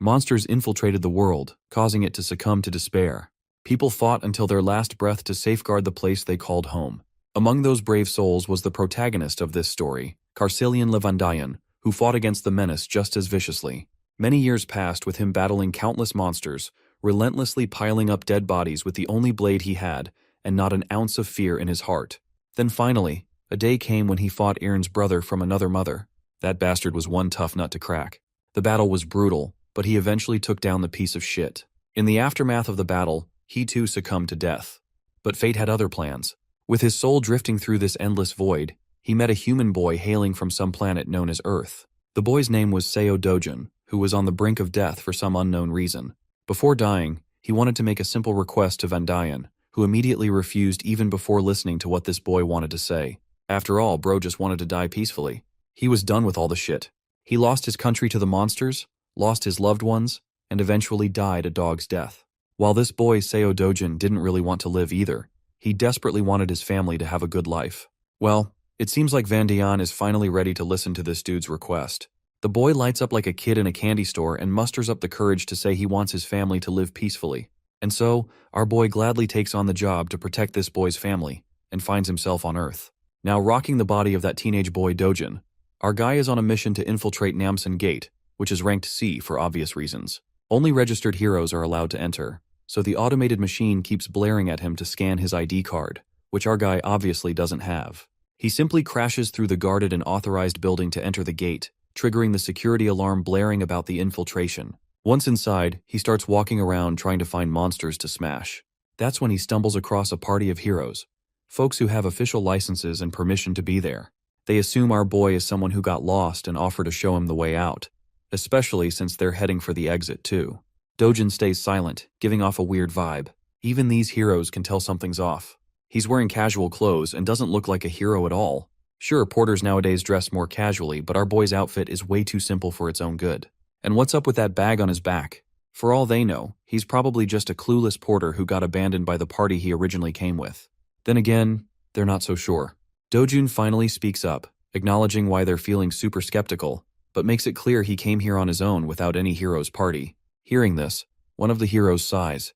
Monsters infiltrated the world, causing it to succumb to despair. People fought until their last breath to safeguard the place they called home. Among those brave souls was the protagonist of this story, Carcelian Levandian, who fought against the menace just as viciously. Many years passed with him battling countless monsters, relentlessly piling up dead bodies with the only blade he had, and not an ounce of fear in his heart. Then finally, a day came when he fought Aaron's brother from another mother. That bastard was one tough nut to crack. The battle was brutal, but he eventually took down the piece of shit. In the aftermath of the battle, he too succumbed to death. But fate had other plans. With his soul drifting through this endless void, he met a human boy hailing from some planet known as Earth. The boy's name was Seo Dojin, who was on the brink of death for some unknown reason. Before dying, he wanted to make a simple request to Vandayan, who immediately refused even before listening to what this boy wanted to say. After all, bro just wanted to die peacefully. He was done with all the shit. He lost his country to the monsters, lost his loved ones, and eventually died a dog's death. While this boy, Seo Dojin, didn't really want to live either, he desperately wanted his family to have a good life. Well, it seems like Vandayan is finally ready to listen to this dude's request. The boy lights up like a kid in a candy store and musters up the courage to say he wants his family to live peacefully. And so, our boy gladly takes on the job to protect this boy's family, and finds himself on Earth. Now rocking the body of that teenage boy Dojin, our guy is on a mission to infiltrate Namsan Gate, which is ranked C for obvious reasons. Only registered heroes are allowed to enter, so the automated machine keeps blaring at him to scan his ID card, which our guy obviously doesn't have. He simply crashes through the guarded and authorized building to enter the gate, triggering the security alarm blaring about the infiltration. Once inside, he starts walking around trying to find monsters to smash. That's when he stumbles across a party of heroes, folks who have official licenses and permission to be there. They assume our boy is someone who got lost and offer to show him the way out, especially since they're heading for the exit too. Dojin stays silent, giving off a weird vibe. Even these heroes can tell something's off. He's wearing casual clothes and doesn't look like a hero at all. Sure, porters nowadays dress more casually, but our boy's outfit is way too simple for its own good. And what's up with that bag on his back? For all they know, he's probably just a clueless porter who got abandoned by the party he originally came with. Then again, they're not so sure. Dojin finally speaks up, acknowledging why they're feeling super skeptical, but makes it clear he came here on his own without any hero's party. Hearing this, one of the heroes sighs,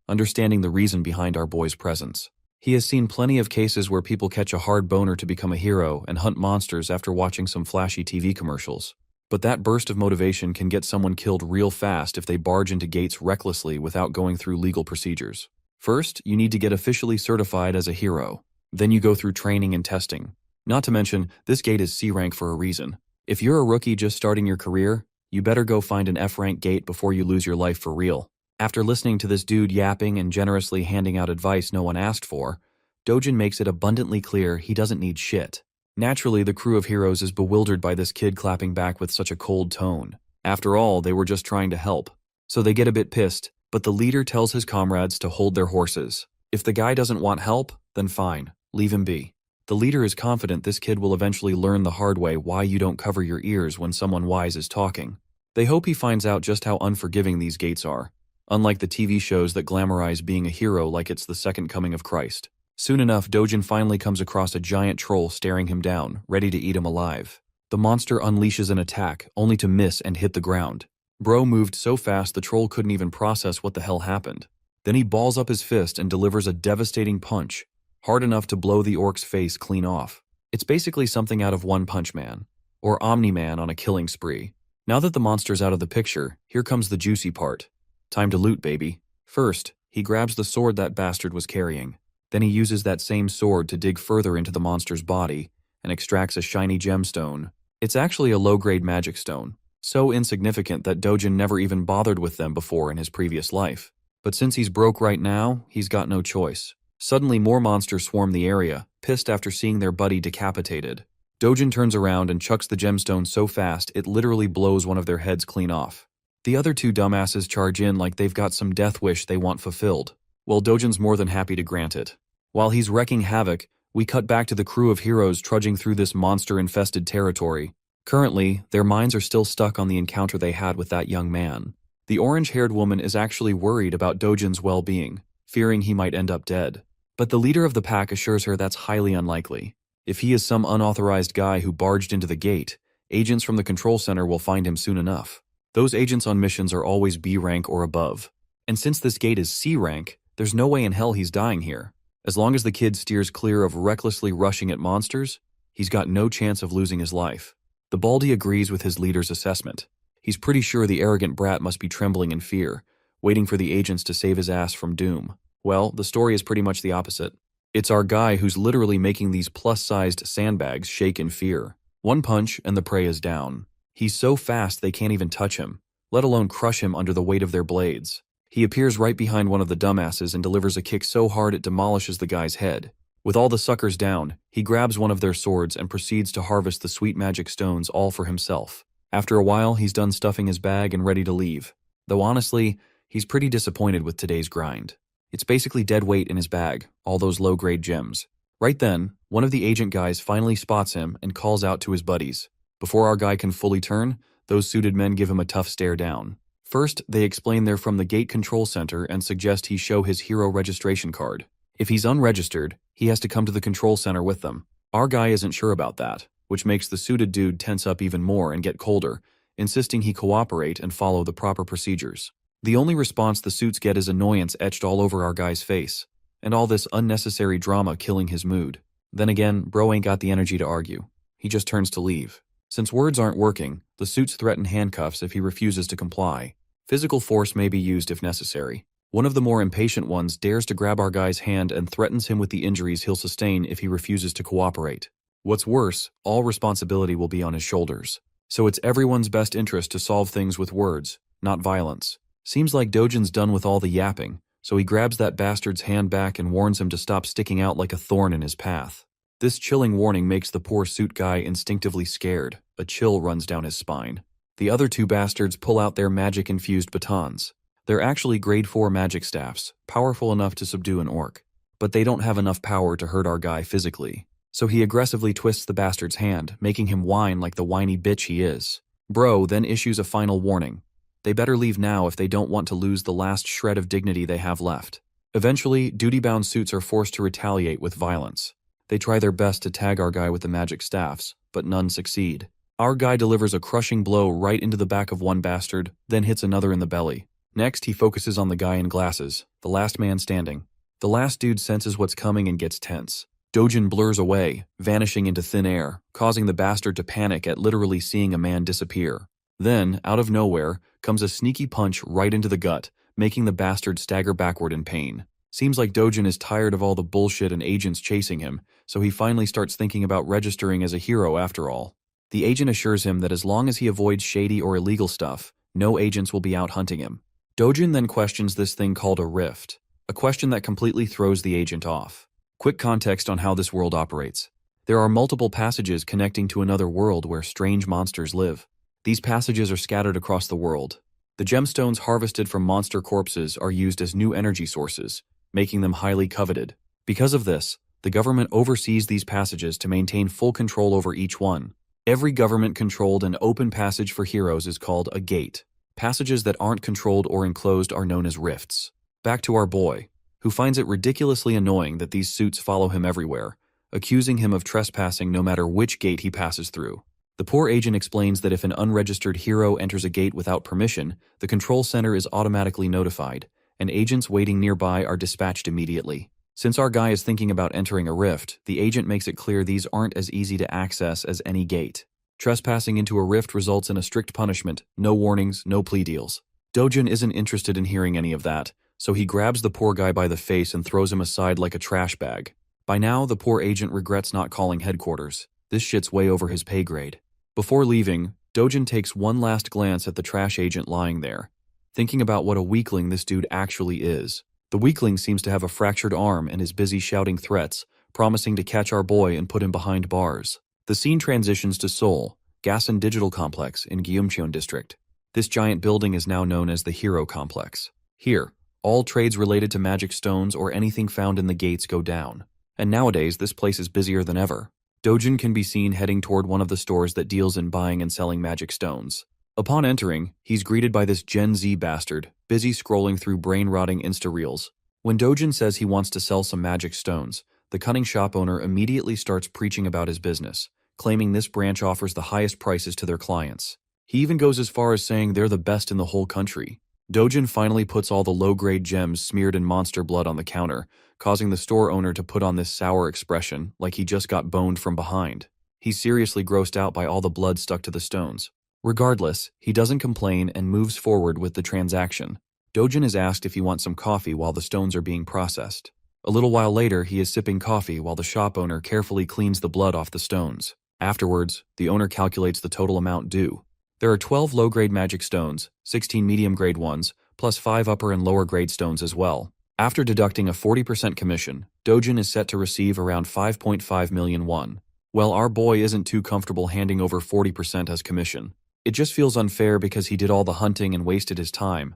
understanding the reason behind our boy's presence. He has seen plenty of cases where people catch a hard boner to become a hero and hunt monsters after watching some flashy TV commercials. But that burst of motivation can get someone killed real fast if they barge into gates recklessly without going through legal procedures. First, you need to get officially certified as a hero. Then you go through training and testing. Not to mention, this gate is C rank for a reason. If you're a rookie just starting your career, you better go find an F rank gate before you lose your life for real. After listening to this dude yapping and generously handing out advice no one asked for, Dojin makes it abundantly clear he doesn't need shit. Naturally, the crew of heroes is bewildered by this kid clapping back with such a cold tone. After all, they were just trying to help. So they get a bit pissed, but the leader tells his comrades to hold their horses. If the guy doesn't want help, then fine, leave him be. The leader is confident this kid will eventually learn the hard way why you don't cover your ears when someone wise is talking. They hope he finds out just how unforgiving these gates are, unlike the TV shows that glamorize being a hero like it's the second coming of Christ. Soon enough, Dojin finally comes across a giant troll staring him down, ready to eat him alive. The monster unleashes an attack, only to miss and hit the ground. Bro moved so fast the troll couldn't even process what the hell happened. Then he balls up his fist and delivers a devastating punch, hard enough to blow the orc's face clean off. It's basically something out of One Punch Man, or Omni-Man on a killing spree. Now that the monster's out of the picture, here comes the juicy part. Time to loot, baby. First, he grabs the sword that bastard was carrying. Then he uses that same sword to dig further into the monster's body and extracts a shiny gemstone. It's actually a low-grade magic stone, so insignificant that Dojin never even bothered with them before in his previous life. But since he's broke right now, he's got no choice. Suddenly more monsters swarm the area, pissed after seeing their buddy decapitated. Dojin turns around and chucks the gemstone so fast it literally blows one of their heads clean off. The other two dumbasses charge in like they've got some death wish they want fulfilled. Well, Dojin's more than happy to grant it. While he's wreaking havoc, we cut back to the crew of heroes trudging through this monster-infested territory. Currently, their minds are still stuck on the encounter they had with that young man. The orange-haired woman is actually worried about Dojin's well-being, fearing he might end up dead. But the leader of the pack assures her that's highly unlikely. If he is some unauthorized guy who barged into the gate, agents from the control center will find him soon enough. Those agents on missions are always B rank or above. And since this gate is C rank, there's no way in hell he's dying here. As long as the kid steers clear of recklessly rushing at monsters, he's got no chance of losing his life. The Baldy agrees with his leader's assessment. He's pretty sure the arrogant brat must be trembling in fear, waiting for the agents to save his ass from doom. Well, the story is pretty much the opposite. It's our guy who's literally making these plus-sized sandbags shake in fear. One punch and the prey is down. He's so fast they can't even touch him, let alone crush him under the weight of their blades. He appears right behind one of the dumbasses and delivers a kick so hard it demolishes the guy's head. With all the suckers down, he grabs one of their swords and proceeds to harvest the sweet magic stones all for himself. After a while, he's done stuffing his bag and ready to leave. Though honestly, he's pretty disappointed with today's grind. It's basically dead weight in his bag, all those low-grade gems. Right then, one of the agent guys finally spots him and calls out to his buddies. Before our guy can fully turn, those suited men give him a tough stare down. First, they explain they're from the gate control center and suggest he show his hero registration card. If he's unregistered, he has to come to the control center with them. Our guy isn't sure about that, which makes the suited dude tense up even more and get colder, insisting he cooperate and follow the proper procedures. The only response the suits get is annoyance etched all over our guy's face, and all this unnecessary drama killing his mood. Then again, bro ain't got the energy to argue. He just turns to leave. Since words aren't working, the suits threaten handcuffs if he refuses to comply. Physical force may be used if necessary. One of the more impatient ones dares to grab our guy's hand and threatens him with the injuries he'll sustain if he refuses to cooperate. What's worse, all responsibility will be on his shoulders. So it's everyone's best interest to solve things with words, not violence. Seems like Dojin's done with all the yapping, so he grabs that bastard's hand back and warns him to stop sticking out like a thorn in his path. This chilling warning makes the poor suit guy instinctively scared. A chill runs down his spine. The other two bastards pull out their magic-infused batons. They're actually grade 4 magic staffs, powerful enough to subdue an orc. But they don't have enough power to hurt our guy physically. So he aggressively twists the bastard's hand, making him whine like the whiny bitch he is. Bro then issues a final warning. They better leave now if they don't want to lose the last shred of dignity they have left. Eventually, duty-bound suits are forced to retaliate with violence. They try their best to tag our guy with the magic staffs, but none succeed. Our guy delivers a crushing blow right into the back of one bastard, then hits another in the belly. Next, he focuses on the guy in glasses, the last man standing. The last dude senses what's coming and gets tense. Dojin blurs away, vanishing into thin air, causing the bastard to panic at literally seeing a man disappear. Then, out of nowhere, comes a sneaky punch right into the gut, making the bastard stagger backward in pain. Seems like Dojin is tired of all the bullshit and agents chasing him, so he finally starts thinking about registering as a hero after all. The agent assures him that as long as he avoids shady or illegal stuff, no agents will be out hunting him. Dojin then questions this thing called a rift, a question that completely throws the agent off. Quick context on how this world operates. There are multiple passages connecting to another world where strange monsters live. These passages are scattered across the world. The gemstones harvested from monster corpses are used as new energy sources, making them highly coveted. Because of this, the government oversees these passages to maintain full control over each one. Every government-controlled and open passage for heroes is called a gate. Passages that aren't controlled or enclosed are known as rifts. Back to our boy, who finds it ridiculously annoying that these suits follow him everywhere, accusing him of trespassing no matter which gate he passes through. The poor agent explains that if an unregistered hero enters a gate without permission, the control center is automatically notified, and agents waiting nearby are dispatched immediately. Since our guy is thinking about entering a rift, the agent makes it clear these aren't as easy to access as any gate. Trespassing into a rift results in a strict punishment, no warnings, no plea deals. Dojin isn't interested in hearing any of that, so he grabs the poor guy by the face and throws him aside like a trash bag. By now, the poor agent regrets not calling headquarters. This shit's way over his pay grade. Before leaving, Dojin takes one last glance at the trash agent lying there, thinking about what a weakling this dude actually is. The weakling seems to have a fractured arm and is busy shouting threats, promising to catch our boy and put him behind bars. The scene transitions to Seoul, Gasan Digital Complex in Gyeongcheon District. This giant building is now known as the Hero Complex. Here, all trades related to magic stones or anything found in the gates go down. And nowadays, this place is busier than ever. Dojin can be seen heading toward one of the stores that deals in buying and selling magic stones. Upon entering, he's greeted by this Gen Z bastard, busy scrolling through brain-rotting Insta-reels. When Dojin says he wants to sell some magic stones, the cunning shop owner immediately starts preaching about his business, claiming this branch offers the highest prices to their clients. He even goes as far as saying they're the best in the whole country. Dojin finally puts all the low-grade gems smeared in monster blood on the counter, causing the store owner to put on this sour expression like he just got boned from behind. He's seriously grossed out by all the blood stuck to the stones. Regardless, he doesn't complain and moves forward with the transaction. Dojin is asked if he wants some coffee while the stones are being processed. A little while later, he is sipping coffee while the shop owner carefully cleans the blood off the stones. Afterwards, the owner calculates the total amount due. There are 12 low-grade magic stones, 16 medium-grade ones, plus 5 upper and lower-grade stones as well. After deducting a 40% commission, Dojin is set to receive around 5.5 million won. Well, our boy isn't too comfortable handing over 40% as commission. It just feels unfair because he did all the hunting and wasted his time.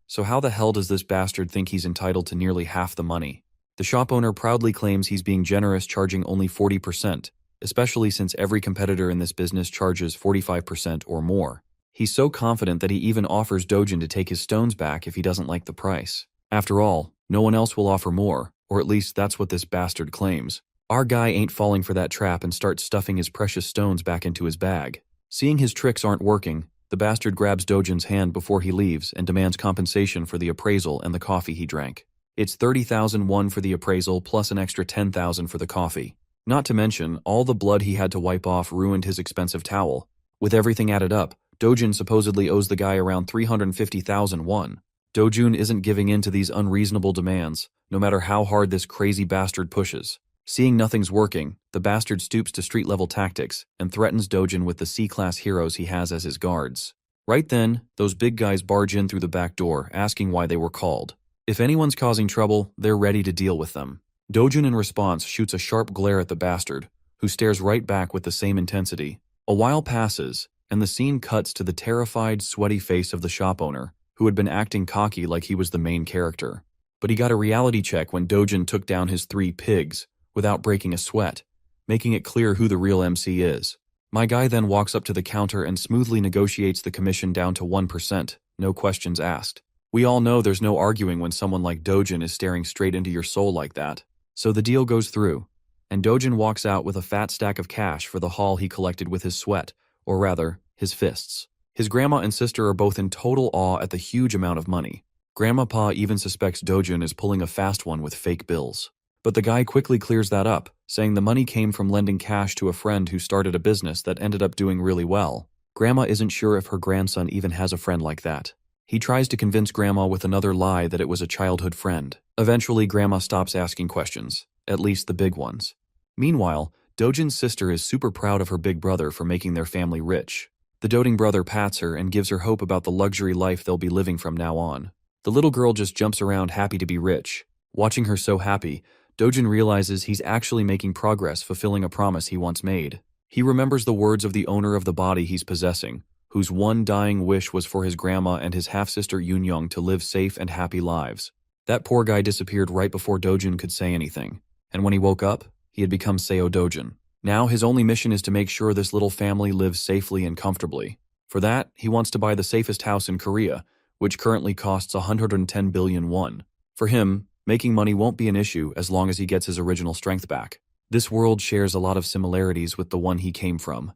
So how the hell does this bastard think he's entitled to nearly half the money? The shop owner proudly claims he's being generous, charging only 40%, especially since every competitor in this business charges 45% or more. He's so confident that he even offers Dojin to take his stones back if he doesn't like the price. After all, no one else will offer more, or at least that's what this bastard claims. Our guy ain't falling for that trap and starts stuffing his precious stones back into his bag. Seeing his tricks aren't working, the bastard grabs Dojin's hand before he leaves and demands compensation for the appraisal and the coffee he drank. It's 30,000 won for the appraisal plus an extra 10,000 for the coffee. Not to mention, all the blood he had to wipe off ruined his expensive towel. With everything added up, Dojin supposedly owes the guy around 350,000 won. Dojun isn't giving in to these unreasonable demands, no matter how hard this crazy bastard pushes. Seeing nothing's working, the bastard stoops to street-level tactics and threatens Dojin with the C-class heroes he has as his guards. Right then, those big guys barge in through the back door, asking why they were called. If anyone's causing trouble, they're ready to deal with them. Dojin in response shoots a sharp glare at the bastard, who stares right back with the same intensity. A while passes, and the scene cuts to the terrified, sweaty face of the shop owner, who had been acting cocky like he was the main character. But he got a reality check when Dojin took down his 3 pigs, without breaking a sweat, making it clear who the real MC is. My guy then walks up to the counter and smoothly negotiates the commission down to 1%, no questions asked. We all know there's no arguing when someone like Dojin is staring straight into your soul like that. So the deal goes through, and Dojin walks out with a fat stack of cash for the haul he collected with his sweat, or rather, his fists. His grandma and sister are both in total awe at the huge amount of money. Grandma even suspects Dojin is pulling a fast one with fake bills. But the guy quickly clears that up, saying the money came from lending cash to a friend who started a business that ended up doing really well. Grandma isn't sure if her grandson even has a friend like that. He tries to convince Grandma with another lie that it was a childhood friend. Eventually, Grandma stops asking questions, at least the big ones. Meanwhile, Dojin's sister is super proud of her big brother for making their family rich. The doting brother pats her and gives her hope about the luxury life they'll be living from now on. The little girl just jumps around happy to be rich. Watching her so happy, Dojin realizes he's actually making progress fulfilling a promise he once made. He remembers the words of the owner of the body he's possessing, whose one dying wish was for his grandma and his half-sister Yunyoung to live safe and happy lives. That poor guy disappeared right before Dojin could say anything, and when he woke up, he had become Seo Dojin. Now his only mission is to make sure this little family lives safely and comfortably. For that, he wants to buy the safest house in Korea, which currently costs 110 billion won. For him, making money won't be an issue as long as he gets his original strength back. This world shares a lot of similarities with the one he came from,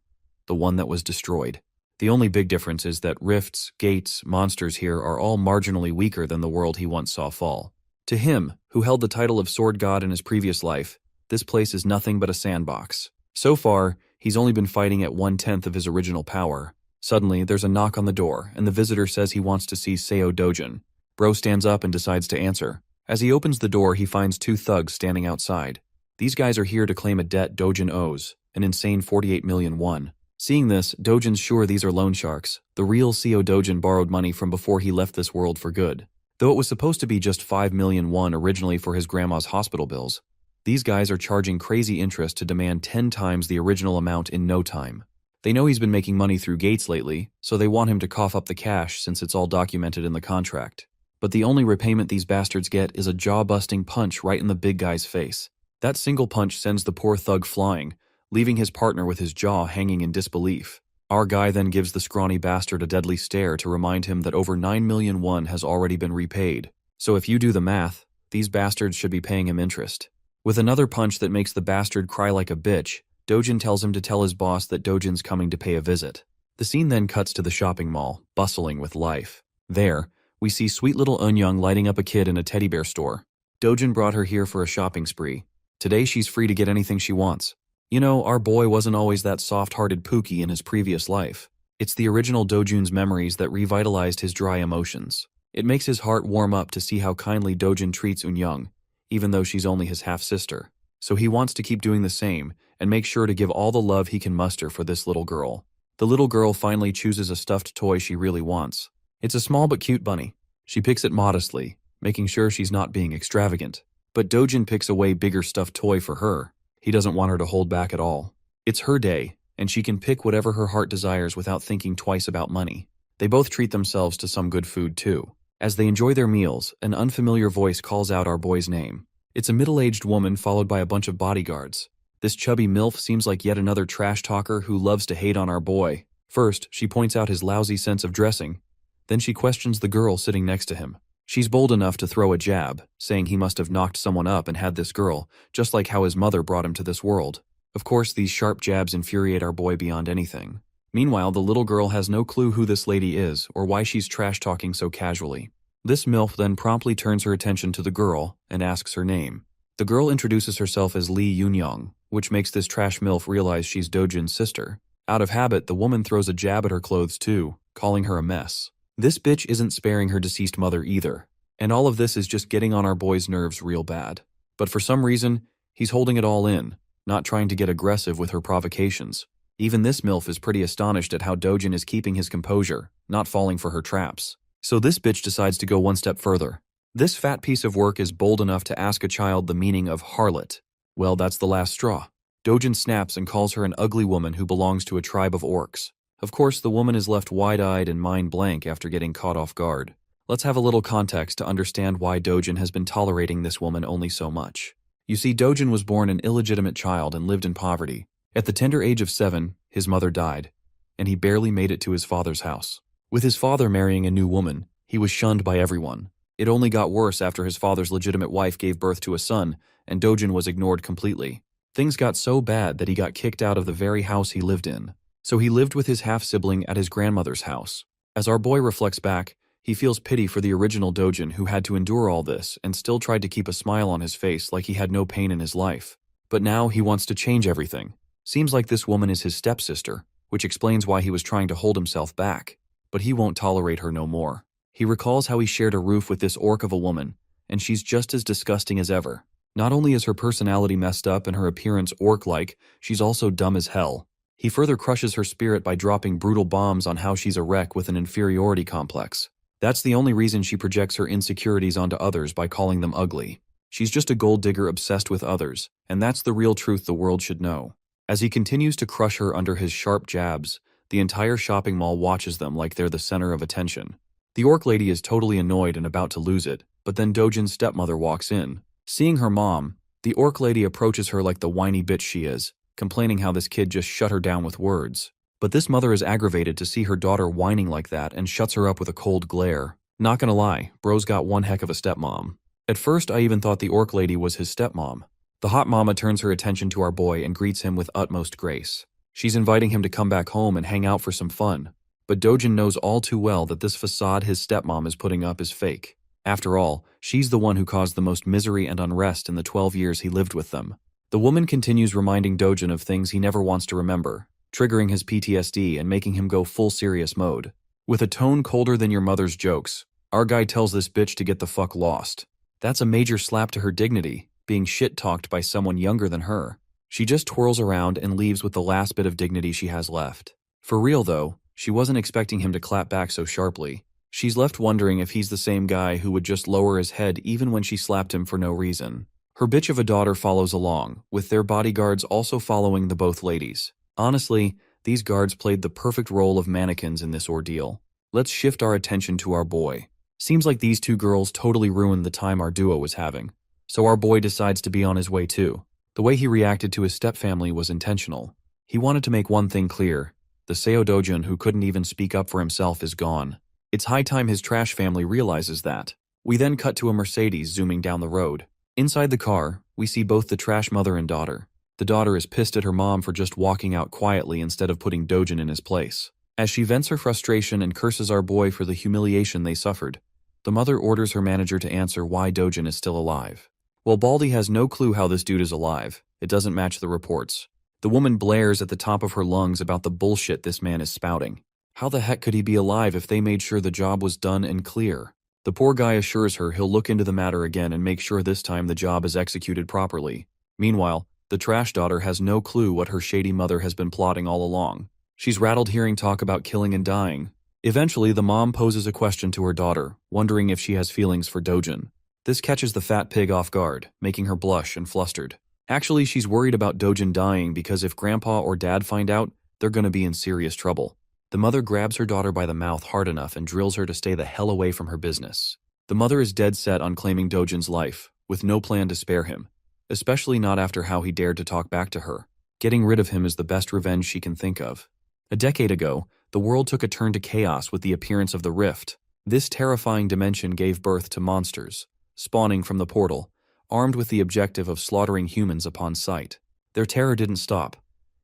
the one that was destroyed. The only big difference is that rifts, gates, monsters here are all marginally weaker than the world he once saw fall. To him, who held the title of Sword God in his previous life, this place is nothing but a sandbox. So far, he's only been fighting at 1/10 of his original power. Suddenly, there's a knock on the door, and the visitor says he wants to see Seo Dojin. Bro stands up and decides to answer. As he opens the door, he finds 2 thugs standing outside. These guys are here to claim a debt Dojin owes, an insane 48 million won. Seeing this, Dojin's sure these are loan sharks. The real Seo Dojin borrowed money from before he left this world for good. Though it was supposed to be just 5 million won originally for his grandma's hospital bills, these guys are charging crazy interest to demand 10 times the original amount in no time. They know he's been making money through gates lately, so they want him to cough up the cash since it's all documented in the contract. But the only repayment these bastards get is a jaw-busting punch right in the big guy's face. That single punch sends the poor thug flying, leaving his partner with his jaw hanging in disbelief. Our guy then gives the scrawny bastard a deadly stare to remind him that over 9 million won has already been repaid. So if you do the math, these bastards should be paying him interest. With another punch that makes the bastard cry like a bitch, Dojin tells him to tell his boss that Dojin's coming to pay a visit. The scene then cuts to the shopping mall, bustling with life. There, we see sweet little Eunyoung lighting up a kid in a teddy bear store. Dojin brought her here for a shopping spree. Today she's free to get anything she wants. You know, our boy wasn't always that soft-hearted Pookie in his previous life. It's the original Dojun's memories that revitalized his dry emotions. It makes his heart warm up to see how kindly Dojin treats Eunyoung, even though she's only his half-sister. So he wants to keep doing the same and make sure to give all the love he can muster for this little girl. The little girl finally chooses a stuffed toy she really wants. It's a small but cute bunny. She picks it modestly, making sure she's not being extravagant. But Dojin picks a way bigger stuffed toy for her. He doesn't want her to hold back at all. It's her day, and she can pick whatever her heart desires without thinking twice about money. They both treat themselves to some good food too. As they enjoy their meals, an unfamiliar voice calls out our boy's name. It's a middle-aged woman followed by a bunch of bodyguards. This chubby MILF seems like yet another trash talker who loves to hate on our boy. First, she points out his lousy sense of dressing. Then she questions the girl sitting next to him. She's bold enough to throw a jab, saying he must have knocked someone up and had this girl, just like how his mother brought him to this world. Of course, these sharp jabs infuriate our boy beyond anything. Meanwhile, the little girl has no clue who this lady is or why she's trash-talking so casually. This MILF then promptly turns her attention to the girl and asks her name. The girl introduces herself as Lee Eunyoung, which makes this trash MILF realize she's Dojin's sister. Out of habit, the woman throws a jab at her clothes too, calling her a mess. This bitch isn't sparing her deceased mother either, and all of this is just getting on our boy's nerves real bad. But for some reason, he's holding it all in, not trying to get aggressive with her provocations. Even this MILF is pretty astonished at how Dojin is keeping his composure, not falling for her traps. So this bitch decides to go one step further. This fat piece of work is bold enough to ask a child the meaning of harlot. Well, that's the last straw. Dojin snaps and calls her an ugly woman who belongs to a tribe of orcs. Of course, the woman is left wide-eyed and mind blank after getting caught off guard. Let's have a little context to understand why Dojin has been tolerating this woman only so much. You see, Dojin was born an illegitimate child and lived in poverty. At the tender age of 7, his mother died, and he barely made it to his father's house. With his father marrying a new woman, he was shunned by everyone. It only got worse after his father's legitimate wife gave birth to a son, and Dojin was ignored completely. Things got so bad that he got kicked out of the very house he lived in. So he lived with his half-sibling at his grandmother's house. As our boy reflects back, he feels pity for the original Dojin who had to endure all this and still tried to keep a smile on his face like he had no pain in his life. But now he wants to change everything. Seems like this woman is his stepsister, which explains why he was trying to hold himself back. But he won't tolerate her no more. He recalls how he shared a roof with this orc of a woman, and she's just as disgusting as ever. Not only is her personality messed up and her appearance orc-like, she's also dumb as hell. He further crushes her spirit by dropping brutal bombs on how she's a wreck with an inferiority complex. That's the only reason she projects her insecurities onto others by calling them ugly. She's just a gold digger obsessed with others, and that's the real truth the world should know. As he continues to crush her under his sharp jabs, the entire shopping mall watches them like they're the center of attention. The orc lady is totally annoyed and about to lose it, but then Dojin's stepmother walks in. Seeing her mom, the orc lady approaches her like the whiny bitch she is, complaining how this kid just shut her down with words. But this mother is aggravated to see her daughter whining like that and shuts her up with a cold glare. Not gonna lie, bro's got one heck of a stepmom. At first, I even thought the orc lady was his stepmom. The hot mama turns her attention to our boy and greets him with utmost grace. She's inviting him to come back home and hang out for some fun. But Dojin knows all too well that this facade his stepmom is putting up is fake. After all, she's the one who caused the most misery and unrest in the 12 years he lived with them. The woman continues reminding Dojin of things he never wants to remember, triggering his PTSD and making him go full serious mode. With a tone colder than your mother's jokes, our guy tells this bitch to get the fuck lost. That's a major slap to her dignity, being shit-talked by someone younger than her. She just twirls around and leaves with the last bit of dignity she has left. For real though, she wasn't expecting him to clap back so sharply. She's left wondering if he's the same guy who would just lower his head even when she slapped him for no reason. Her bitch of a daughter follows along, with their bodyguards also following the both ladies. Honestly, these guards played the perfect role of mannequins in this ordeal. Let's shift our attention to our boy. Seems like these two girls totally ruined the time our duo was having. So our boy decides to be on his way too. The way he reacted to his stepfamily was intentional. He wanted to make one thing clear. The Seo Dojin who couldn't even speak up for himself is gone. It's high time his trash family realizes that. We then cut to a Mercedes zooming down the road. Inside the car, we see both the trash mother and daughter. The daughter is pissed at her mom for just walking out quietly instead of putting Dojin in his place. As she vents her frustration and curses our boy for the humiliation they suffered, the mother orders her manager to answer why Dojin is still alive. While Baldy has no clue how this dude is alive, it doesn't match the reports. The woman blares at the top of her lungs about the bullshit this man is spouting. How the heck could he be alive if they made sure the job was done and clear? The poor guy assures her he'll look into the matter again and make sure this time the job is executed properly. Meanwhile, the trash daughter has no clue what her shady mother has been plotting all along. She's rattled hearing talk about killing and dying. Eventually, the mom poses a question to her daughter, wondering if she has feelings for Dojin. This catches the fat pig off guard, making her blush and flustered. Actually, she's worried about Dojin dying because if grandpa or dad find out, they're gonna be in serious trouble. The mother grabs her daughter by the mouth hard enough and drills her to stay the hell away from her business. The mother is dead set on claiming Dojin's life, with no plan to spare him, especially not after how he dared to talk back to her. Getting rid of him is the best revenge she can think of. A decade ago, the world took a turn to chaos with the appearance of the Rift. This terrifying dimension gave birth to monsters, spawning from the portal, armed with the objective of slaughtering humans upon sight. Their terror didn't stop.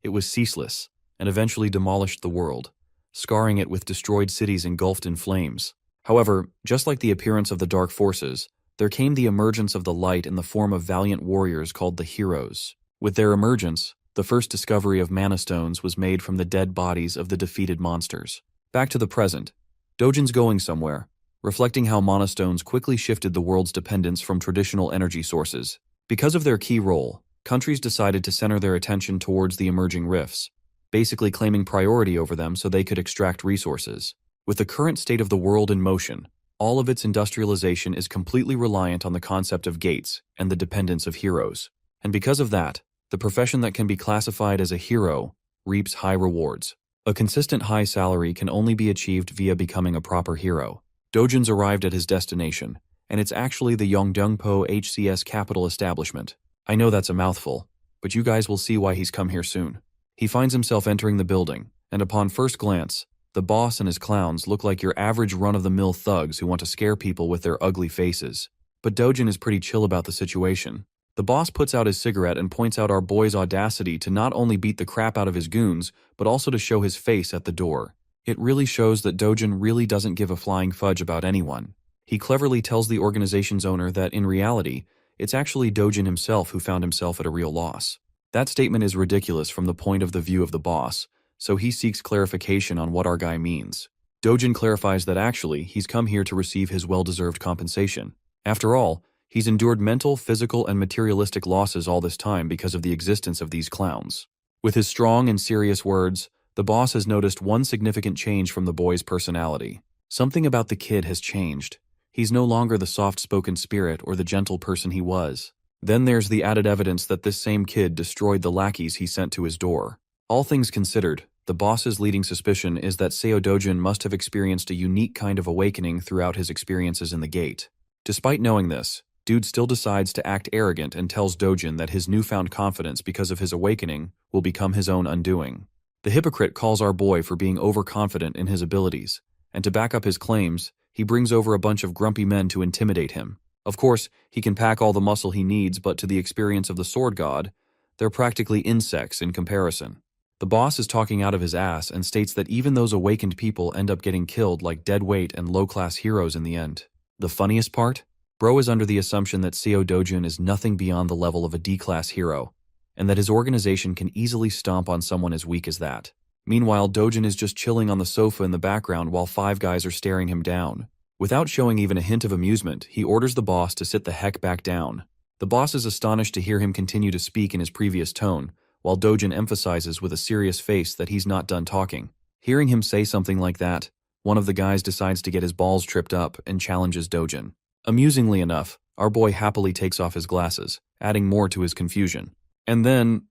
It was ceaseless, and eventually demolished the world, scarring it with destroyed cities engulfed in flames. However, just like the appearance of the dark forces, there came the emergence of the light in the form of valiant warriors called the Heroes. With their emergence, the first discovery of mana stones was made from the dead bodies of the defeated monsters. Back to the present. Dojin's going somewhere, reflecting how mana stones quickly shifted the world's dependence from traditional energy sources. Because of their key role, countries decided to center their attention towards the emerging rifts, basically claiming priority over them so they could extract resources. With the current state of the world in motion, all of its industrialization is completely reliant on the concept of gates and the dependence of heroes. And because of that, the profession that can be classified as a hero reaps high rewards. A consistent high salary can only be achieved via becoming a proper hero. Dojin's arrived at his destination, and it's actually the Yongdongpo HCS Capital Establishment. I know that's a mouthful, but you guys will see why he's come here soon. He finds himself entering the building, and upon first glance, the boss and his clowns look like your average run-of-the-mill thugs who want to scare people with their ugly faces. But Dojin is pretty chill about the situation. The boss puts out his cigarette and points out our boy's audacity to not only beat the crap out of his goons, but also to show his face at the door. It really shows that Dojin really doesn't give a flying fudge about anyone. He cleverly tells the organization's owner that, in reality, it's actually Dojin himself who found himself at a real loss. That statement is ridiculous from the point of the view of the boss, so he seeks clarification on what our guy means. Dojin clarifies that actually, he's come here to receive his well-deserved compensation. After all, he's endured mental, physical, and materialistic losses all this time because of the existence of these clowns. With his strong and serious words, the boss has noticed one significant change from the boy's personality. Something about the kid has changed. He's no longer the soft-spoken spirit or the gentle person he was. Then there's the added evidence that this same kid destroyed the lackeys he sent to his door. All things considered, the boss's leading suspicion is that Seo Dojin must have experienced a unique kind of awakening throughout his experiences in the gate. Despite knowing this, Dude still decides to act arrogant and tells Dojin that his newfound confidence because of his awakening will become his own undoing. The hypocrite calls our boy for being overconfident in his abilities, and to back up his claims, he brings over a bunch of grumpy men to intimidate him. Of course, he can pack all the muscle he needs, but to the experience of the sword god, they're practically insects in comparison. The boss is talking out of his ass and states that even those awakened people end up getting killed like deadweight and low-class heroes in the end. The funniest part? Bro is under the assumption that Seo Dojin is nothing beyond the level of a D-class hero, and that his organization can easily stomp on someone as weak as that. Meanwhile, Dojin is just chilling on the sofa in the background while 5 guys are staring him down. Without showing even a hint of amusement, he orders the boss to sit the heck back down. The boss is astonished to hear him continue to speak in his previous tone, while Dojin emphasizes with a serious face that he's not done talking. Hearing him say something like that, one of the guys decides to get his balls tripped up and challenges Dojin. Amusingly enough, our boy happily takes off his glasses, adding more to his confusion. And then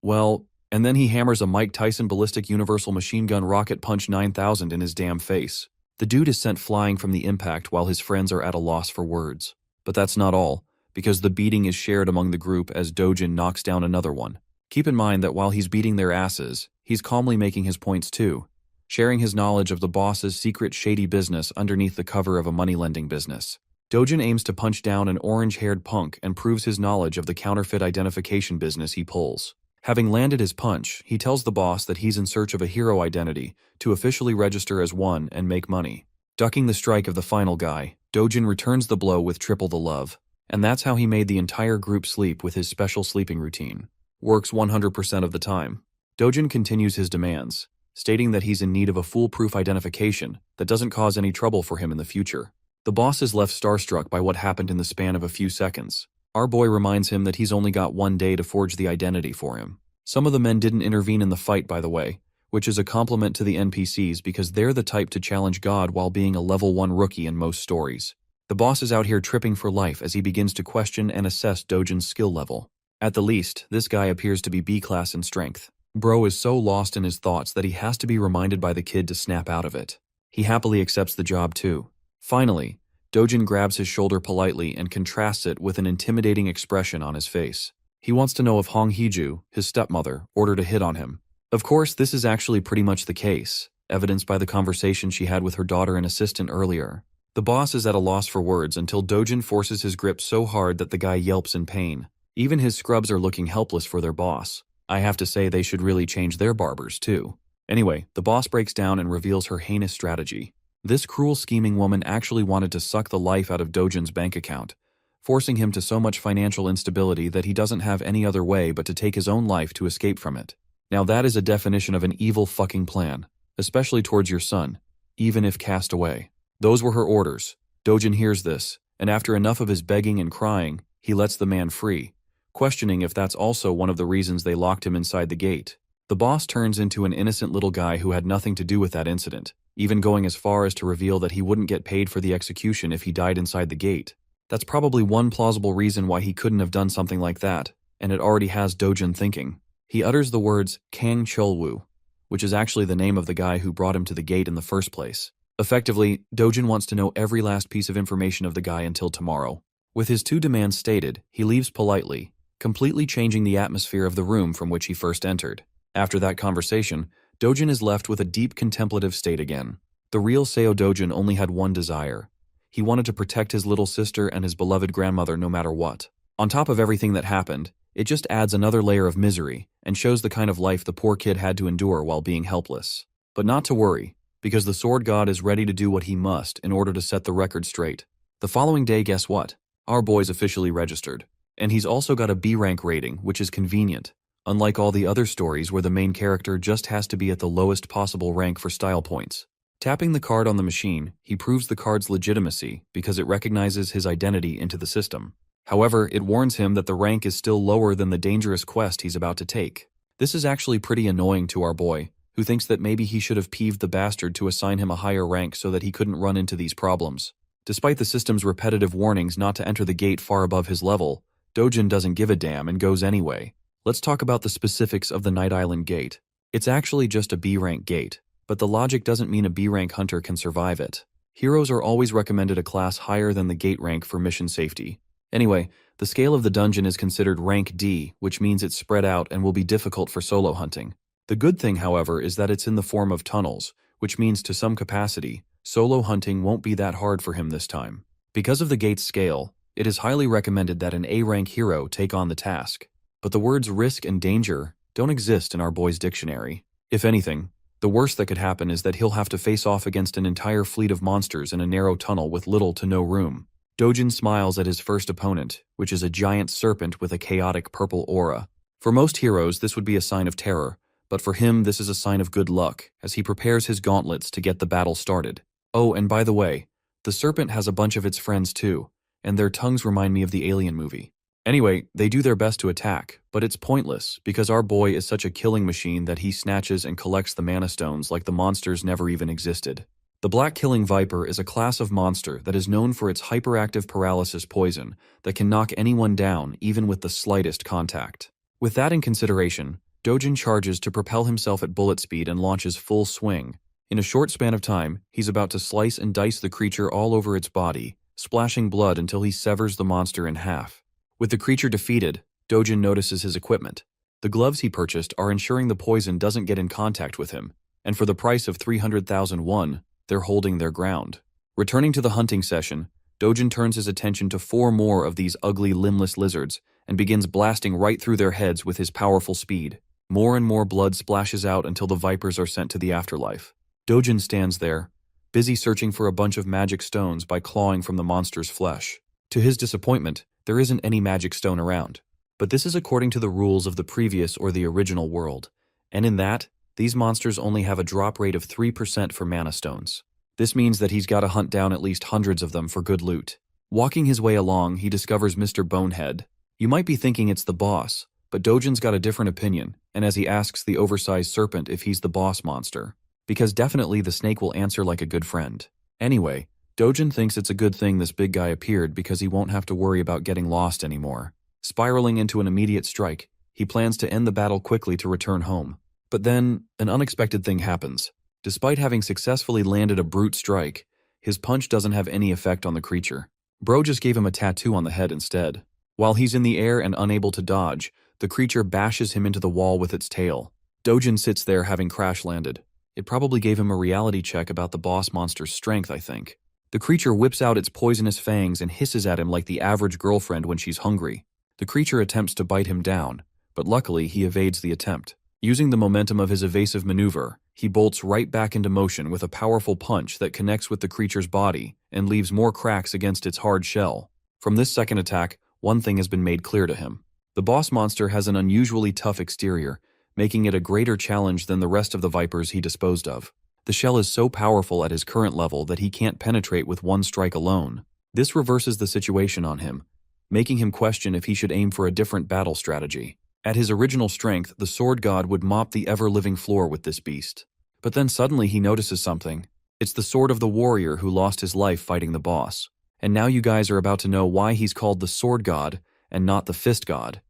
he hammers a Mike Tyson Ballistic Universal Machine Gun Rocket Punch 9000 in his damn face. The dude is sent flying from the impact while his friends are at a loss for words. But that's not all, because the beating is shared among the group as Dojin knocks down another one. Keep in mind that while he's beating their asses, he's calmly making his points too, sharing his knowledge of the boss's secret shady business underneath the cover of a money-lending business. Dojin aims to punch down an orange-haired punk and proves his knowledge of the counterfeit identification business he pulls. Having landed his punch, he tells the boss that he's in search of a hero identity to officially register as one and make money. Ducking the strike of the final guy, Dojin returns the blow with triple the love. And that's how he made the entire group sleep with his special sleeping routine. Works 100% of the time. Dojin continues his demands, stating that he's in need of a foolproof identification that doesn't cause any trouble for him in the future. The boss is left starstruck by what happened in the span of a few seconds. Our boy reminds him that he's only got one day to forge the identity for him. Some of the men didn't intervene in the fight, by the way, which is a compliment to the NPCs because they're the type to challenge God while being a level 1 rookie in most stories. The boss is out here tripping for life as he begins to question and assess Dojin's skill level. At the least, this guy appears to be B-class in strength. Bro is so lost in his thoughts that he has to be reminded by the kid to snap out of it. He happily accepts the job too. Finally, Dojin grabs his shoulder politely and contrasts it with an intimidating expression on his face. He wants to know if Hong Heju, his stepmother, ordered a hit on him. Of course, this is actually pretty much the case, evidenced by the conversation she had with her daughter and assistant earlier. The boss is at a loss for words until Dojin forces his grip so hard that the guy yelps in pain. Even his scrubs are looking helpless for their boss. I have to say they should really change their barbers too. Anyway, the boss breaks down and reveals her heinous strategy. This cruel scheming woman actually wanted to suck the life out of Dojin's bank account, forcing him to so much financial instability that he doesn't have any other way but to take his own life to escape from it. Now that is a definition of an evil fucking plan, especially towards your son, even if cast away. Those were her orders. Dojin hears this, and after enough of his begging and crying, he lets the man free, questioning if that's also one of the reasons they locked him inside the gate. The boss turns into an innocent little guy who had nothing to do with that incident, even going as far as to reveal that he wouldn't get paid for the execution if he died inside the gate. That's probably one plausible reason why he couldn't have done something like that, and it already has Dojin thinking. He utters the words Kang Cholwoo, which is actually the name of the guy who brought him to the gate in the first place. Effectively, Dojin wants to know every last piece of information of the guy until tomorrow. With his 2 demands stated, he leaves politely, completely changing the atmosphere of the room from which he first entered. After that conversation, Dojin is left with a deep contemplative state again. The real Seo Dojin only had one desire. He wanted to protect his little sister and his beloved grandmother no matter what. On top of everything that happened, it just adds another layer of misery and shows the kind of life the poor kid had to endure while being helpless. But not to worry, because the sword god is ready to do what he must in order to set the record straight. The following day, guess what? Our boy's officially registered. And he's also got a B rank rating, which is convenient, unlike all the other stories where the main character just has to be at the lowest possible rank for style points. Tapping the card on the machine, he proves the card's legitimacy because it recognizes his identity into the system. However, it warns him that the rank is still lower than the dangerous quest he's about to take. This is actually pretty annoying to our boy, who thinks that maybe he should have peeved the bastard to assign him a higher rank so that he couldn't run into these problems. Despite the system's repetitive warnings not to enter the gate far above his level, Dojin doesn't give a damn and goes anyway. Let's talk about the specifics of the Night Island gate. It's actually just a B-rank gate, but the logic doesn't mean a B-rank hunter can survive it. Heroes are always recommended a class higher than the gate rank for mission safety. Anyway, the scale of the dungeon is considered rank D, which means it's spread out and will be difficult for solo hunting. The good thing, however, is that it's in the form of tunnels, which means to some capacity, solo hunting won't be that hard for him this time. Because of the gate's scale, it is highly recommended that an A-rank hero take on the task. But the words risk and danger don't exist in our boy's dictionary. If anything, the worst that could happen is that he'll have to face off against an entire fleet of monsters in a narrow tunnel with little to no room. Dojin smiles at his first opponent, which is a giant serpent with a chaotic purple aura. For most heroes, this would be a sign of terror, but for him this is a sign of good luck, as he prepares his gauntlets to get the battle started. Oh, and by the way, the serpent has a bunch of its friends too, and their tongues remind me of the Alien movie. Anyway, they do their best to attack, but it's pointless because our boy is such a killing machine that he snatches and collects the mana stones like the monsters never even existed. The Black Killing Viper is a class of monster that is known for its hyperactive paralysis poison that can knock anyone down even with the slightest contact. With that in consideration, Dojin charges to propel himself at bullet speed and launches full swing. In a short span of time, he's about to slice and dice the creature all over its body, splashing blood until he severs the monster in half. With the creature defeated, Dojin notices his equipment. The gloves he purchased are ensuring the poison doesn't get in contact with him, and for the price of 300,000 won, they're holding their ground. Returning to the hunting session, Dojin turns his attention to 4 more of these ugly limbless lizards and begins blasting right through their heads with his powerful speed. More and more blood splashes out until the vipers are sent to the afterlife. Dojin stands there, busy searching for a bunch of magic stones by clawing from the monster's flesh. To his disappointment, there isn't any magic stone around. But this is according to the rules of the previous or the original world, and in that, these monsters only have a drop rate of 3% for mana stones. This means that he's got to hunt down at least hundreds of them for good loot. Walking his way along, he discovers Mr. Bonehead. You might be thinking it's the boss, but Dojin's got a different opinion, and as he asks the oversized serpent if he's the boss monster, because definitely the snake will answer like a good friend. Anyway, Dojin thinks it's a good thing this big guy appeared because he won't have to worry about getting lost anymore. Spiraling into an immediate strike, he plans to end the battle quickly to return home. But then, an unexpected thing happens. Despite having successfully landed a brute strike, his punch doesn't have any effect on the creature. Bro just gave him a tattoo on the head instead. While he's in the air and unable to dodge, the creature bashes him into the wall with its tail. Dojin sits there having crash landed. It probably gave him a reality check about the boss monster's strength, I think. The creature whips out its poisonous fangs and hisses at him like the average girlfriend when she's hungry. The creature attempts to bite him down, but luckily he evades the attempt. Using the momentum of his evasive maneuver, he bolts right back into motion with a powerful punch that connects with the creature's body and leaves more cracks against its hard shell. From this second attack, one thing has been made clear to him. The boss monster has an unusually tough exterior, making it a greater challenge than the rest of the vipers he disposed of. The shell is so powerful at his current level that he can't penetrate with one strike alone. This reverses the situation on him, making him question if he should aim for a different battle strategy. At his original strength, the sword god would mop the ever-living floor with this beast. But then suddenly he notices something. It's the sword of the warrior who lost his life fighting the boss. And now you guys are about to know why he's called the sword god and not the fist god.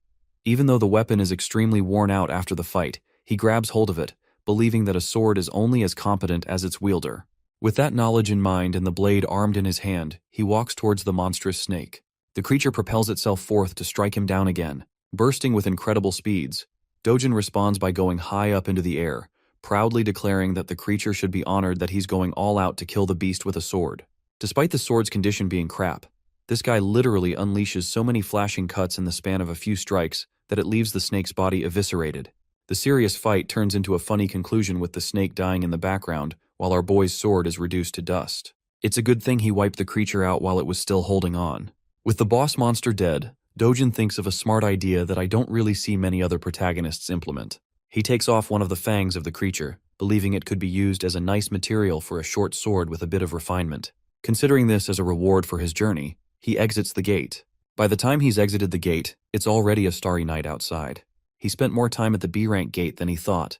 Even though the weapon is extremely worn out after the fight, he grabs hold of it, believing that a sword is only as competent as its wielder. With that knowledge in mind and the blade armed in his hand, he walks towards the monstrous snake. The creature propels itself forth to strike him down again. Bursting with incredible speeds, Dojin responds by going high up into the air, proudly declaring that the creature should be honored that he's going all out to kill the beast with a sword. Despite the sword's condition being crap, this guy literally unleashes so many flashing cuts in the span of a few strikes that it leaves the snake's body eviscerated. The serious fight turns into a funny conclusion with the snake dying in the background while our boy's sword is reduced to dust. It's a good thing he wiped the creature out while it was still holding on. With the boss monster dead, Dojin thinks of a smart idea that I don't really see many other protagonists implement. He takes off one of the fangs of the creature, believing it could be used as a nice material for a short sword with a bit of refinement. Considering this as a reward for his journey, he exits the gate. By the time he's exited the gate, it's already a starry night outside. He spent more time at the B-rank gate than he thought,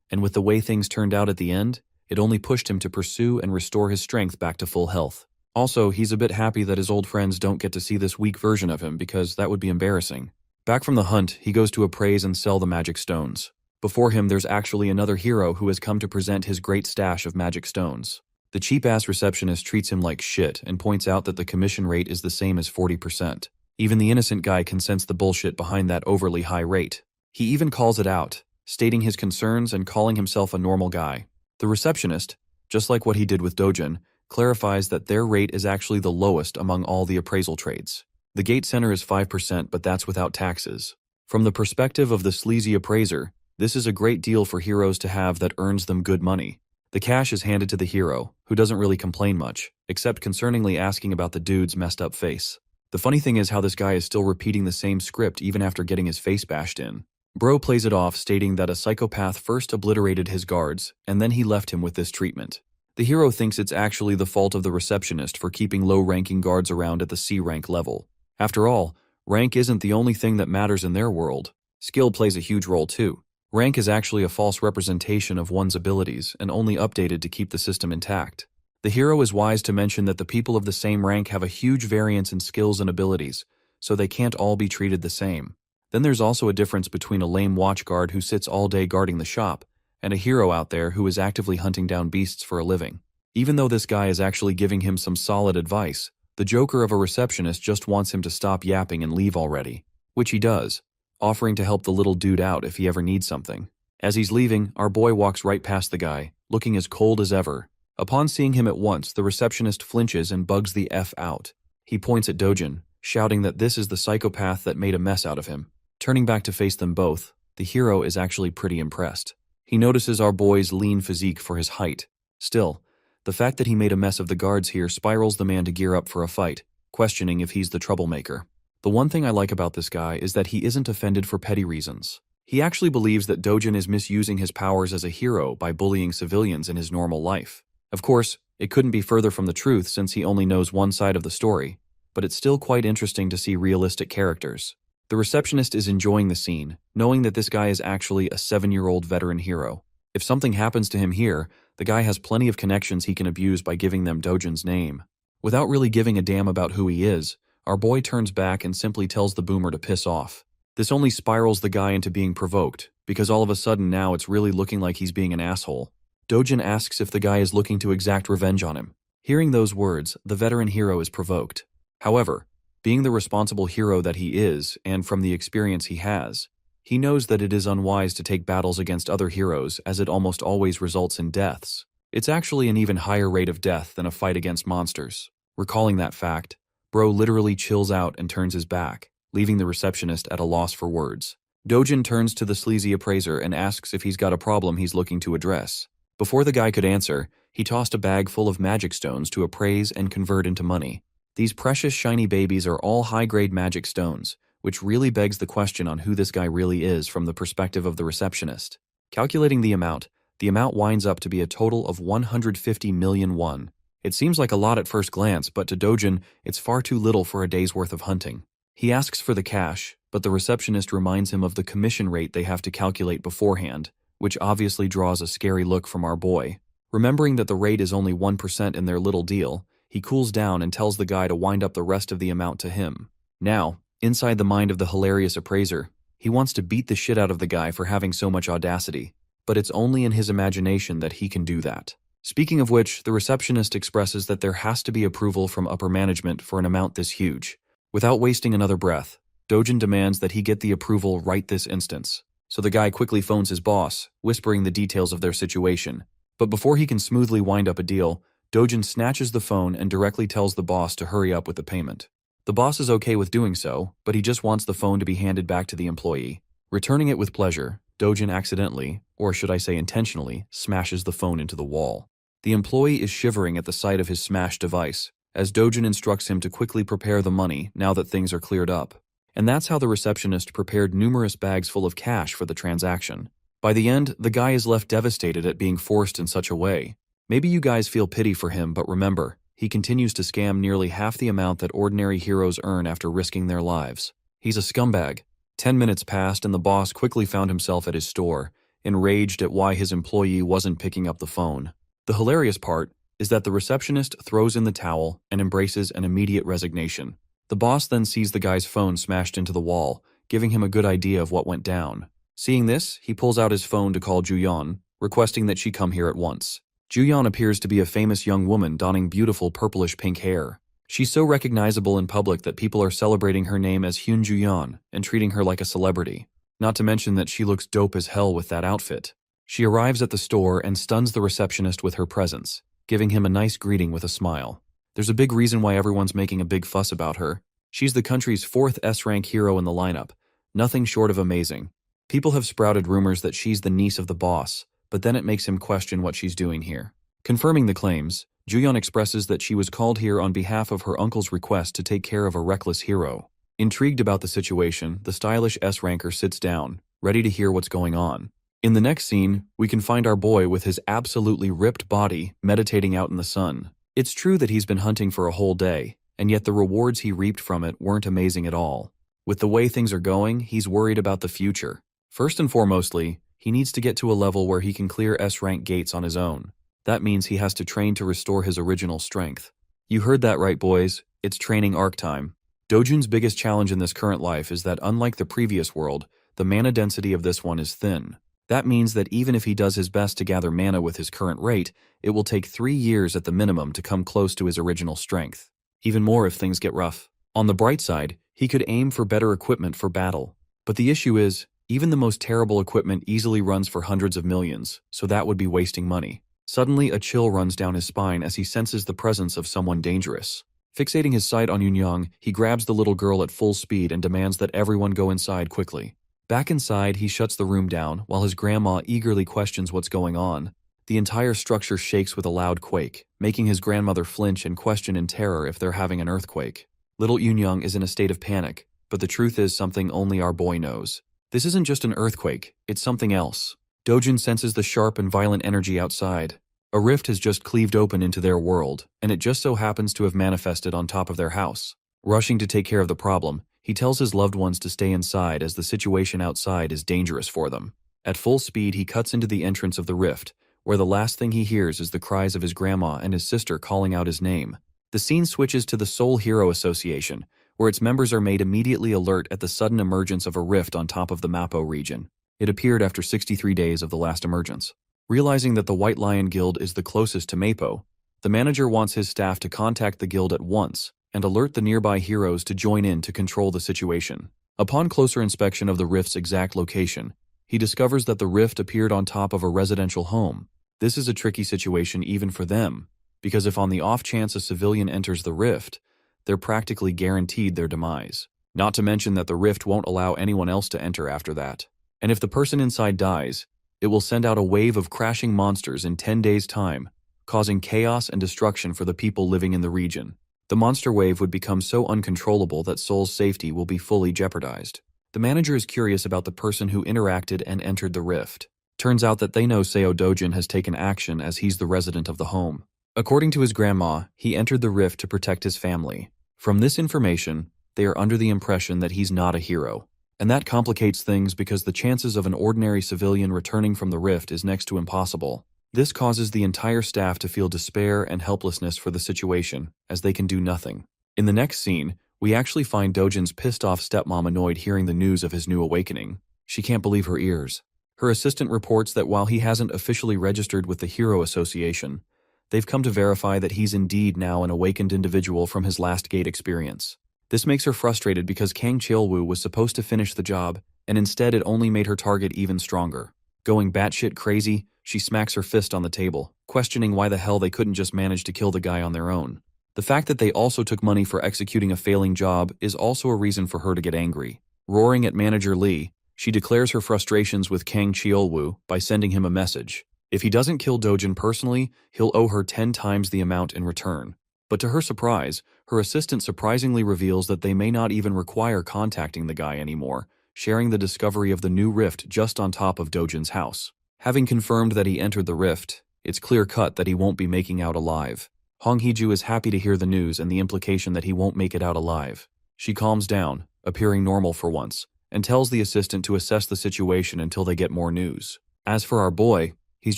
and with the way things turned out at the end, it only pushed him to pursue and restore his strength back to full health. Also, he's a bit happy that his old friends don't get to see this weak version of him because that would be embarrassing. Back from the hunt, he goes to appraise and sell the magic stones. Before him, there's actually another hero who has come to present his great stash of magic stones. The cheap-ass receptionist treats him like shit and points out that the commission rate is the same as 40%. Even the innocent guy can sense the bullshit behind that overly high rate. He even calls it out, stating his concerns and calling himself a normal guy. The receptionist, just like what he did with Dojin, clarifies that their rate is actually the lowest among all the appraisal trades. The gate center is 5%, but that's without taxes. From the perspective of the sleazy appraiser, this is a great deal for heroes to have that earns them good money. The cash is handed to the hero, who doesn't really complain much, except concerningly asking about the dude's messed up face. The funny thing is how this guy is still repeating the same script even after getting his face bashed in. Bro plays it off, stating that a psychopath first obliterated his guards, and then he left him with this treatment. The hero thinks it's actually the fault of the receptionist for keeping low-ranking guards around at the C-rank level. After all, rank isn't the only thing that matters in their world. Skill plays a huge role too. Rank is actually a false representation of one's abilities and only updated to keep the system intact. The hero is wise to mention that the people of the same rank have a huge variance in skills and abilities, so they can't all be treated the same. Then there's also a difference between a lame watchguard who sits all day guarding the shop and a hero out there who is actively hunting down beasts for a living. Even though this guy is actually giving him some solid advice, the joker of a receptionist just wants him to stop yapping and leave already, which he does, offering to help the little dude out if he ever needs something. As he's leaving, our boy walks right past the guy, looking as cold as ever. Upon seeing him at once, the receptionist flinches and bugs the F out. He points at Dojin, shouting that this is the psychopath that made a mess out of him. Turning back to face them both, the hero is actually pretty impressed. He notices our boy's lean physique for his height. Still, the fact that he made a mess of the guards here spirals the man to gear up for a fight, questioning if he's the troublemaker. The one thing I like about this guy is that he isn't offended for petty reasons. He actually believes that Dojin is misusing his powers as a hero by bullying civilians in his normal life. Of course, it couldn't be further from the truth since he only knows one side of the story, but it's still quite interesting to see realistic characters. The receptionist is enjoying the scene, knowing that this guy is actually a 7-year-old veteran hero. If something happens to him here, the guy has plenty of connections he can abuse by giving them Dojin's name. Without really giving a damn about who he is, our boy turns back and simply tells the boomer to piss off. This only spirals the guy into being provoked, because all of a sudden now it's really looking like he's being an asshole. Dojin asks if the guy is looking to exact revenge on him. Hearing those words, the veteran hero is provoked. However, being the responsible hero that he is, and from the experience he has, he knows that it is unwise to take battles against other heroes as it almost always results in deaths. It's actually an even higher rate of death than a fight against monsters. Recalling that fact, Bro literally chills out and turns his back, leaving the receptionist at a loss for words. Dojin turns to the sleazy appraiser and asks if he's got a problem he's looking to address. Before the guy could answer, he tossed a bag full of magic stones to appraise and convert into money. These precious shiny babies are all high-grade magic stones, which really begs the question on who this guy really is from the perspective of the receptionist. Calculating the amount winds up to be a total of 150 million won. It seems like a lot at first glance, but to Dojin, it's far too little for a day's worth of hunting. He asks for the cash, but the receptionist reminds him of the commission rate they have to calculate beforehand, which obviously draws a scary look from our boy. Remembering that the rate is only 1% in their little deal, he cools down and tells the guy to wind up the rest of the amount to him. Now, inside the mind of the hilarious appraiser, he wants to beat the shit out of the guy for having so much audacity, but it's only in his imagination that he can do that. Speaking of which, the receptionist expresses that there has to be approval from upper management for an amount this huge. Without wasting another breath, Dojin demands that he get the approval right this instance. So the guy quickly phones his boss, whispering the details of their situation. But before he can smoothly wind up a deal, Dojin snatches the phone and directly tells the boss to hurry up with the payment. The boss is okay with doing so, but he just wants the phone to be handed back to the employee. Returning it with pleasure, Dojin accidentally, or should I say intentionally, smashes the phone into the wall. The employee is shivering at the sight of his smashed device, as Dojin instructs him to quickly prepare the money now that things are cleared up. And that's how the receptionist prepared numerous bags full of cash for the transaction. By the end, the guy is left devastated at being forced in such a way. Maybe you guys feel pity for him, but remember, he continues to scam nearly half the amount that ordinary heroes earn after risking their lives. He's a scumbag. 10 minutes passed and the boss quickly found himself at his store, enraged at why his employee wasn't picking up the phone. The hilarious part is that the receptionist throws in the towel and embraces an immediate resignation. The boss then sees the guy's phone smashed into the wall, giving him a good idea of what went down. Seeing this, he pulls out his phone to call Juyeon, requesting that she come here at once. Juyeon appears to be a famous young woman donning beautiful purplish-pink hair. She's so recognizable in public that people are celebrating her name as Hyun Juyeon and treating her like a celebrity. Not to mention that she looks dope as hell with that outfit. She arrives at the store and stuns the receptionist with her presence, giving him a nice greeting with a smile. There's a big reason why everyone's making a big fuss about her. She's the country's 4th S-rank hero in the lineup, nothing short of amazing. People have sprouted rumors that she's the niece of the boss, but then it makes him question what she's doing here. Confirming the claims, Juyeon expresses that she was called here on behalf of her uncle's request to take care of a reckless hero. Intrigued about the situation, the stylish S-ranker sits down, ready to hear what's going on. In the next scene, we can find our boy with his absolutely ripped body meditating out in the sun. It's true that he's been hunting for a whole day, and yet the rewards he reaped from it weren't amazing at all. With the way things are going, he's worried about the future. First and foremostly, he needs to get to a level where he can clear S-rank gates on his own. That means he has to train to restore his original strength. You heard that right, boys. It's training arc time. Dojin's biggest challenge in this current life is that unlike the previous world, the mana density of this one is thin. That means that even if he does his best to gather mana with his current rate, it will take 3 years at the minimum to come close to his original strength. Even more if things get rough. On the bright side, he could aim for better equipment for battle. But the issue is, even the most terrible equipment easily runs for hundreds of millions, so that would be wasting money. Suddenly, a chill runs down his spine as he senses the presence of someone dangerous. Fixating his sight on Yunyang, he grabs the little girl at full speed and demands that everyone go inside quickly. Back inside, he shuts the room down while his grandma eagerly questions what's going on. The entire structure shakes with a loud quake, making his grandmother flinch and question in terror if they're having an earthquake. Little Yunyang is in a state of panic, but the truth is something only our boy knows. This isn't just an earthquake, it's something else. Dojin senses the sharp and violent energy outside. A rift has just cleaved open into their world, and it just so happens to have manifested on top of their house. Rushing to take care of the problem, he tells his loved ones to stay inside as the situation outside is dangerous for them. At full speed, he cuts into the entrance of the rift, where the last thing he hears is the cries of his grandma and his sister calling out his name. The scene switches to the Seoul Hero Association, where its members are made immediately alert at the sudden emergence of a rift on top of the Mapo region. It appeared after 63 days of the last emergence. Realizing that the White Lion Guild is the closest to Mapo, the manager wants his staff to contact the guild at once and alert the nearby heroes to join in to control the situation. Upon closer inspection of the rift's exact location, he discovers that the rift appeared on top of a residential home. This is a tricky situation even for them, because if on the off chance a civilian enters the rift, they're practically guaranteed their demise. Not to mention that the rift won't allow anyone else to enter after that. And if the person inside dies, it will send out a wave of crashing monsters in 10 days' time, causing chaos and destruction for the people living in the region. The monster wave would become so uncontrollable that Seoul's safety will be fully jeopardized. The manager is curious about the person who interacted and entered the rift. Turns out that they know Seo Dojin has taken action as he's the resident of the home. According to his grandma, he entered the rift to protect his family. From this information, they are under the impression that he's not a hero. And that complicates things because the chances of an ordinary civilian returning from the rift is next to impossible. This causes the entire staff to feel despair and helplessness for the situation, as they can do nothing. In the next scene, we actually find Dojin's pissed-off stepmom annoyed hearing the news of his new awakening. She can't believe her ears. Her assistant reports that while he hasn't officially registered with the Hero Association, they've come to verify that he's indeed now an awakened individual from his last gate experience. This makes her frustrated because Kang Cheol-woo was supposed to finish the job, and instead it only made her target even stronger. Going batshit crazy, she smacks her fist on the table, questioning why the hell they couldn't just manage to kill the guy on their own. The fact that they also took money for executing a failing job is also a reason for her to get angry. Roaring at manager Lee, she declares her frustrations with Kang Cheol-woo by sending him a message. If he doesn't kill Dojin personally, he'll owe her 10 times the amount in return. But to her surprise, her assistant surprisingly reveals that they may not even require contacting the guy anymore, sharing the discovery of the new rift just on top of Dojin's house. Having confirmed that he entered the rift, it's clear-cut that he won't be making out alive. Hong Hee-ju is happy to hear the news and the implication that he won't make it out alive. She calms down, appearing normal for once, and tells the assistant to assess the situation until they get more news. As for our boy, he's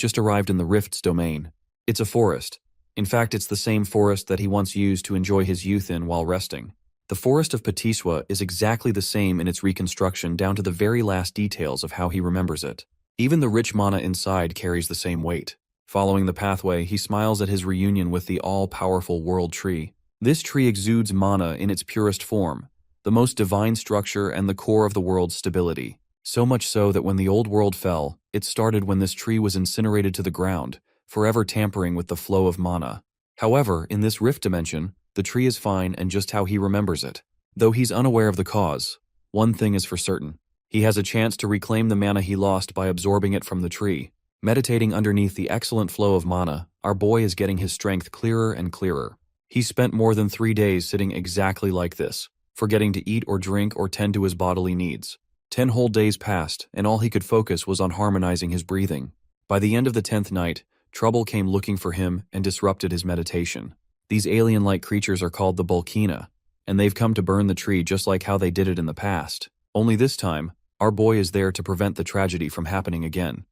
just arrived in the rift's domain. It's a forest. In fact, it's the same forest that he once used to enjoy his youth in while resting. The forest of Patiswa is exactly the same in its reconstruction down to the very last details of how he remembers it. Even the rich mana inside carries the same weight. Following the pathway, he smiles at his reunion with the all-powerful World Tree. This tree exudes mana in its purest form, the most divine structure and the core of the world's stability. So much so that when the old world fell, it started when this tree was incinerated to the ground, forever tampering with the flow of mana. However, in this rift dimension, the tree is fine and just how he remembers it. Though he's unaware of the cause, one thing is for certain. He has a chance to reclaim the mana he lost by absorbing it from the tree. Meditating underneath the excellent flow of mana, our boy is getting his strength clearer and clearer. He spent more than 3 days sitting exactly like this, forgetting to eat or drink or tend to his bodily needs. 10 whole days passed, and all he could focus was on harmonizing his breathing. By the end of the 10th night, trouble came looking for him and disrupted his meditation. These alien-like creatures are called the Bulkina, and they've come to burn the tree just like how they did it in the past. Only this time, our boy is there to prevent the tragedy from happening again.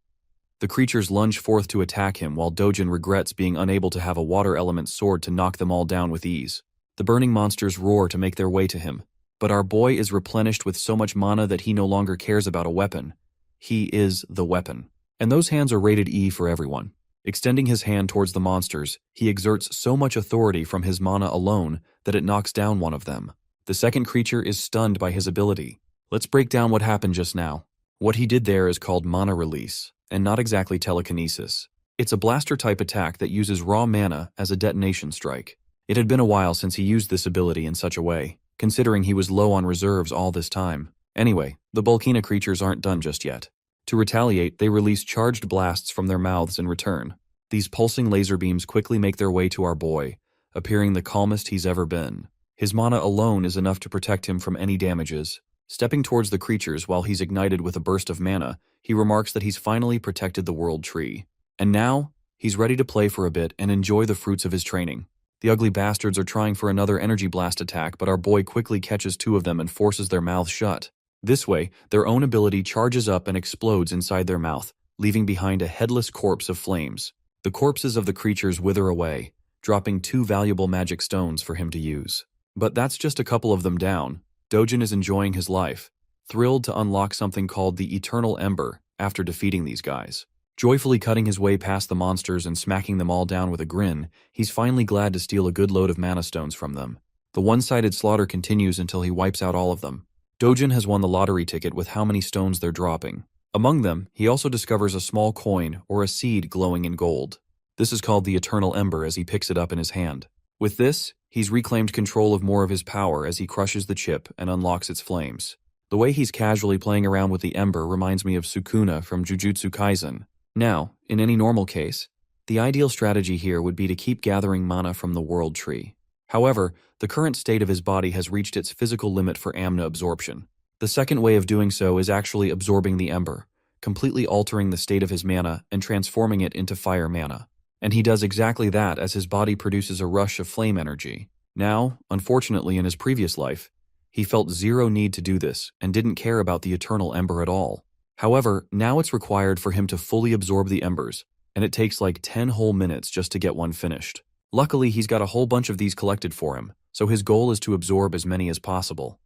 The creatures lunge forth to attack him while Dojin regrets being unable to have a water element sword to knock them all down with ease. The burning monsters roar to make their way to him, but our boy is replenished with so much mana that he no longer cares about a weapon. He is the weapon. And those hands are rated E for everyone. Extending his hand towards the monsters, he exerts so much authority from his mana alone that it knocks down one of them. The second creature is stunned by his ability. Let's break down what happened just now. What he did there is called mana release, and not exactly telekinesis. It's a blaster-type attack that uses raw mana as a detonation strike. It had been a while since he used this ability in such a way, considering he was low on reserves all this time. Anyway, the Bulkina creatures aren't done just yet. To retaliate, they release charged blasts from their mouths in return. These pulsing laser beams quickly make their way to our boy, appearing the calmest he's ever been. His mana alone is enough to protect him from any damages. Stepping towards the creatures while he's ignited with a burst of mana, he remarks that he's finally protected the world tree. And now, he's ready to play for a bit and enjoy the fruits of his training. The ugly bastards are trying for another energy blast attack, but our boy quickly catches two of them and forces their mouths shut. This way, their own ability charges up and explodes inside their mouth, leaving behind a headless corpse of flames. The corpses of the creatures wither away, dropping 2 valuable magic stones for him to use. But that's just a couple of them down. Dojin is enjoying his life, thrilled to unlock something called the Eternal Ember after defeating these guys. Joyfully cutting his way past the monsters and smacking them all down with a grin, he's finally glad to steal a good load of mana stones from them. The one-sided slaughter continues until he wipes out all of them. Dojin has won the lottery ticket with how many stones they're dropping. Among them, he also discovers a small coin or a seed glowing in gold. This is called the Eternal Ember as he picks it up in his hand. With this, he's reclaimed control of more of his power as he crushes the chip and unlocks its flames. The way he's casually playing around with the ember reminds me of Sukuna from Jujutsu Kaisen. Now, in any normal case, the ideal strategy here would be to keep gathering mana from the world tree. However, the current state of his body has reached its physical limit for Amna absorption. The second way of doing so is actually absorbing the ember, completely altering the state of his mana and transforming it into fire mana. And he does exactly that as his body produces a rush of flame energy. Now, unfortunately in his previous life, he felt zero need to do this and didn't care about the Eternal Ember at all. However, now it's required for him to fully absorb the embers, and it takes like 10 whole minutes just to get one finished. Luckily, he's got a whole bunch of these collected for him, so his goal is to absorb as many as possible.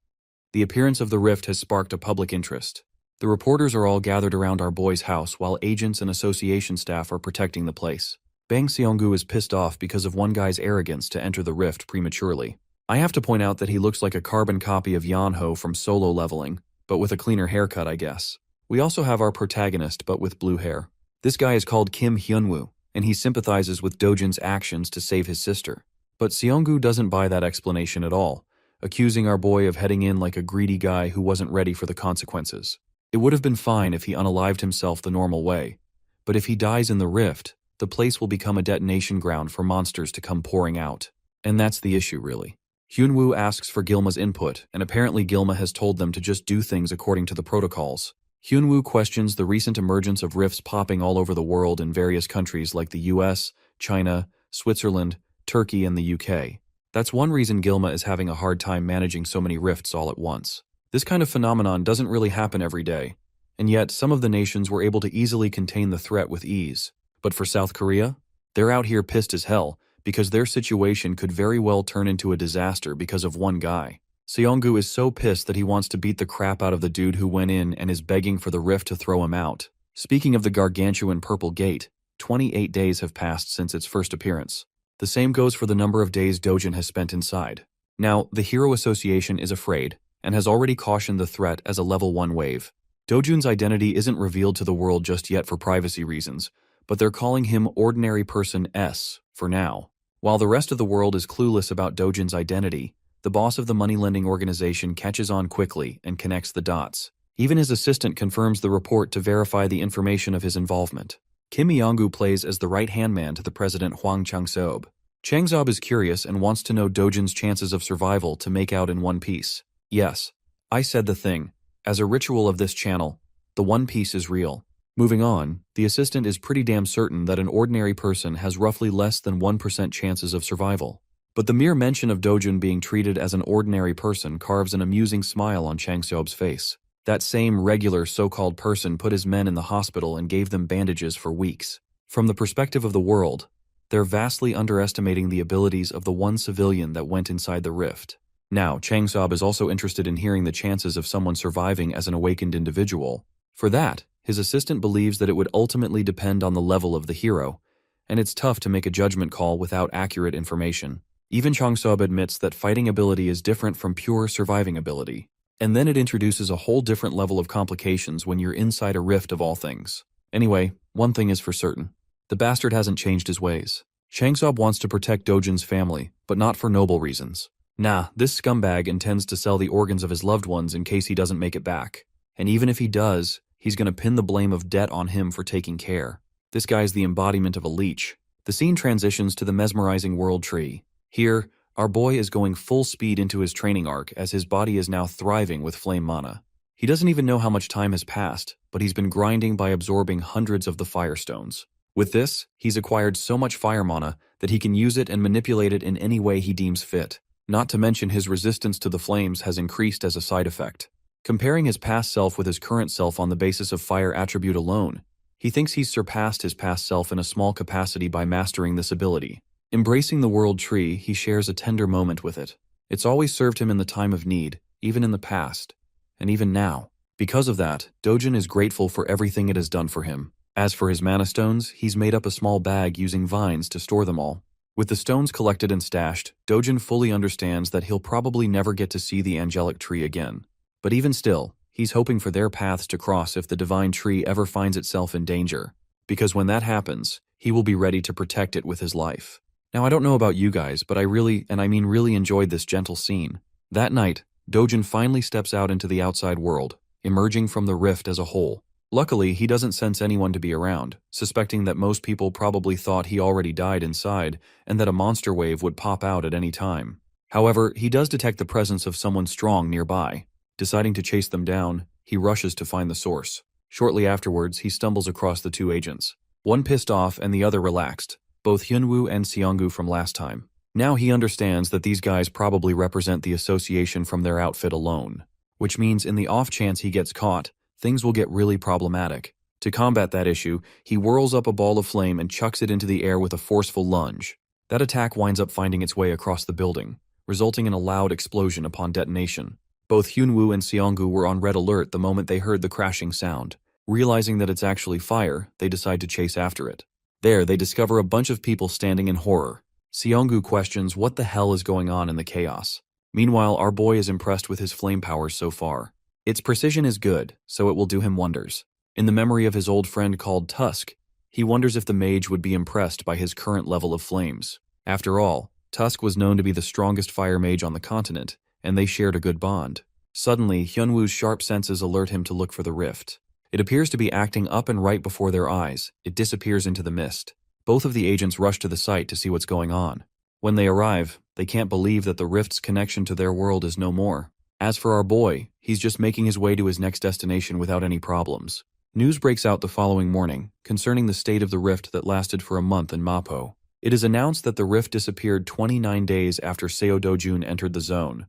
The appearance of the rift has sparked a public interest. The reporters are all gathered around our boy's house while agents and association staff are protecting the place. Bang Seonggu is pissed off because of one guy's arrogance to enter the rift prematurely. I have to point out that he looks like a carbon copy of Yanho from Solo Leveling, but with a cleaner haircut, I guess. We also have our protagonist, but with blue hair. This guy is called Kim Hyunwoo, and he sympathizes with Dojin's actions to save his sister. But Seonggu doesn't buy that explanation at all, accusing our boy of heading in like a greedy guy who wasn't ready for the consequences. It would have been fine if he unalived himself the normal way, but if he dies in the rift, the place will become a detonation ground for monsters to come pouring out. And that's the issue, really. Hyunwoo asks for Gilma's input, and apparently Gilma has told them to just do things according to the protocols. Hyunwoo questions the recent emergence of rifts popping all over the world in various countries like the US, China, Switzerland, Turkey, and the UK. That's one reason Gilma is having a hard time managing so many rifts all at once. This kind of phenomenon doesn't really happen every day, and yet some of the nations were able to easily contain the threat with ease. But for South Korea, they're out here pissed as hell because their situation could very well turn into a disaster because of one guy. Seonggu is so pissed that he wants to beat the crap out of the dude who went in and is begging for the rift to throw him out. Speaking of the gargantuan Purple Gate, 28 days have passed since its first appearance. The same goes for the number of days Dojin has spent inside. Now, the Hero Association is afraid and has already cautioned the threat as a level 1 wave. Dojin's identity isn't revealed to the world just yet for privacy reasons, but they're calling him Ordinary Person S for now. While the rest of the world is clueless about Dojin's identity, the boss of the money-lending organization catches on quickly and connects the dots. Even his assistant confirms the report to verify the information of his involvement. Kim Myong-gu plays as the right-hand man to the president Hwang Chang-seob. Chang-seob is curious and wants to know Dojin's chances of survival to make out in One Piece. Yes, I said the thing. As a ritual of this channel, the One Piece is real. Moving on, the assistant is pretty damn certain that an ordinary person has roughly less than 1% chances of survival. But the mere mention of Dojin being treated as an ordinary person carves an amusing smile on Chang-seob's face. That same regular so-called person put his men in the hospital and gave them bandages for weeks. From the perspective of the world, they're vastly underestimating the abilities of the one civilian that went inside the rift. Now, Chang-seob is also interested in hearing the chances of someone surviving as an awakened individual. For that, his assistant believes that it would ultimately depend on the level of the hero, and it's tough to make a judgment call without accurate information. Even Chang-seob admits that fighting ability is different from pure surviving ability. And then it introduces a whole different level of complications when you're inside a rift of all things. Anyway, one thing is for certain. The bastard hasn't changed his ways. Chang Sob wants to protect Dojin's family, but not for noble reasons. Nah, this scumbag intends to sell the organs of his loved ones in case he doesn't make it back. And even if he does, he's gonna pin the blame of debt on him for taking care. This guy's the embodiment of a leech. The scene transitions to the mesmerizing World Tree. Here, our boy is going full speed into his training arc as his body is now thriving with flame mana. He doesn't even know how much time has passed, but he's been grinding by absorbing hundreds of the firestones. With this, he's acquired so much fire mana that he can use it and manipulate it in any way he deems fit. Not to mention his resistance to the flames has increased as a side effect. Comparing his past self with his current self on the basis of fire attribute alone, he thinks he's surpassed his past self in a small capacity by mastering this ability. Embracing the World Tree, he shares a tender moment with it. It's always served him in the time of need, even in the past, and even now. Because of that, Dojin is grateful for everything it has done for him. As for his mana stones, he's made up a small bag using vines to store them all. With the stones collected and stashed, Dojin fully understands that he'll probably never get to see the angelic tree again. But even still, he's hoping for their paths to cross if the divine tree ever finds itself in danger, because when that happens, he will be ready to protect it with his life. Now I don't know about you guys, but I really enjoyed this gentle scene. That night, Dojin finally steps out into the outside world, emerging from the rift as a whole. Luckily, he doesn't sense anyone to be around, suspecting that most people probably thought he already died inside and that a monster wave would pop out at any time. However, he does detect the presence of someone strong nearby. Deciding to chase them down, he rushes to find the source. Shortly afterwards, he stumbles across the two agents. One pissed off and the other relaxed, both Hyunwoo and Seonggu from last time. Now he understands that these guys probably represent the association from their outfit alone, which means in the off chance he gets caught, things will get really problematic. To combat that issue, he whirls up a ball of flame and chucks it into the air with a forceful lunge. That attack winds up finding its way across the building, resulting in a loud explosion upon detonation. Both Hyunwoo and Seonggu were on red alert the moment they heard the crashing sound. Realizing that it's actually fire, they decide to chase after it. There, they discover a bunch of people standing in horror. Seonggu questions what the hell is going on in the chaos. Meanwhile, our boy is impressed with his flame powers so far. Its precision is good, so it will do him wonders. In the memory of his old friend called Tusk, he wonders if the mage would be impressed by his current level of flames. After all, Tusk was known to be the strongest fire mage on the continent, and they shared a good bond. Suddenly, Hyunwoo's sharp senses alert him to look for the rift. It appears to be acting up and right before their eyes. It disappears into the mist. Both of the agents rush to the site to see what's going on. When they arrive, they can't believe that the rift's connection to their world is no more. As for our boy, he's just making his way to his next destination without any problems. News breaks out the following morning concerning the state of the rift that lasted for a month in Mapo. It is announced that the rift disappeared 29 days after Seo Dojun entered the zone,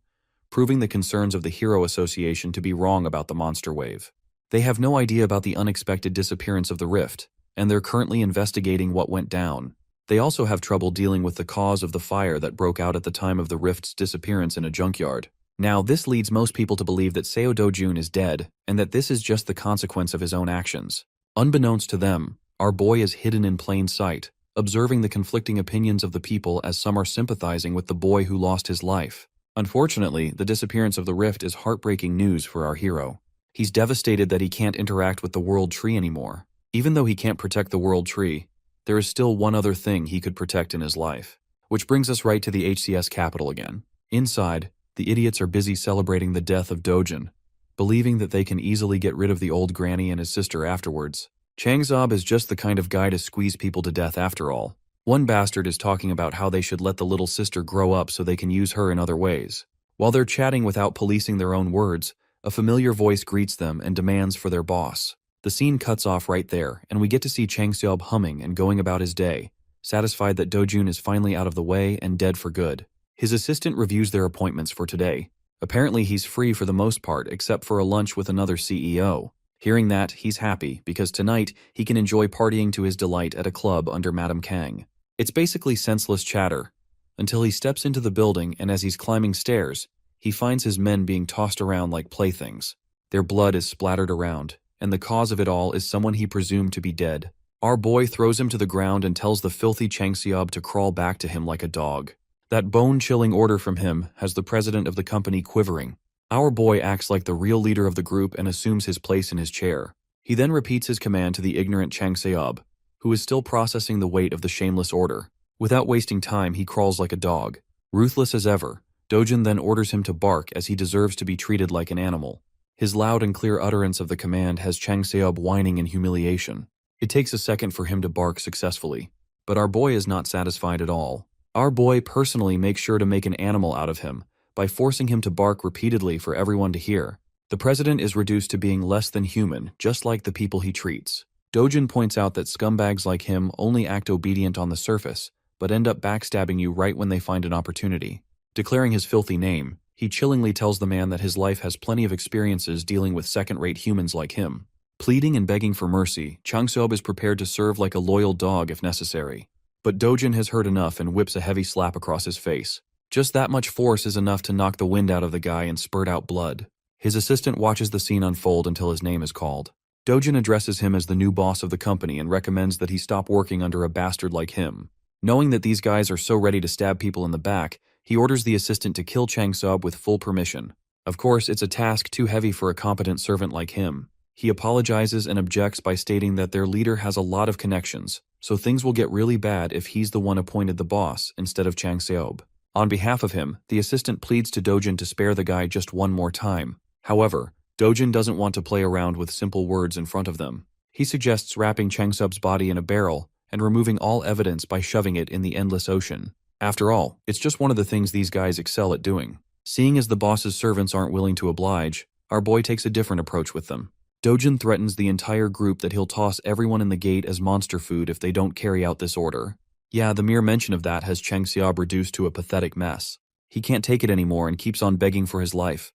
proving the concerns of the Hero Association to be wrong about the monster wave. They have no idea about the unexpected disappearance of the rift, and they're currently investigating what went down. They also have trouble dealing with the cause of the fire that broke out at the time of the rift's disappearance in a junkyard. Now, this leads most people to believe that Seo Dojun is dead, and that this is just the consequence of his own actions. Unbeknownst to them, our boy is hidden in plain sight, observing the conflicting opinions of the people as some are sympathizing with the boy who lost his life. Unfortunately, the disappearance of the rift is heartbreaking news for our hero. He's devastated that he can't interact with the World Tree anymore. Even though he can't protect the World Tree, there is still one other thing he could protect in his life. Which brings us right to the HCS capital again. Inside, the idiots are busy celebrating the death of Dojin, believing that they can easily get rid of the old granny and his sister afterwards. Chang Zob is just the kind of guy to squeeze people to death after all. One bastard is talking about how they should let the little sister grow up so they can use her in other ways. While they're chatting without policing their own words, a familiar voice greets them and demands for their boss. The scene cuts off right there, and we get to see Chang Seob humming and going about his day, satisfied that Dojun is finally out of the way and dead for good. His assistant reviews their appointments for today. Apparently he's free for the most part except for a lunch with another CEO. Hearing that, he's happy because tonight he can enjoy partying to his delight at a club under Madame Kang. It's basically senseless chatter, until he steps into the building and as he's climbing stairs, he finds his men being tossed around like playthings. Their blood is splattered around, and the cause of it all is someone he presumed to be dead. Our boy throws him to the ground and tells the filthy Chang Seob to crawl back to him like a dog. That bone-chilling order from him has the president of the company quivering. Our boy acts like the real leader of the group and assumes his place in his chair. He then repeats his command to the ignorant Chang Seob, who is still processing the weight of the shameless order. Without wasting time, he crawls like a dog. Ruthless as ever, Dojin then orders him to bark as he deserves to be treated like an animal. His loud and clear utterance of the command has Chang Seob whining in humiliation. It takes a second for him to bark successfully. But our boy is not satisfied at all. Our boy personally makes sure to make an animal out of him by forcing him to bark repeatedly for everyone to hear. The president is reduced to being less than human, just like the people he treats. Dojin points out that scumbags like him only act obedient on the surface, but end up backstabbing you right when they find an opportunity. Declaring his filthy name, he chillingly tells the man that his life has plenty of experiences dealing with second-rate humans like him. Pleading and begging for mercy, Chang Seob is prepared to serve like a loyal dog if necessary. But Dojin has heard enough and whips a heavy slap across his face. Just that much force is enough to knock the wind out of the guy and spurt out blood. His assistant watches the scene unfold until his name is called. Dojin addresses him as the new boss of the company and recommends that he stop working under a bastard like him. Knowing that these guys are so ready to stab people in the back, he orders the assistant to kill Chang Seob with full permission. Of course, it's a task too heavy for a competent servant like him. He apologizes and objects by stating that their leader has a lot of connections, so things will get really bad if he's the one appointed the boss instead of Chang Seob. On behalf of him, the assistant pleads to Dojin to spare the guy just one more time. However, Dojin doesn't want to play around with simple words in front of them. He suggests wrapping Chang Seob's body in a barrel and removing all evidence by shoving it in the endless ocean. After all, it's just one of the things these guys excel at doing. Seeing as the boss's servants aren't willing to oblige, our boy takes a different approach with them. Dojin threatens the entire group that he'll toss everyone in the gate as monster food if they don't carry out this order. Yeah, the mere mention of that has Chang Seob reduced to a pathetic mess. He can't take it anymore and keeps on begging for his life,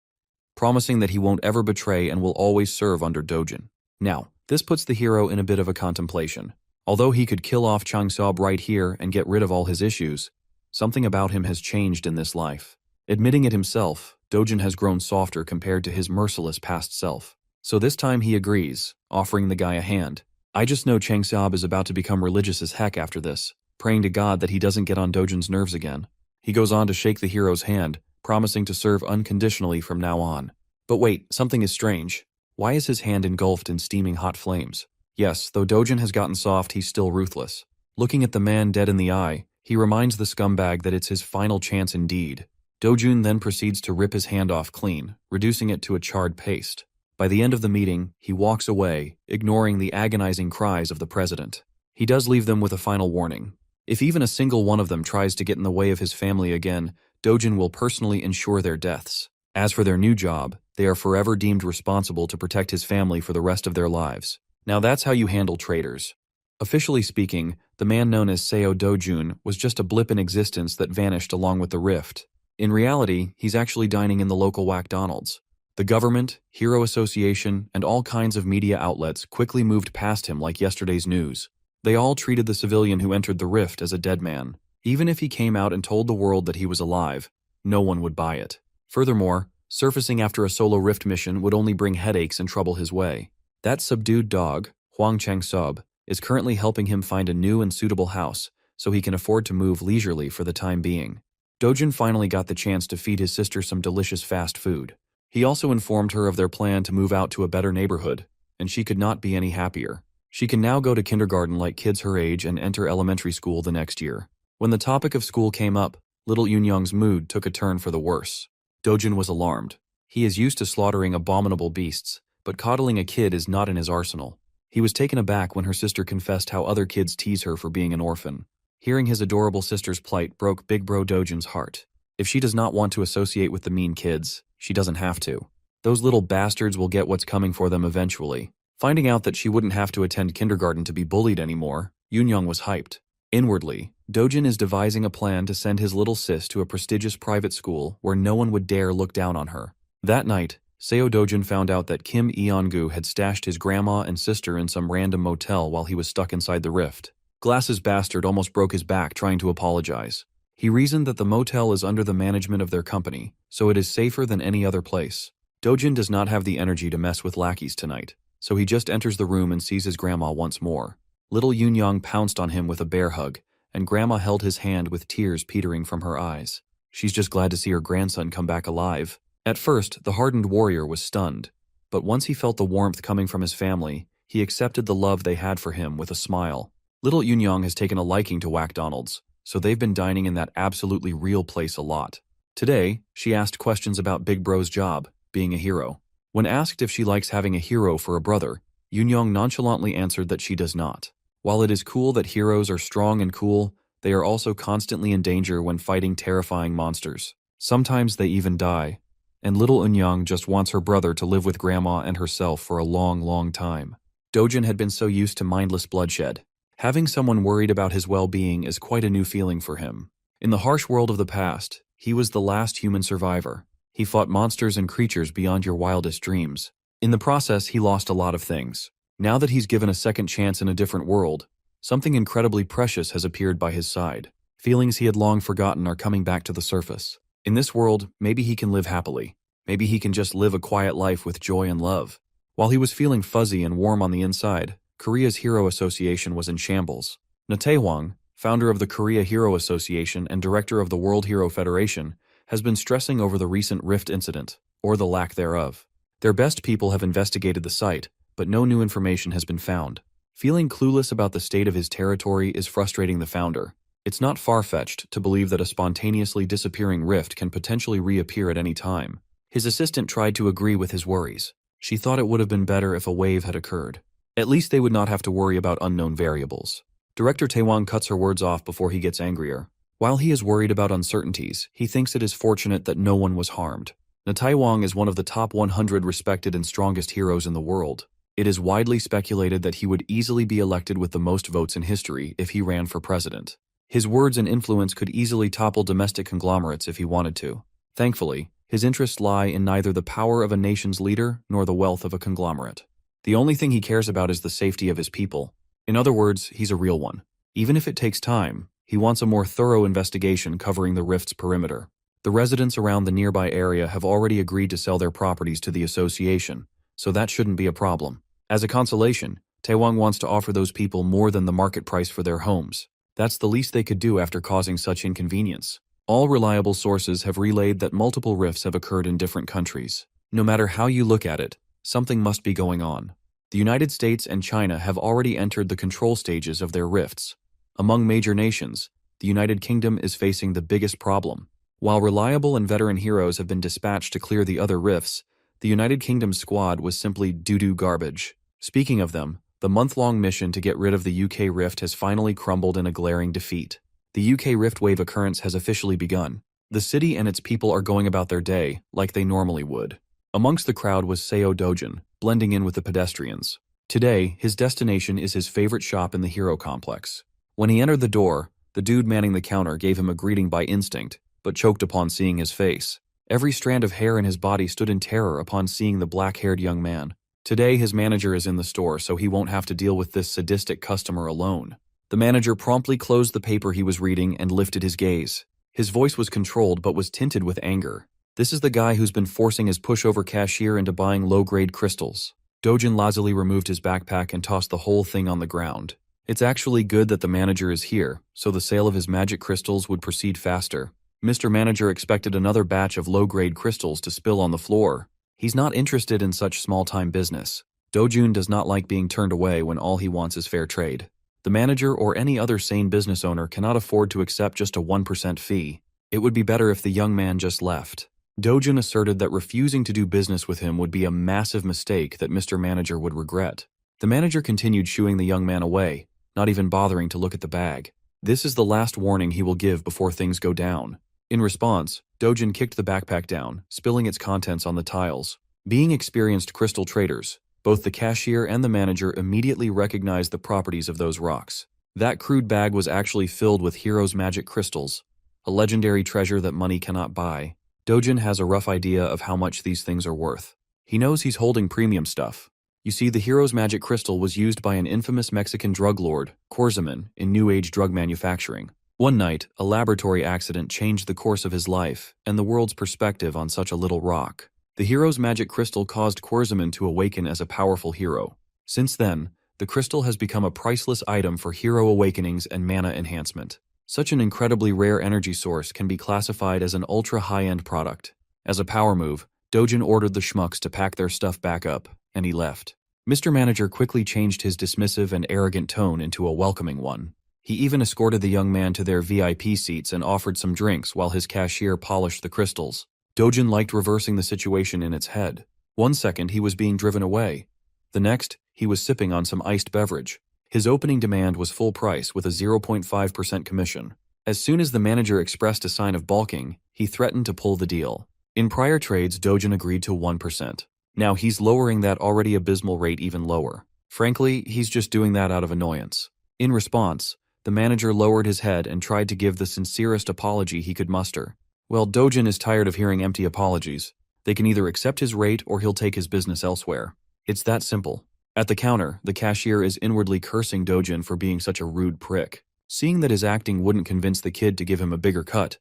promising that he won't ever betray and will always serve under Dojin. Now, this puts the hero in a bit of a contemplation. Although he could kill off Chang Seob right here and get rid of all his issues, something about him has changed in this life. Admitting it himself, Dojin has grown softer compared to his merciless past self. So this time he agrees, offering the guy a hand. I just know Chang Seob is about to become religious as heck after this, praying to God that he doesn't get on Dojin's nerves again. He goes on to shake the hero's hand, promising to serve unconditionally from now on. But wait, something is strange. Why is his hand engulfed in steaming hot flames? Yes, though Dojin has gotten soft, he's still ruthless. Looking at the man dead in the eye, he reminds the scumbag that it's his final chance indeed. Dojin then proceeds to rip his hand off clean, reducing it to a charred paste. By the end of the meeting, he walks away, ignoring the agonizing cries of the president. He does leave them with a final warning. If even a single one of them tries to get in the way of his family again, Dojin will personally ensure their deaths. As for their new job, they are forever deemed responsible to protect his family for the rest of their lives. Now that's how you handle traitors. Officially speaking, the man known as Seo Dojun was just a blip in existence that vanished along with the rift. In reality, he's actually dining in the local McDonald's. The government, Hero Association, and all kinds of media outlets quickly moved past him like yesterday's news. They all treated the civilian who entered the rift as a dead man. Even if he came out and told the world that he was alive, no one would buy it. Furthermore, surfacing after a solo rift mission would only bring headaches and trouble his way. That subdued dog, Huang Chang Seob, is currently helping him find a new and suitable house so he can afford to move leisurely for the time being. Dojin finally got the chance to feed his sister some delicious fast food. He also informed her of their plan to move out to a better neighborhood, and she could not be any happier. She can now go to kindergarten like kids her age and enter elementary school the next year. When the topic of school came up, little Yunyang's mood took a turn for the worse. Dojin was alarmed. He is used to slaughtering abominable beasts, but coddling a kid is not in his arsenal. He was taken aback when her sister confessed how other kids tease her for being an orphan. Hearing his adorable sister's plight broke Big Bro Dojin's heart. If she does not want to associate with the mean kids, she doesn't have to. Those little bastards will get what's coming for them eventually. Finding out that she wouldn't have to attend kindergarten to be bullied anymore, Yunyang was hyped. Inwardly, Dojin is devising a plan to send his little sis to a prestigious private school where no one would dare look down on her. That night, Seo Dojin found out that Kim Eongu had stashed his grandma and sister in some random motel while he was stuck inside the rift. Glasses bastard almost broke his back trying to apologize. He reasoned that the motel is under the management of their company, so it is safer than any other place. Dojin does not have the energy to mess with lackeys tonight, so he just enters the room and sees his grandma once more. Little Yunyang pounced on him with a bear hug, and grandma held his hand with tears petering from her eyes. She's just glad to see her grandson come back alive. At first, the hardened warrior was stunned, but once he felt the warmth coming from his family, he accepted the love they had for him with a smile. Little Yunyang has taken a liking to McDonald's, so they've been dining in that absolutely real place a lot. Today, she asked questions about Big Bro's job, being a hero. When asked if she likes having a hero for a brother, Yoon-young nonchalantly answered that she does not. While it is cool that heroes are strong and cool, they are also constantly in danger when fighting terrifying monsters. Sometimes they even die. And little Eun-young just wants her brother to live with grandma and herself for a long, long time. Dojin had been so used to mindless bloodshed. Having someone worried about his well-being is quite a new feeling for him. In the harsh world of the past, he was the last human survivor. He fought monsters and creatures beyond your wildest dreams. In the process, he lost a lot of things. Now that he's given a second chance in a different world, something incredibly precious has appeared by his side. Feelings he had long forgotten are coming back to the surface. In this world, maybe he can live happily. Maybe he can just live a quiet life with joy and love. While he was feeling fuzzy and warm on the inside, Korea's Hero Association was in shambles. Na Tae-hwang, founder of the Korea Hero Association and director of the World Hero Federation, has been stressing over the recent rift incident, or the lack thereof. Their best people have investigated the site, but no new information has been found. Feeling clueless about the state of his territory is frustrating the founder. It's not far-fetched to believe that a spontaneously disappearing rift can potentially reappear at any time. His assistant tried to agree with his worries. She thought it would have been better if a wave had occurred. At least they would not have to worry about unknown variables. Director Tae-won cuts her words off before he gets angrier. While he is worried about uncertainties, he thinks it is fortunate that no one was harmed. Na Tae-won is one of the top 100 respected and strongest heroes in the world. It is widely speculated that he would easily be elected with the most votes in history if he ran for president. His words and influence could easily topple domestic conglomerates if he wanted to. Thankfully, his interests lie in neither the power of a nation's leader nor the wealth of a conglomerate. The only thing he cares about is the safety of his people. In other words, he's a real one. Even if it takes time, he wants a more thorough investigation covering the rift's perimeter. The residents around the nearby area have already agreed to sell their properties to the association, so that shouldn't be a problem. As a consolation, Tae-won wants to offer those people more than the market price for their homes. That's the least they could do after causing such inconvenience. All reliable sources have relayed that multiple rifts have occurred in different countries. No matter how you look at it, something must be going on. The United States and China have already entered the control stages of their rifts. Among major nations, the United Kingdom is facing the biggest problem. While reliable and veteran heroes have been dispatched to clear the other rifts, the United Kingdom's squad was simply doo-doo garbage. Speaking of them, the month-long mission to get rid of the UK rift has finally crumbled in a glaring defeat. The UK rift wave occurrence has officially begun. The city and its people are going about their day like they normally would. Amongst the crowd was Seo Dojin, blending in with the pedestrians. Today, his destination is his favorite shop in the Hero Complex. When he entered the door, the dude manning the counter gave him a greeting by instinct, but choked upon seeing his face. Every strand of hair in his body stood in terror upon seeing the black-haired young man. Today, his manager is in the store, so he won't have to deal with this sadistic customer alone. The manager promptly closed the paper he was reading and lifted his gaze. His voice was controlled but was tinted with anger. This is the guy who's been forcing his pushover cashier into buying low-grade crystals. Dojin lazily removed his backpack and tossed the whole thing on the ground. It's actually good that the manager is here, so the sale of his magic crystals would proceed faster. Mr. Manager expected another batch of low-grade crystals to spill on the floor. He's not interested in such small-time business. Dojun does not like being turned away when all he wants is fair trade. The manager or any other sane business owner cannot afford to accept just a 1% fee. It would be better if the young man just left. Dojun asserted that refusing to do business with him would be a massive mistake that Mr. Manager would regret. The manager continued shooing the young man away, not even bothering to look at the bag. This is the last warning he will give before things go down. In response, Dojin kicked the backpack down, spilling its contents on the tiles. Being experienced crystal traders, both the cashier and the manager immediately recognized the properties of those rocks. That crude bag was actually filled with Hero's magic crystals, a legendary treasure that money cannot buy. Dojin has a rough idea of how much these things are worth. He knows he's holding premium stuff. You see, the Hero's magic crystal was used by an infamous Mexican drug lord, Korzaman, in New Age drug manufacturing. One night, a laboratory accident changed the course of his life and the world's perspective on such a little rock. The Hero's magic crystal caused Korzaman to awaken as a powerful hero. Since then, the crystal has become a priceless item for hero awakenings and mana enhancement. Such an incredibly rare energy source can be classified as an ultra-high-end product. As a power move, Dojin ordered the schmucks to pack their stuff back up, and he left. Mr. Manager quickly changed his dismissive and arrogant tone into a welcoming one. He even escorted the young man to their VIP seats and offered some drinks while his cashier polished the crystals. Dojin liked reversing the situation in its head. One second he was being driven away. The next, he was sipping on some iced beverage. His opening demand was full price with a 0.5% commission. As soon as the manager expressed a sign of balking, he threatened to pull the deal. In prior trades, Dojin agreed to 1%. Now he's lowering that already abysmal rate even lower. Frankly, he's just doing that out of annoyance. In response, the manager lowered his head and tried to give the sincerest apology he could muster. Well, Dojin is tired of hearing empty apologies. They can either accept his rate or he'll take his business elsewhere. It's that simple. At the counter, the cashier is inwardly cursing Dojin for being such a rude prick. Seeing that his acting wouldn't convince the kid to give him a bigger cut,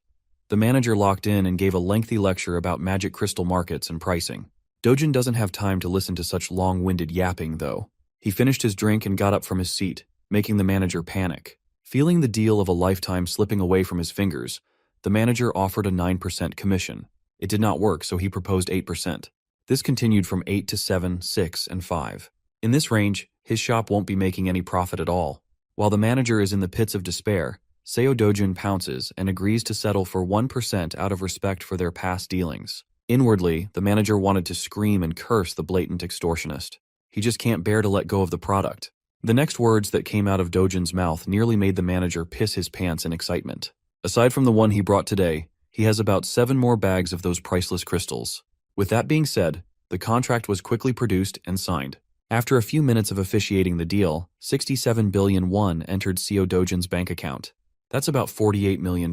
the manager locked in and gave a lengthy lecture about magic crystal markets and pricing. Dojin doesn't have time to listen to such long-winded yapping, though. He finished his drink and got up from his seat, making the manager panic. Feeling the deal of a lifetime slipping away from his fingers, the manager offered a 9% commission. It did not work, so he proposed 8%. This continued from 8 to 7, 6, and 5. In this range, his shop won't be making any profit at all. While the manager is in the pits of despair, Seo Dojin pounces and agrees to settle for 1% out of respect for their past dealings. Inwardly, the manager wanted to scream and curse the blatant extortionist. He just can't bear to let go of the product. The next words that came out of Dojin's mouth nearly made the manager piss his pants in excitement. Aside from the one he brought today, he has about 7 more bags of those priceless crystals. With that being said, the contract was quickly produced and signed. After a few minutes of officiating the deal, 67 billion won entered Seo Dojin's bank account. That's about $48 million.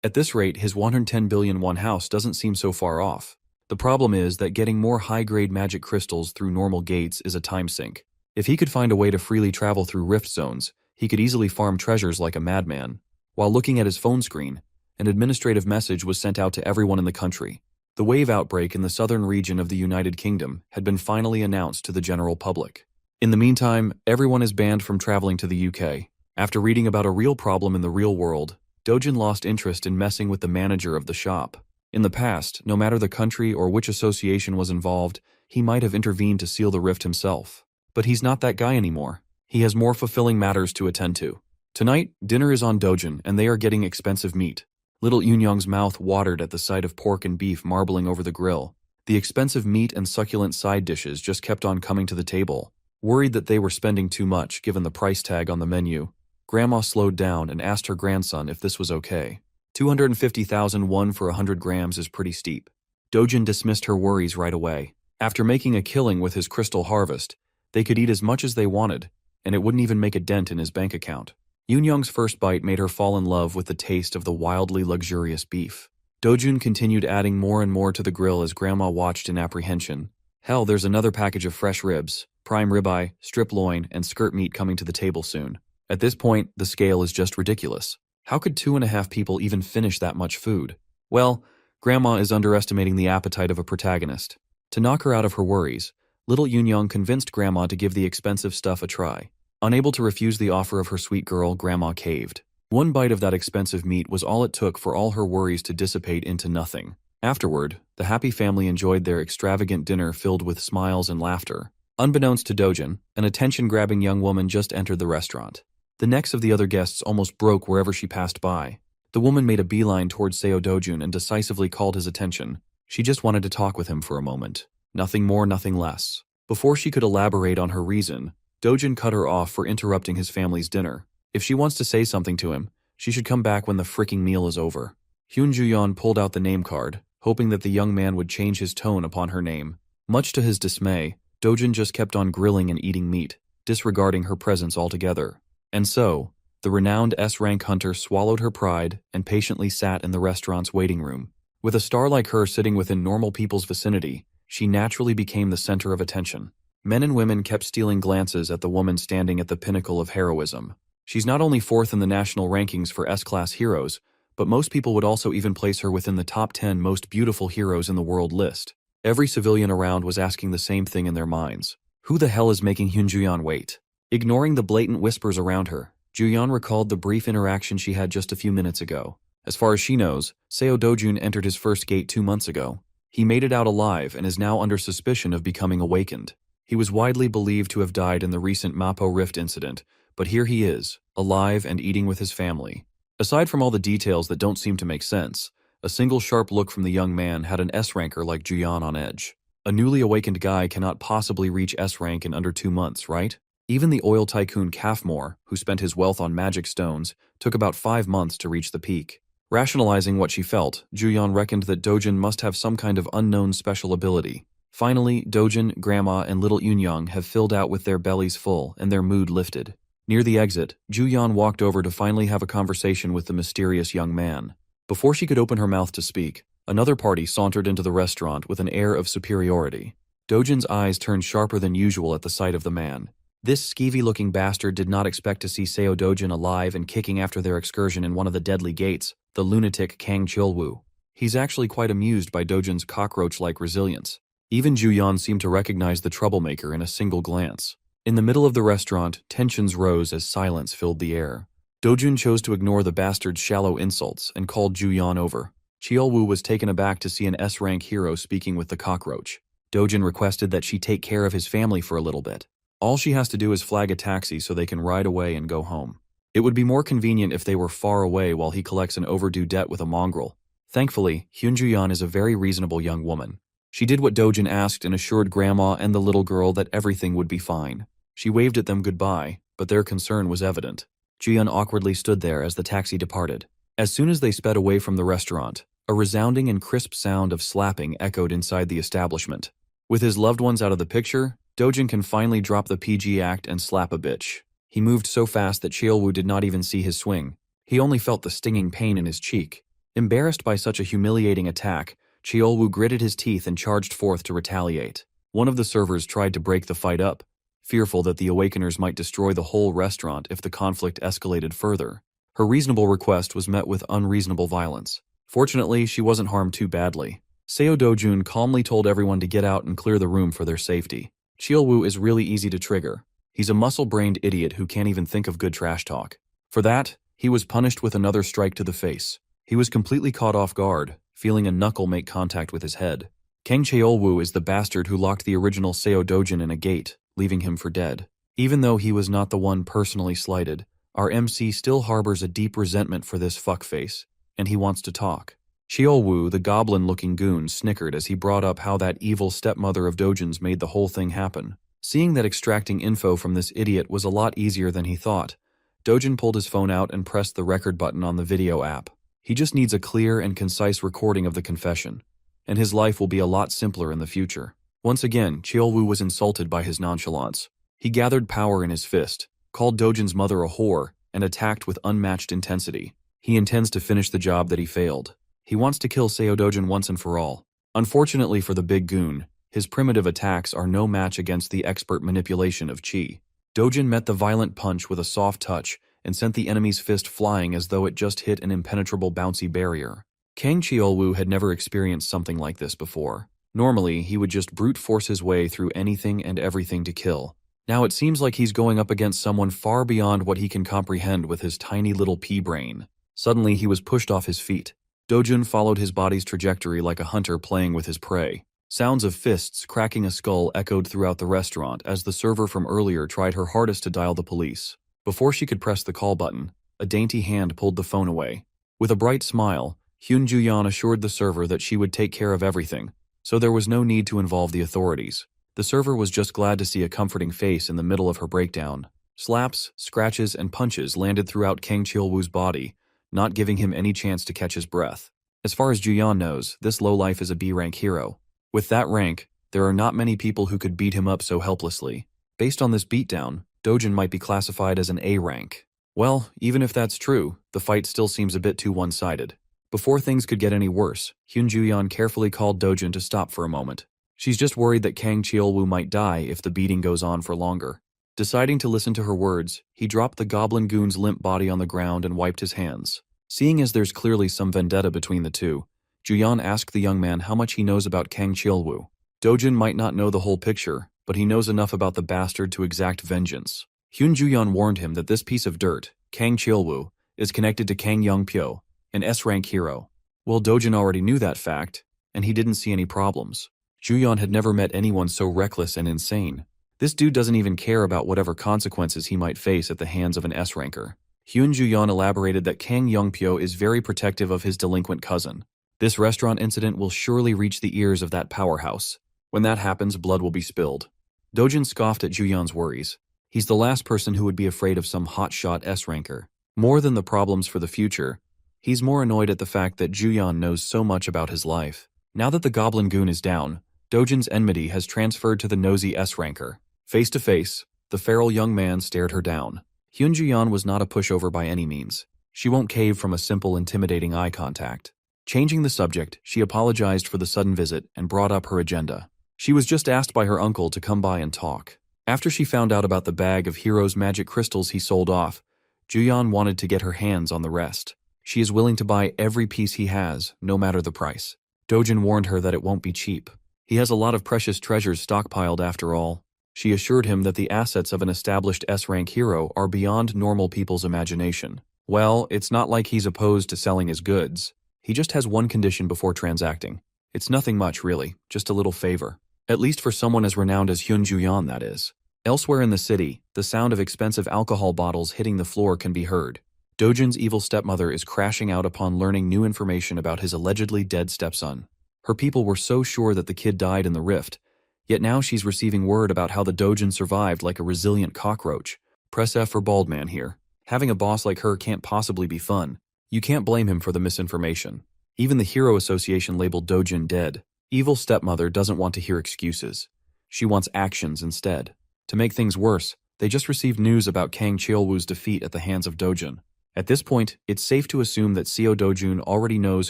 At this rate, his 110 billion won house doesn't seem so far off. The problem is that getting more high-grade magic crystals through normal gates is a time sink. If he could find a way to freely travel through rift zones, he could easily farm treasures like a madman. While looking at his phone screen, an administrative message was sent out to everyone in the country. The wave outbreak in the southern region of the United Kingdom had been finally announced to the general public. In the meantime, everyone is banned from traveling to the UK. After reading about a real problem in the real world, Dojin lost interest in messing with the manager of the shop. In the past, no matter the country or which association was involved, he might have intervened to seal the rift himself. But he's not that guy anymore. He has more fulfilling matters to attend to. Tonight, dinner is on Dojin, and they are getting expensive meat. Little Yunyong's mouth watered at the sight of pork and beef marbling over the grill. The expensive meat and succulent side dishes just kept on coming to the table. Worried that they were spending too much given the price tag on the menu, Grandma slowed down and asked her grandson if this was okay. 250,000 won for 100 grams is pretty steep. Dojin dismissed her worries right away. After making a killing with his crystal harvest, they could eat as much as they wanted, and it wouldn't even make a dent in his bank account. Yunyong's first bite made her fall in love with the taste of the wildly luxurious beef. Dojin continued adding more and more to the grill as Grandma watched in apprehension. Hell, there's another package of fresh ribs, prime ribeye, strip loin, and skirt meat coming to the table soon. At this point, the scale is just ridiculous. How could 2.5 people even finish that much food? Well, Grandma is underestimating the appetite of a protagonist. To knock her out of her worries, little Yunyong convinced Grandma to give the expensive stuff a try. Unable to refuse the offer of her sweet girl, Grandma caved. One bite of that expensive meat was all it took for all her worries to dissipate into nothing. Afterward, the happy family enjoyed their extravagant dinner filled with smiles and laughter. Unbeknownst to Dojin, an attention-grabbing young woman just entered the restaurant. The necks of the other guests almost broke wherever she passed by. The woman made a beeline towards Seo Dojin and decisively called his attention. She just wanted to talk with him for a moment. Nothing more, nothing less. Before she could elaborate on her reason, Dojin cut her off for interrupting his family's dinner. If she wants to say something to him, she should come back when the fricking meal is over. Hyun Ju-yeon pulled out the name card, hoping that the young man would change his tone upon her name. Much to his dismay, Dojin just kept on grilling and eating meat, disregarding her presence altogether. And so, the renowned S-rank hunter swallowed her pride and patiently sat in the restaurant's waiting room. With a star like her sitting within normal people's vicinity, she naturally became the center of attention. Men and women kept stealing glances at the woman standing at the pinnacle of heroism. She's not only fourth in the national rankings for S-class heroes, but most people would also even place her within the top 10 most beautiful heroes in the world list. Every civilian around was asking the same thing in their minds. Who the hell is making Hyun Ju-yeon wait? Ignoring the blatant whispers around her, Ju-yeon recalled the brief interaction she had just a few minutes ago. As far as she knows, Seo Dojin entered his first gate 2 months ago. He made it out alive and is now under suspicion of becoming awakened. He was widely believed to have died in the recent Mapo Rift incident, But here he is, alive and eating with his family. Aside from all the details that don't seem to make sense, a single sharp look from the young man had an S-ranker like Juyan on edge. A newly awakened guy cannot possibly reach S-rank in under 2 months, right? Even the oil tycoon Kafmor, who spent his wealth on magic stones, took about 5 months to reach the peak. Rationalizing what she felt, Juyan reckoned that Dojin must have some kind of unknown special ability. Finally, Dojin, Grandma, and little Yunyang have filled out with their bellies full and their mood lifted. Near the exit, Juyan walked over to finally have a conversation with the mysterious young man. Before she could open her mouth to speak, another party sauntered into the restaurant with an air of superiority. Dojin's eyes turned sharper than usual at the sight of the man. This skeevy-looking bastard did not expect to see Seo Dojin alive and kicking after their excursion in one of the deadly gates, the lunatic Kang Chilwu. He's actually quite amused by Dojin's cockroach-like resilience. Even Juyan seemed to recognize the troublemaker in a single glance. In the middle of the restaurant, tensions rose as silence filled the air. Dojin chose to ignore the bastard's shallow insults and called Juyan over. Chilwu was taken aback to see an S-rank hero speaking with the cockroach. Dojin requested that she take care of his family for a little bit. All she has to do is flag a taxi so they can ride away and go home. It would be more convenient if they were far away while he collects an overdue debt with a mongrel. Thankfully, Hyun Juyan is a very reasonable young woman. She did what Dojin asked and assured Grandma and the little girl that everything would be fine. She waved at them goodbye, but their concern was evident. Juyan awkwardly stood there as the taxi departed. As soon as they sped away from the restaurant, a resounding and crisp sound of slapping echoed inside the establishment. With his loved ones out of the picture, Dojin can finally drop the PG act and slap a bitch. He moved so fast that Chilwu did not even see his swing. He only felt the stinging pain in his cheek. Embarrassed by such a humiliating attack, Chilwu gritted his teeth and charged forth to retaliate. One of the servers tried to break the fight up, fearful that the Awakeners might destroy the whole restaurant if the conflict escalated further. Her reasonable request was met with unreasonable violence. Fortunately, she wasn't harmed too badly. Seo Dojun calmly told everyone to get out and clear the room for their safety. Chilwu is really easy to trigger. He's a muscle-brained idiot who can't even think of good trash talk. For that, he was punished with another strike to the face. He was completely caught off guard, feeling a knuckle make contact with his head. Kang Cheolwu is the bastard who locked the original Seo Dojin in a gate, leaving him for dead. Even though he was not the one personally slighted, our MC still harbors a deep resentment for this fuckface, and he wants to talk. Cheolwu, the goblin-looking goon, snickered as he brought up how that evil stepmother of Dojin's made the whole thing happen. Seeing that extracting info from this idiot was a lot easier than he thought, Dojin pulled his phone out and pressed the record button on the video app. He just needs a clear and concise recording of the confession, and his life will be a lot simpler in the future. Once again, Cheolwu was insulted by his nonchalance. He gathered power in his fist, called Dojin's mother a whore, and attacked with unmatched intensity. He intends to finish the job that he failed. He wants to kill Seo Dojin once and for all. Unfortunately for the big goon, his primitive attacks are no match against the expert manipulation of Chi. Dojin met the violent punch with a soft touch and sent the enemy's fist flying as though it just hit an impenetrable bouncy barrier. Kang Cheolwu had never experienced something like this before. Normally, he would just brute force his way through anything and everything to kill. Now it seems like he's going up against someone far beyond what he can comprehend with his tiny little pea brain. Suddenly, he was pushed off his feet. Dojin followed his body's trajectory like a hunter playing with his prey. Sounds of fists cracking a skull echoed throughout the restaurant as the server from earlier tried her hardest to dial the police. Before she could press the call button, a dainty hand pulled the phone away. With a bright smile, Hyun Juyan assured the server that she would take care of everything, so there was no need to involve the authorities. The server was just glad to see a comforting face in the middle of her breakdown. Slaps, scratches, and punches landed throughout Kang Cheolwu's body, not giving him any chance to catch his breath. As far as Juyan knows, this lowlife is a B-rank hero. With that rank, there are not many people who could beat him up so helplessly. Based on this beatdown, Dojin might be classified as an A rank. Well, even if that's true, the fight still seems a bit too one-sided. Before things could get any worse, Hyun Juyan carefully called Dojin to stop for a moment. She's just worried that Kang Cheolwu might die if the beating goes on for longer. Deciding to listen to her words, he dropped the goblin goon's limp body on the ground and wiped his hands. Seeing as there's clearly some vendetta between the two, Juyan asked the young man how much he knows about Kang Cheolwu. Dojin might not know the whole picture, but he knows enough about the bastard to exact vengeance. Hyun Juyan warned him that this piece of dirt, Kang Cheolwu, is connected to Kang Yongpyo, an S-rank hero. Well, Dojin already knew that fact, and he didn't see any problems. Juyan had never met anyone so reckless and insane. This dude doesn't even care about whatever consequences he might face at the hands of an S-ranker. Hyun Ju-yeon elaborated that Kang Youngpyo is very protective of his delinquent cousin. This restaurant incident will surely reach the ears of that powerhouse. When that happens, blood will be spilled. Dojin scoffed at Ju-yeon's worries. He's the last person who would be afraid of some hotshot S-ranker. More than the problems for the future, he's more annoyed at the fact that Ju-yeon knows so much about his life. Now that the Goblin Goon is down, Dojin's enmity has transferred to the nosy S-ranker. Face to face, the feral young man stared her down. Hyun Ju-yeon was not a pushover by any means. She won't cave from a simple, intimidating eye contact. Changing the subject, she apologized for the sudden visit and brought up her agenda. She was just asked by her uncle to come by and talk. After she found out about the bag of Hero's magic crystals he sold off, Ju-yeon wanted to get her hands on the rest. She is willing to buy every piece he has, no matter the price. Dojin warned her that it won't be cheap. He has a lot of precious treasures stockpiled after all. She assured him that the assets of an established S-rank hero are beyond normal people's imagination. Well, it's not like he's opposed to selling his goods. He just has one condition before transacting. It's nothing much, really, just a little favor. At least for someone as renowned as Hyun Ju-yeon, that is. Elsewhere in the city, the sound of expensive alcohol bottles hitting the floor can be heard. Dojin's evil stepmother is crashing out upon learning new information about his allegedly dead stepson. Her people were so sure that the kid died in the rift, yet now she's receiving word about how the Dojin survived like a resilient cockroach. Press F for Baldman here. Having a boss like her can't possibly be fun. You can't blame him for the misinformation. Even the Hero Association labeled Dojin dead. Evil stepmother doesn't want to hear excuses. She wants actions instead. To make things worse, they just received news about Kang Cheolwoo's defeat at the hands of Dojin. At this point, it's safe to assume that Seo Dojun already knows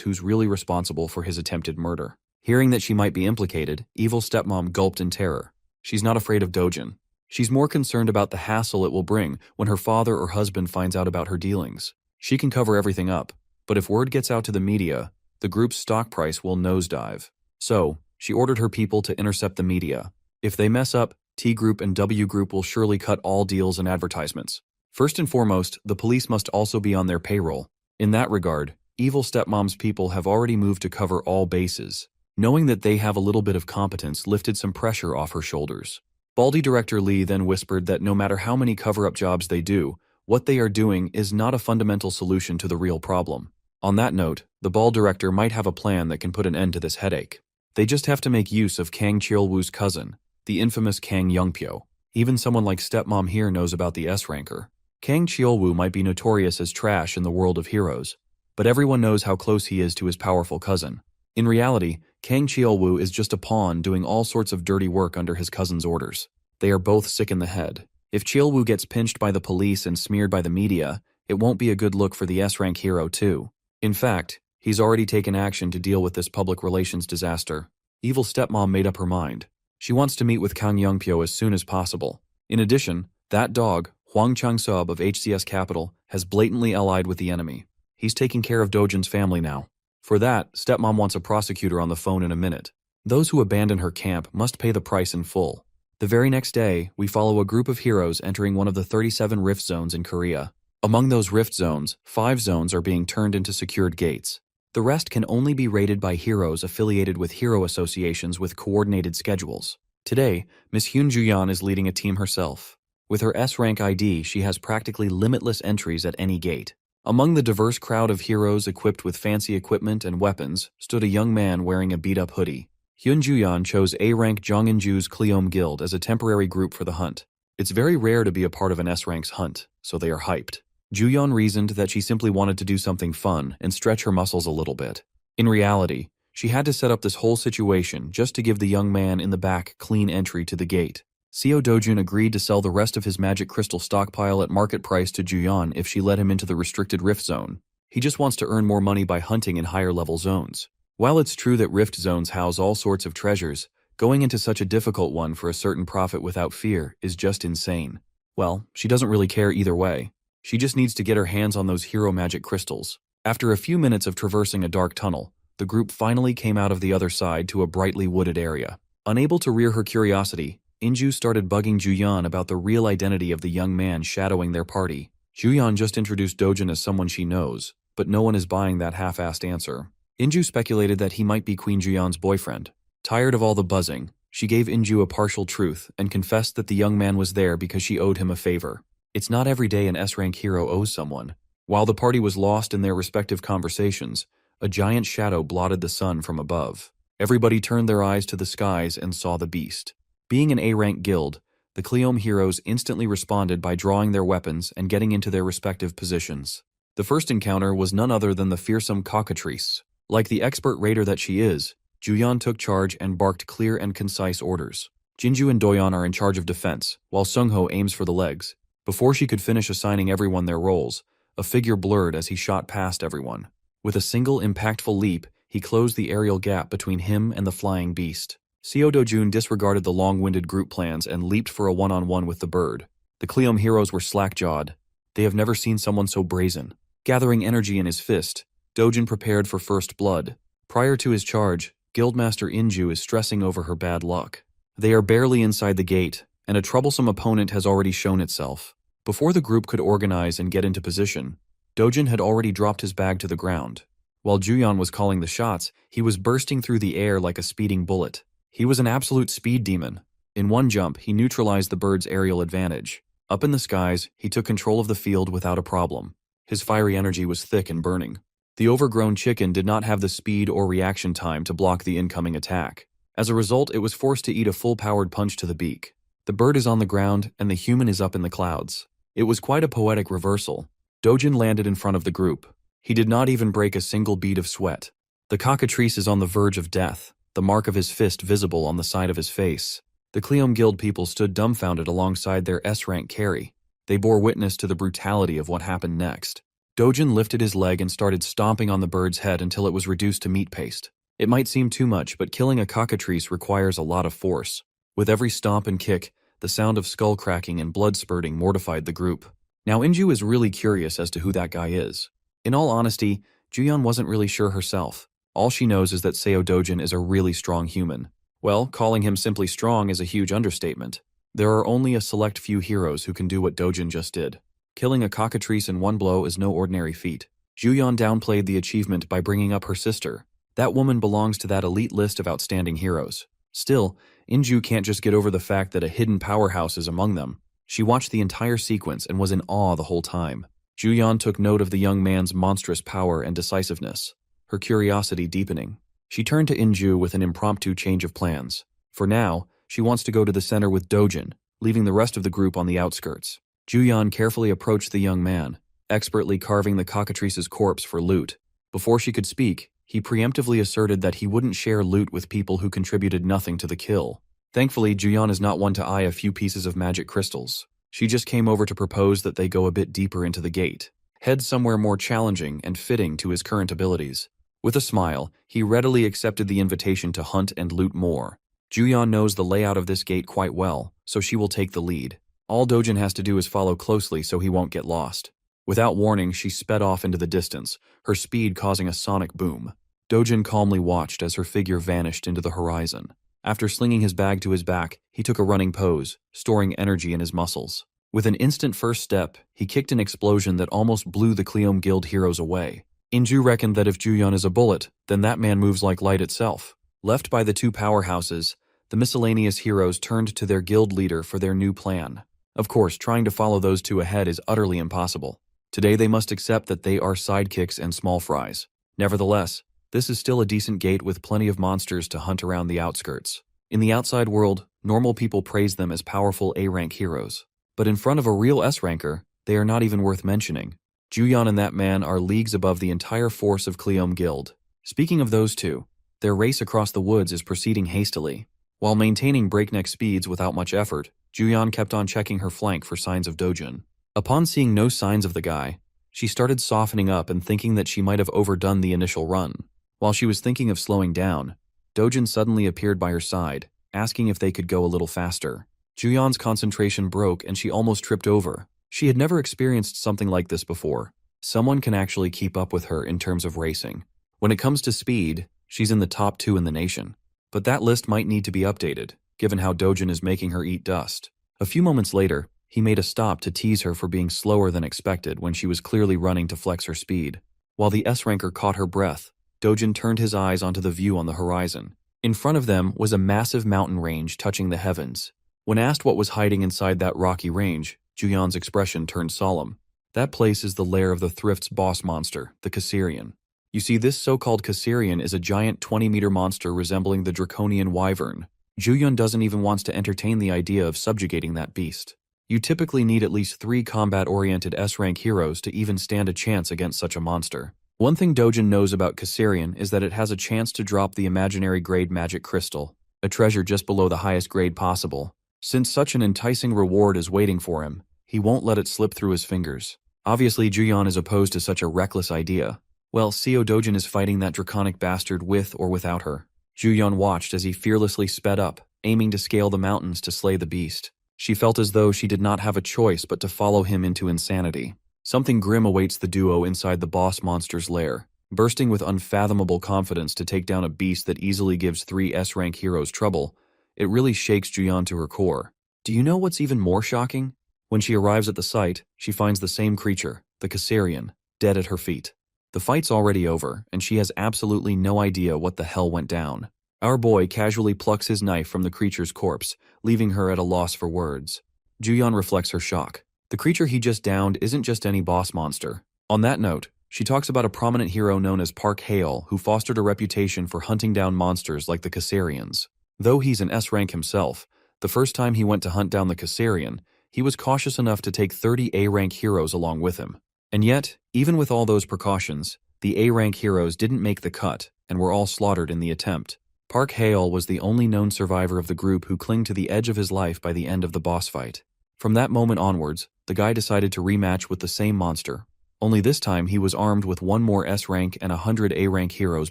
who's really responsible for his attempted murder. Hearing that she might be implicated, evil stepmom gulped in terror. She's not afraid of Dojin. She's more concerned about the hassle it will bring when her father or husband finds out about her dealings. She can cover everything up, but if word gets out to the media, the group's stock price will nosedive. So, she ordered her people to intercept the media. If they mess up, T Group and W Group will surely cut all deals and advertisements. First and foremost, the police must also be on their payroll. In that regard, evil stepmom's people have already moved to cover all bases. Knowing that they have a little bit of competence lifted some pressure off her shoulders. Baldy director Lee then whispered that no matter how many cover-up jobs they do, what they are doing is not a fundamental solution to the real problem. On that note, the ball director might have a plan that can put an end to this headache. They just have to make use of Kang Cheolwoo's cousin, the infamous Kang Youngpyo. Even someone like stepmom here knows about the S-ranker. Kang Cheolwoo might be notorious as trash in the world of heroes, but everyone knows how close he is to his powerful cousin. In reality, Kang Cheolwoo is just a pawn doing all sorts of dirty work under his cousin's orders. They are both sick in the head. If Cheolwoo gets pinched by the police and smeared by the media, it won't be a good look for the S-rank hero too. In fact, he's already taken action to deal with this public relations disaster. Evil stepmom made up her mind. She wants to meet with Kang Youngpyo as soon as possible. In addition, that dog, Hwang Chang-seob of HCS Capital, has blatantly allied with the enemy. He's taking care of Dojin's family now. For that, stepmom wants a prosecutor on the phone in a minute. Those who abandon her camp must pay the price in full. The very next day, we follow a group of heroes entering one of the 37 rift zones in Korea. Among those rift zones, 5 zones are being turned into secured gates. The rest can only be raided by heroes affiliated with hero associations with coordinated schedules. Today, Miss Hyun Ju-yeon is leading a team herself. With her S-rank ID, she has practically limitless entries at any gate. Among the diverse crowd of heroes equipped with fancy equipment and weapons stood a young man wearing a beat-up hoodie. Hyun Ju-yeon chose A-rank Jongin-ju's Cleome Guild as a temporary group for the hunt. It's very rare to be a part of an S-rank's hunt, so they are hyped. Ju-yeon reasoned that she simply wanted to do something fun and stretch her muscles a little bit. In reality, she had to set up this whole situation just to give the young man in the back clean entry to the gate. Seo Dojun agreed to sell the rest of his magic crystal stockpile at market price to Ju-yeon if she let him into the restricted rift zone. He just wants to earn more money by hunting in higher level zones. While it's true that rift zones house all sorts of treasures, going into such a difficult one for a certain profit without fear is just insane. Well, she doesn't really care either way. She just needs to get her hands on those hero magic crystals. After a few minutes of traversing a dark tunnel, the group finally came out of the other side to a brightly wooded area. Unable to rear her curiosity, Inju started bugging Ju-yeon about the real identity of the young man shadowing their party. Ju-yeon just introduced Dojin as someone she knows, but no one is buying that half-assed answer. Inju speculated that he might be Queen Ju-yeon's boyfriend. Tired of all the buzzing, She gave Inju a partial truth and confessed that the young man was there because she owed him a favor. It's not every day an S-rank hero owes someone. While the party was lost in their respective conversations, a giant shadow blotted the sun from above. Everybody turned their eyes to the skies and saw the beast. Being an A-rank guild, the Cleome heroes instantly responded by drawing their weapons and getting into their respective positions. The first encounter was none other than the fearsome cockatrice. Like the expert raider that she is, Juyeon took charge and barked clear and concise orders. Jinju and Doyeon are in charge of defense, while Sungho aims for the legs. Before she could finish assigning everyone their roles, a figure blurred as he shot past everyone. With a single impactful leap, he closed the aerial gap between him and the flying beast. Seo Dojun disregarded the long-winded group plans and leaped for a one-on-one with the bird. The Cleome heroes were slack-jawed. They have never seen someone so brazen. Gathering energy in his fist, Dojun prepared for first blood. Prior to his charge, Guildmaster Inju is stressing over her bad luck. They are barely inside the gate, and a troublesome opponent has already shown itself. Before the group could organize and get into position, Dojun had already dropped his bag to the ground. While Juyeon was calling the shots, he was bursting through the air like a speeding bullet. He was an absolute speed demon. In one jump, he neutralized the bird's aerial advantage. Up in the skies, he took control of the field without a problem. His fiery energy was thick and burning. The overgrown chicken did not have the speed or reaction time to block the incoming attack. As a result, it was forced to eat a full-powered punch to the beak. The bird is on the ground, and the human is up in the clouds. It was quite a poetic reversal. Dojun landed in front of the group. He did not even break a single bead of sweat. The cockatrice is on the verge of death, the mark of his fist visible on the side of his face. The Cleome Guild people stood dumbfounded alongside their S-rank carry. They bore witness to the brutality of what happened next. Dojun lifted his leg and started stomping on the bird's head until it was reduced to meat paste. It might seem too much, but killing a cockatrice requires a lot of force. With every stomp and kick, the sound of skull cracking and blood spurting mortified the group. Now Inju is really curious as to who that guy is. In all honesty, Juyeon wasn't really sure herself. All she knows is that Seo Dojun is a really strong human. Well, calling him simply strong is a huge understatement. There are only a select few heroes who can do what Dojun just did. Killing a cockatrice in one blow is no ordinary feat. Juyeon downplayed the achievement by bringing up her sister. That woman belongs to that elite list of outstanding heroes. Still, Inju can't just get over the fact that a hidden powerhouse is among them. She watched the entire sequence and was in awe the whole time. Juyeon took note of the young man's monstrous power and decisiveness, her curiosity deepening. She turned to Inju with an impromptu change of plans. For now, she wants to go to the center with Dojun, leaving the rest of the group on the outskirts. Juyeon carefully approached the young man, expertly carving the cockatrice's corpse for loot. Before she could speak, he preemptively asserted that he wouldn't share loot with people who contributed nothing to the kill. Thankfully, Juyeon is not one to eye a few pieces of magic crystals. She just came over to propose that they go a bit deeper into the gate, head somewhere more challenging and fitting to his current abilities. With a smile, he readily accepted the invitation to hunt and loot more. Juyeon knows the layout of this gate quite well, so she will take the lead. All Dojun has to do is follow closely so he won't get lost. Without warning, she sped off into the distance, her speed causing a sonic boom. Dojun calmly watched as her figure vanished into the horizon. After slinging his bag to his back, he took a running pose, storing energy in his muscles. With an instant first step, he kicked an explosion that almost blew the Cleome Guild heroes away. Inju reckoned that if Juyeon is a bullet, then that man moves like light itself. Left by the two powerhouses, the miscellaneous heroes turned to their guild leader for their new plan. Of course, trying to follow those two ahead is utterly impossible. Today they must accept that they are sidekicks and small fries. Nevertheless, this is still a decent gate with plenty of monsters to hunt around the outskirts. In the outside world, normal people praise them as powerful A-rank heroes. But in front of a real S-ranker, they are not even worth mentioning. Juyeon and that man are leagues above the entire force of Cleome Guild. Speaking of those two, their race across the woods is proceeding hastily. While maintaining breakneck speeds without much effort, Juyeon kept on checking her flank for signs of Dojun. Upon seeing no signs of the guy, she started softening up and thinking that she might have overdone the initial run. While she was thinking of slowing down, Dojun suddenly appeared by her side, asking if they could go a little faster. Juyeon's concentration broke and she almost tripped over. She had never experienced something like this before. Someone can actually keep up with her in terms of racing. When it comes to speed, she's in the top 2 in the nation. But that list might need to be updated, given how Dojun is making her eat dust. A few moments later, he made a stop to tease her for being slower than expected when she was clearly running to flex her speed. While the S-ranker caught her breath, Dojun turned his eyes onto the view on the horizon. In front of them was a massive mountain range touching the heavens. When asked what was hiding inside that rocky range, Juyan's expression turned solemn. That place is the lair of the Thrift's boss monster, the Caesarion. You see, this so-called Caesarion is a giant 20-meter monster resembling the draconian wyvern. Juyan doesn't even want to entertain the idea of subjugating that beast. You typically need at least 3 combat-oriented S-rank heroes to even stand a chance against such a monster. One thing Dojin knows about Caesarion is that it has a chance to drop the imaginary grade magic crystal, a treasure just below the highest grade possible. Since such an enticing reward is waiting for him, he won't let it slip through his fingers. Obviously, Juyan is opposed to such a reckless idea. Well, Seo Dojin is fighting that draconic bastard with or without her. Juyan watched as he fearlessly sped up, aiming to scale the mountains to slay the beast. She felt as though she did not have a choice but to follow him into insanity. Something grim awaits the duo inside the boss monster's lair. Bursting with unfathomable confidence to take down a beast that easily gives 3 S-rank heroes trouble, it really shakes Juyan to her core. Do you know what's even more shocking? When she arrives at the site, she finds the same creature, the Caesarion, dead at her feet. The fight's already over, and she has absolutely no idea what the hell went down. Our boy casually plucks his knife from the creature's corpse, leaving her at a loss for words. Juyan reflects her shock. The creature he just downed isn't just any boss monster. On that note, she talks about a prominent hero known as Park Hale who fostered a reputation for hunting down monsters like the Caesarions. Though he's an S-rank himself, the first time he went to hunt down the Caesarion, he was cautious enough to take 30 A-rank heroes along with him. And yet, even with all those precautions, the A-rank heroes didn't make the cut and were all slaughtered in the attempt. Park Hale was the only known survivor of the group who clung to the edge of his life by the end of the boss fight. From that moment onwards, the guy decided to rematch with the same monster. Only this time he was armed with 1 more S-rank and 100 A-rank heroes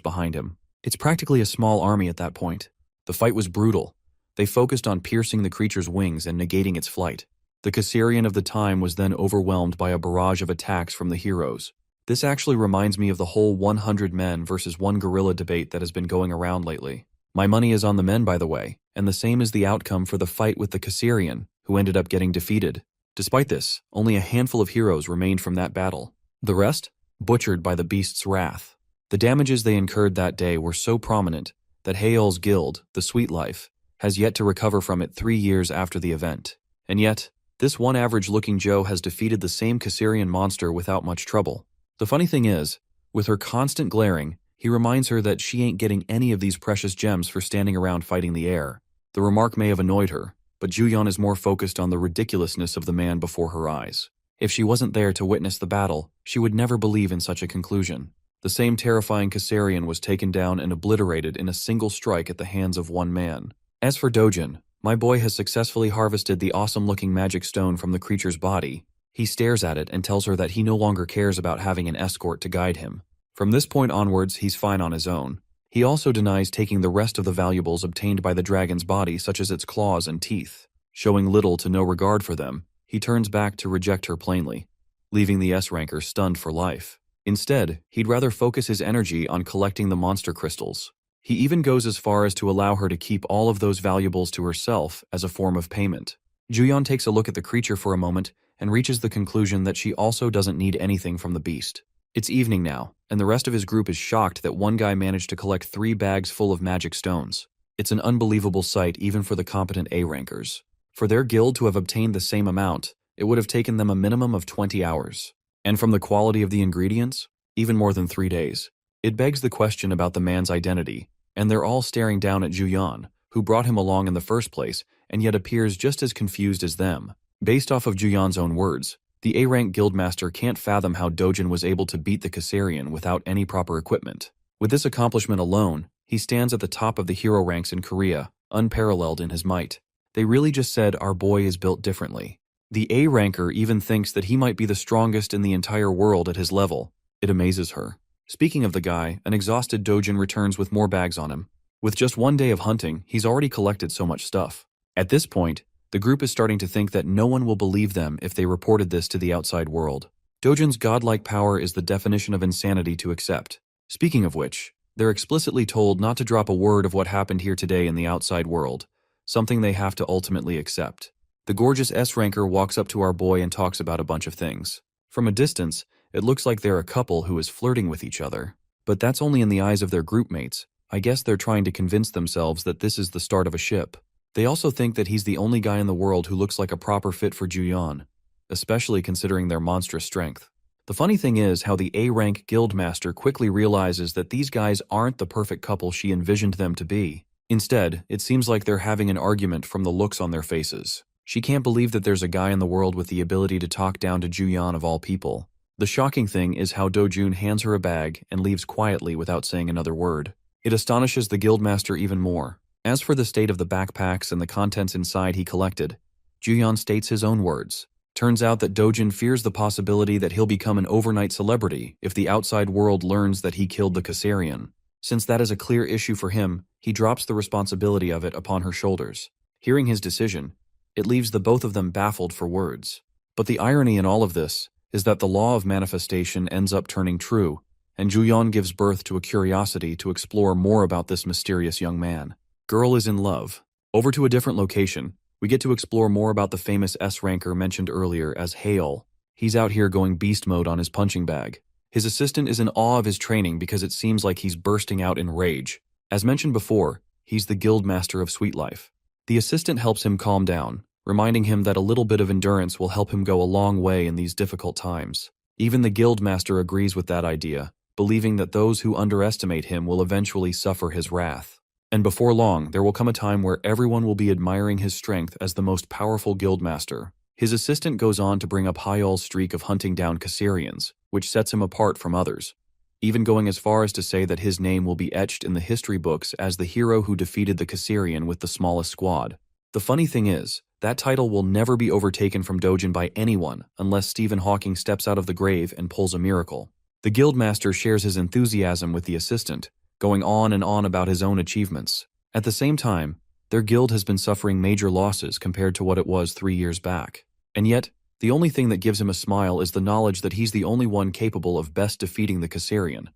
behind him. It's practically a small army at that point. The fight was brutal. They focused on piercing the creature's wings and negating its flight. The Caesarion of the time was then overwhelmed by a barrage of attacks from the heroes. This actually reminds me of the whole 100 men versus 1 gorilla debate that has been going around lately. My money is on the men, by the way, and the same is the outcome for the fight with the Caesarion, who ended up getting defeated. Despite this, only a handful of heroes remained from that battle. The rest? Butchered by the beast's wrath. The damages they incurred that day were so prominent that Hale's guild, the Sweet Life, has yet to recover from it 3 years after the event. And yet, this one average-looking Joe has defeated the same Caesarion monster without much trouble. The funny thing is, with her constant glaring, he reminds her that she ain't getting any of these precious gems for standing around fighting the air. The remark may have annoyed her, but Juyan is more focused on the ridiculousness of the man before her eyes. If she wasn't there to witness the battle, she would never believe in such a conclusion. The same terrifying Caesarion was taken down and obliterated in a single strike at the hands of 1 man. As for Dojin, my boy has successfully harvested the awesome-looking magic stone from the creature's body. He stares at it and tells her that he no longer cares about having an escort to guide him. From this point onwards, he's fine on his own. He also denies taking the rest of the valuables obtained by the dragon's body, such as its claws and teeth. Showing little to no regard for them, he turns back to reject her plainly, leaving the S-ranker stunned for life. Instead, he'd rather focus his energy on collecting the monster crystals. He even goes as far as to allow her to keep all of those valuables to herself as a form of payment. Juyan takes a look at the creature for a moment and reaches the conclusion that she also doesn't need anything from the beast. It's evening now, and the rest of his group is shocked that one guy managed to collect 3 bags full of magic stones. It's an unbelievable sight even for the competent A-rankers. For their guild to have obtained the same amount, it would have taken them a minimum of 20 hours. And from the quality of the ingredients, even more than 3 days. It begs the question about the man's identity, and they're all staring down at Juyan, who brought him along in the first place, and yet appears just as confused as them. Based off of Juyan's own words, the A-rank guildmaster can't fathom how Dojin was able to beat the Caesarion without any proper equipment. With this accomplishment alone, he stands at the top of the hero ranks in Korea, unparalleled in his might. They really just said our boy is built differently. The A-ranker even thinks that he might be the strongest in the entire world at his level. It amazes her. Speaking of the guy, an exhausted Dojin returns with more bags on him. With just 1 day of hunting, he's already collected so much stuff. At this point, the group is starting to think that no one will believe them if they reported this to the outside world. Dojin's godlike power is the definition of insanity to accept. Speaking of which, they're explicitly told not to drop a word of what happened here today in the outside world, something they have to ultimately accept. The gorgeous S-ranker walks up to our boy and talks about a bunch of things. From a distance, it looks like they're a couple who is flirting with each other. But that's only in the eyes of their group mates. I guess they're trying to convince themselves that this is the start of a ship. They also think that he's the only guy in the world who looks like a proper fit for Juyeon, especially considering their monstrous strength. The funny thing is how the A-rank guildmaster quickly realizes that these guys aren't the perfect couple she envisioned them to be. Instead, it seems like they're having an argument from the looks on their faces. She can't believe that there's a guy in the world with the ability to talk down to Juyeon of all people. The shocking thing is how Dojun hands her a bag and leaves quietly without saying another word. It astonishes the guildmaster even more. As for the state of the backpacks and the contents inside he collected, Juyeon states his own words. Turns out that Dojun fears the possibility that he'll become an overnight celebrity if the outside world learns that he killed the Kassarian. Since that is a clear issue for him, he drops the responsibility of it upon her shoulders. Hearing his decision, it leaves the both of them baffled for words. But the irony in all of this is that the law of manifestation ends up turning true, and Juyeon gives birth to a curiosity to explore more about this mysterious young man. Girl is in love. Over to a different location, we get to explore more about the famous S-ranker mentioned earlier as Hail. He's out here going beast mode on his punching bag. His assistant is in awe of his training because it seems like he's bursting out in rage. As mentioned before, he's the guildmaster of Sweet Life. The assistant helps him calm down, reminding him that a little bit of endurance will help him go a long way in these difficult times. Even the guildmaster agrees with that idea, believing that those who underestimate him will eventually suffer his wrath. And before long, there will come a time where everyone will be admiring his strength as the most powerful guildmaster. His assistant goes on to bring up Hyol's streak of hunting down Kassarians, which sets him apart from others, even going as far as to say that his name will be etched in the history books as the hero who defeated the Kassarian with the smallest squad. The funny thing is, that title will never be overtaken from Dojun by anyone unless Stephen Hawking steps out of the grave and pulls a miracle. The guildmaster shares his enthusiasm with the assistant, going on and on about his own achievements. At the same time, their guild has been suffering major losses compared to what it was 3 years back. And yet, the only thing that gives him a smile is the knowledge that he's the only one capable of best defeating the Kassarian,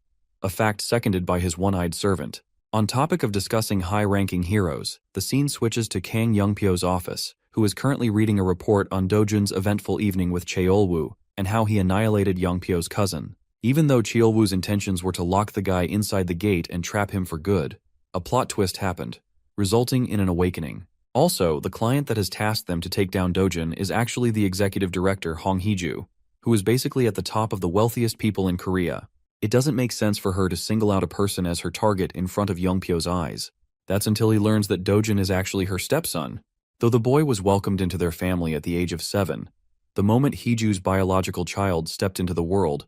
a fact seconded by his one-eyed servant. On topic of discussing high-ranking heroes, the scene switches to Kang Youngpyo's office, who is currently reading a report on Dojun's eventful evening with Cheolwoo and how he annihilated Youngpyo's cousin. Even though Cheolwoo's intentions were to lock the guy inside the gate and trap him for good, a plot twist happened, resulting in an awakening. Also, the client that has tasked them to take down Dojun is actually the executive director Hong Hee-ju, who is basically at the top of the wealthiest people in Korea. It doesn't make sense for her to single out a person as her target in front of Youngpyo's eyes. That's until he learns that Dojun is actually her stepson. Though the boy was welcomed into their family at the age of 7, the moment Hee-ju's biological child stepped into the world,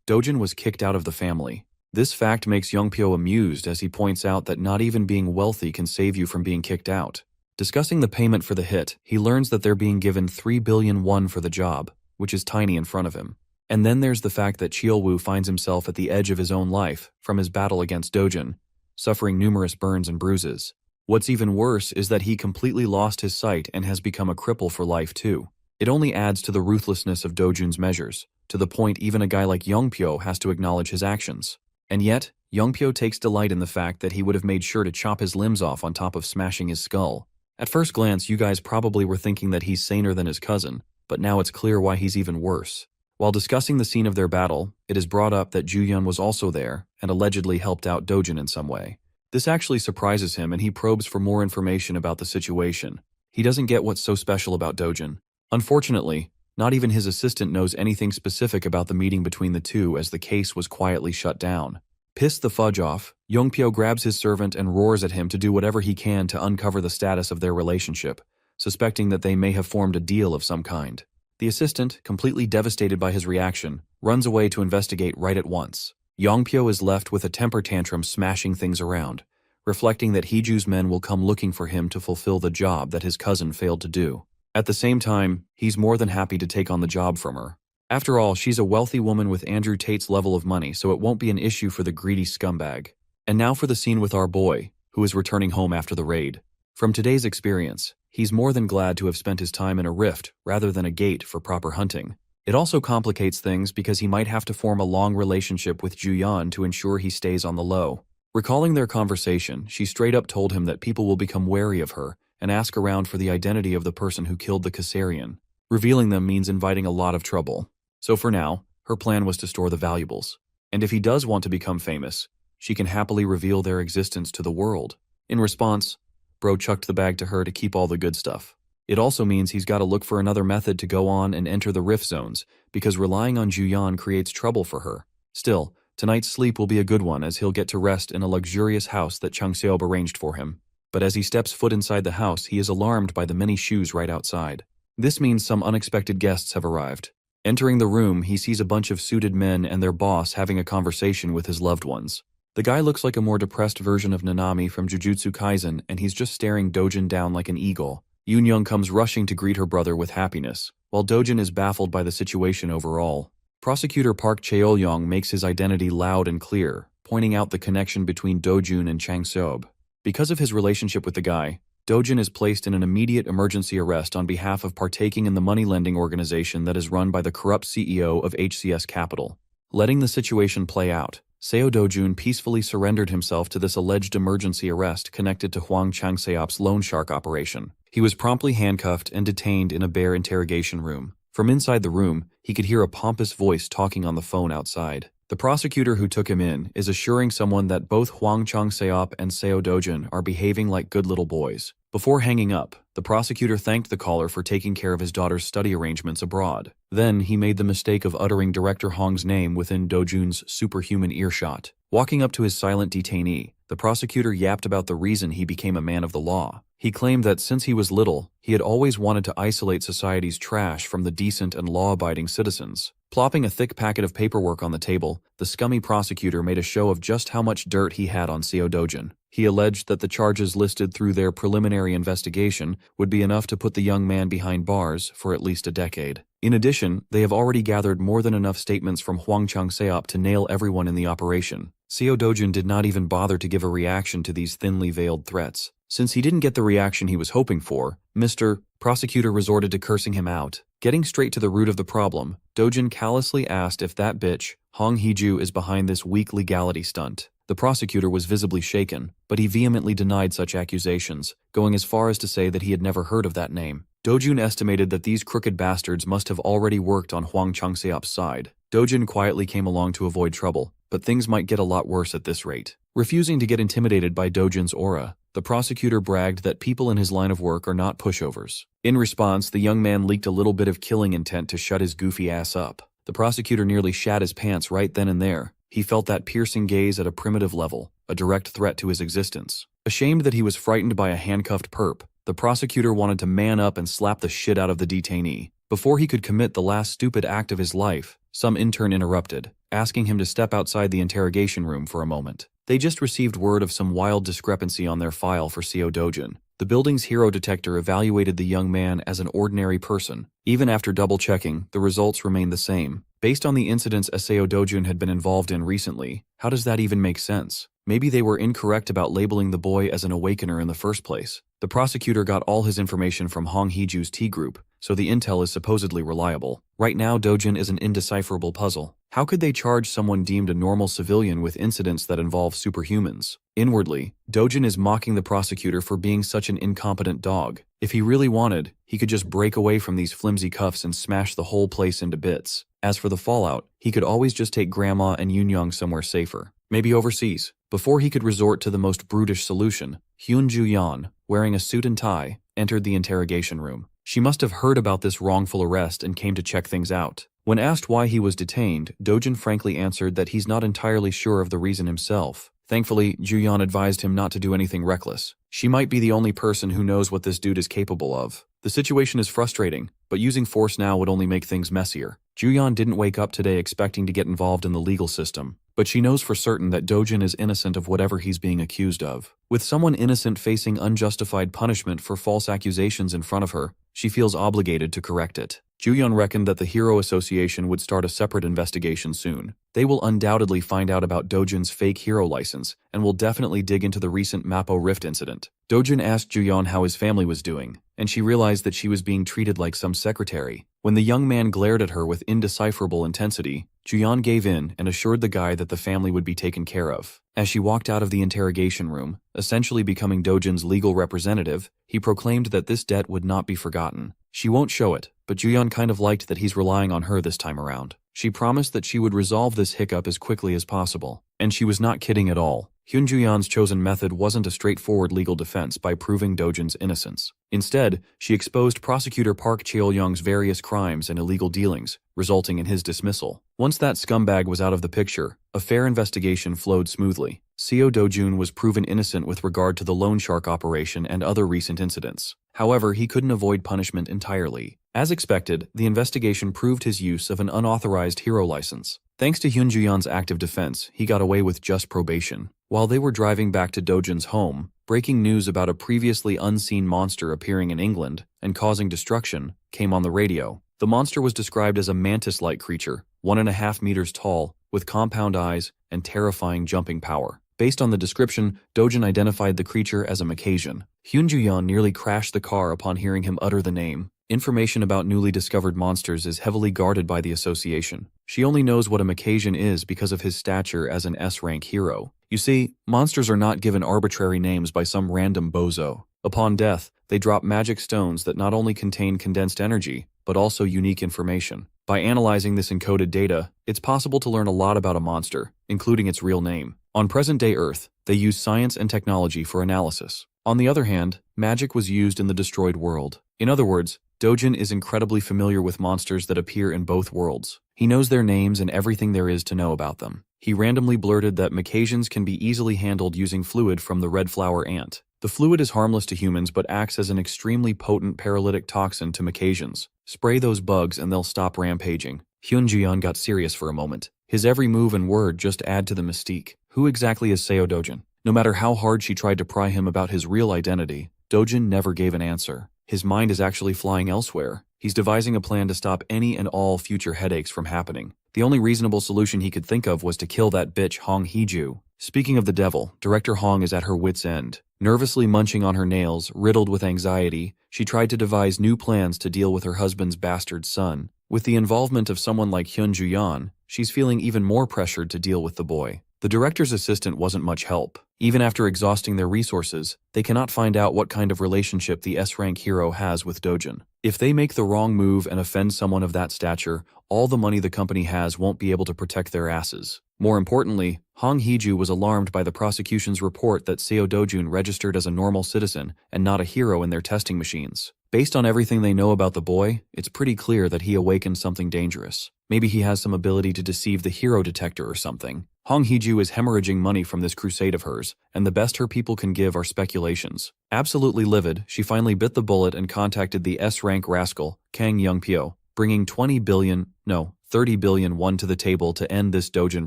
Dojun was kicked out of the family. This fact makes Youngpyo amused as he points out that not even being wealthy can save you from being kicked out. Discussing the payment for the hit, he learns that they're being given 3 billion won for the job, which is tiny in front of him. And then there's the fact that Cheolwoo finds himself at the edge of his own life from his battle against Dojun, suffering numerous burns and bruises. What's even worse is that he completely lost his sight and has become a cripple for life too. It only adds to the ruthlessness of Dojun's measures, to the point even a guy like Youngpyo has to acknowledge his actions. And yet, Youngpyo takes delight in the fact that he would have made sure to chop his limbs off on top of smashing his skull. At first glance, you guys probably were thinking that he's saner than his cousin, but now it's clear why he's even worse. While discussing the scene of their battle, it is brought up that Juyeon was also there and allegedly helped out Dojun in some way. This actually surprises him and he probes for more information about the situation. He doesn't get what's so special about Dojun. Unfortunately, not even his assistant knows anything specific about the meeting between the two as the case was quietly shut down. Pissed the fudge off, Youngpyo grabs his servant and roars at him to do whatever he can to uncover the status of their relationship, suspecting that they may have formed a deal of some kind. The assistant, completely devastated by his reaction, runs away to investigate right at once. Youngpyo is left with a temper tantrum smashing things around, reflecting that Hee-ju's men will come looking for him to fulfill the job that his cousin failed to do. At the same time, he's more than happy to take on the job from her. After all, she's a wealthy woman with Andrew Tate's level of money, so it won't be an issue for the greedy scumbag. And now for the scene with our boy, who is returning home after the raid. From today's experience, he's more than glad to have spent his time in a rift rather than a gate for proper hunting. It also complicates things because he might have to form a long relationship with Juyeon to ensure he stays on the low. Recalling their conversation, she straight up told him that people will become wary of her and ask around for the identity of the person who killed the Kassarian. Revealing them means inviting a lot of trouble. So for now, her plan was to store the valuables. And if he does want to become famous, she can happily reveal their existence to the world. In response, Bro chucked the bag to her to keep all the good stuff. It also means he's got to look for another method to go on and enter the rift zones, because relying on Juyan creates trouble for her. Still, tonight's sleep will be a good one as he'll get to rest in a luxurious house that Chang Seob arranged for him. But as he steps foot inside the house, he is alarmed by the many shoes right outside. This means some unexpected guests have arrived. Entering the room, he sees a bunch of suited men and their boss having a conversation with his loved ones. The guy looks like a more depressed version of Nanami from Jujutsu Kaisen, and he's just staring Dojin down like an eagle. Yoon comes rushing to greet her brother with happiness, while Dojin is baffled by the situation overall. Prosecutor Park Cheol-yong makes his identity loud and clear, pointing out the connection between Dojun and Chang Seob. Because of his relationship with the guy, Dojin is placed in an immediate emergency arrest on behalf of partaking in the money-lending organization that is run by the corrupt CEO of HCS Capital. Letting the situation play out, Seo Dojun peacefully surrendered himself to this alleged emergency arrest connected to Hwang Chang-seop's loan shark operation. He was promptly handcuffed and detained in a bare interrogation room. From inside the room, he could hear a pompous voice talking on the phone outside. The prosecutor who took him in is assuring someone that both Hwang Chang-seop and Seo Dojun are behaving like good little boys. Before hanging up, the prosecutor thanked the caller for taking care of his daughter's study arrangements abroad. Then he made the mistake of uttering Director Hong's name within Dojun's superhuman earshot. Walking up to his silent detainee, the prosecutor yapped about the reason he became a man of the law. He claimed that since he was little, he had always wanted to isolate society's trash from the decent and law-abiding citizens. Plopping a thick packet of paperwork on the table, the scummy prosecutor made a show of just how much dirt he had on Seo Dojun. He alleged that the charges listed through their preliminary investigation would be enough to put the young man behind bars for at least a decade. In addition, they have already gathered more than enough statements from Hwang Chang-seop to nail everyone in the operation. Seo Dojun did not even bother to give a reaction to these thinly veiled threats. Since he didn't get the reaction he was hoping for, Mr. Prosecutor resorted to cursing him out. Getting straight to the root of the problem, Dojun callously asked if that bitch, Hong Hee-ju, is behind this weak legality stunt. The prosecutor was visibly shaken, but he vehemently denied such accusations, going as far as to say that he had never heard of that name. Dojun estimated that these crooked bastards must have already worked on Hwang Chang-seop's side. Dojun quietly came along to avoid trouble, but things might get a lot worse at this rate. Refusing to get intimidated by Dojun's aura, the prosecutor bragged that people in his line of work are not pushovers. In response, the young man leaked a little bit of killing intent to shut his goofy ass up. The prosecutor nearly shat his pants right then and there. He felt that piercing gaze at a primitive level, a direct threat to his existence. Ashamed that he was frightened by a handcuffed perp, the prosecutor wanted to man up and slap the shit out of the detainee. Before he could commit the last stupid act of his life, some intern interrupted, asking him to step outside the interrogation room for a moment. They just received word of some wild discrepancy on their file for Seo Dojun. The building's hero detector evaluated the young man as an ordinary person. Even after double-checking, the results remained the same. Based on the incidents Seo Dojun had been involved in recently, how does that even make sense? Maybe they were incorrect about labeling the boy as an awakener in the first place. The prosecutor got all his information from Hong Hee-ju's T-group, so the intel is supposedly reliable. Right now, Dojun is an indecipherable puzzle. How could they charge someone deemed a normal civilian with incidents that involve superhumans? Inwardly, Dojun is mocking the prosecutor for being such an incompetent dog. If he really wanted, he could just break away from these flimsy cuffs and smash the whole place into bits. As for the fallout, he could always just take Grandma and Yoon somewhere safer. Maybe overseas. Before he could resort to the most brutish solution, Hyun Ju-yeon, wearing a suit and tie, entered the interrogation room. She must have heard about this wrongful arrest and came to check things out. When asked why he was detained, Dojun frankly answered that he's not entirely sure of the reason himself. Thankfully, Ju-yeon advised him not to do anything reckless. She might be the only person who knows what this dude is capable of. The situation is frustrating, but using force now would only make things messier. Ju-yeon didn't wake up today expecting to get involved in the legal system, but she knows for certain that Dojun is innocent of whatever he's being accused of. With someone innocent facing unjustified punishment for false accusations in front of her, she feels obligated to correct it. Ju-yeon reckoned that the Hero Association would start a separate investigation soon. They will undoubtedly find out about Dojun's fake hero license, and will definitely dig into the recent Mappo Rift incident. Dojun asked Ju-yeon how his family was doing, and she realized that she was being treated like some secretary. When the young man glared at her with indecipherable intensity, Ju-yeon gave in and assured the guy that the family would be taken care of. As she walked out of the interrogation room, essentially becoming Dojun's legal representative, he proclaimed that this debt would not be forgotten. She won't show it, but Ju-yeon kind of liked that he's relying on her this time around. She promised that she would resolve this hiccup as quickly as possible. And she was not kidding at all. Hyun Ju-yeon's chosen method wasn't a straightforward legal defense by proving Dojin's innocence. Instead, she exposed prosecutor Park Cheol-young's various crimes and illegal dealings, resulting in his dismissal. Once that scumbag was out of the picture, a fair investigation flowed smoothly. Seo Do-jun was proven innocent with regard to the Loan Shark operation and other recent incidents. However, he couldn't avoid punishment entirely. As expected, the investigation proved his use of an unauthorized hero license. Thanks to Hyun Ju-yeon's active defense, he got away with just probation. While they were driving back to Dojin's home, breaking news about a previously unseen monster appearing in England and causing destruction came on the radio. The monster was described as a mantis-like creature, 1.5 meters tall, with compound eyes and terrifying jumping power. Based on the description, Dojin identified the creature as a Macassian. Hyun Ju-yeon nearly crashed the car upon hearing him utter the name. Information about newly discovered monsters is heavily guarded by the association. She only knows what a Macassian is because of his stature as an S-rank hero. You see, monsters are not given arbitrary names by some random bozo. Upon death, they drop magic stones that not only contain condensed energy, but also unique information. By analyzing this encoded data, it's possible to learn a lot about a monster, including its real name. On present-day Earth, they use science and technology for analysis. On the other hand, magic was used in the destroyed world. In other words, Dojin is incredibly familiar with monsters that appear in both worlds. He knows their names and everything there is to know about them. He randomly blurted that Macassians can be easily handled using fluid from the red flower ant. The fluid is harmless to humans but acts as an extremely potent paralytic toxin to Macassians. Spray those bugs and they'll stop rampaging. Hyun Ju-yeon got serious for a moment. His every move and word just add to the mystique. Who exactly is Seo Dojin? No matter how hard she tried to pry him about his real identity, Dojin never gave an answer. His mind is actually flying elsewhere. He's devising a plan to stop any and all future headaches from happening. The only reasonable solution he could think of was to kill that bitch Hong Hee-ju. Speaking of the devil, Director Hong is at her wit's end. Nervously munching on her nails, riddled with anxiety, she tried to devise new plans to deal with her husband's bastard son. With the involvement of someone like Hyun Ju-yeon, she's feeling even more pressured to deal with the boy. The director's assistant wasn't much help. Even after exhausting their resources, they cannot find out what kind of relationship the S-rank hero has with Dojin. If they make the wrong move and offend someone of that stature, all the money the company has won't be able to protect their asses. More importantly, Hong Hee-ju was alarmed by the prosecution's report that Seo Do-jun registered as a normal citizen and not a hero in their testing machines. Based on everything they know about the boy, it's pretty clear that he awakened something dangerous. Maybe he has some ability to deceive the hero detector or something. Hong Hee-ju is hemorrhaging money from this crusade of hers, and the best her people can give are speculations. Absolutely livid, she finally bit the bullet and contacted the S-rank rascal, Kang Young-pyo, bringing 30 billion won to the table to end this Dojin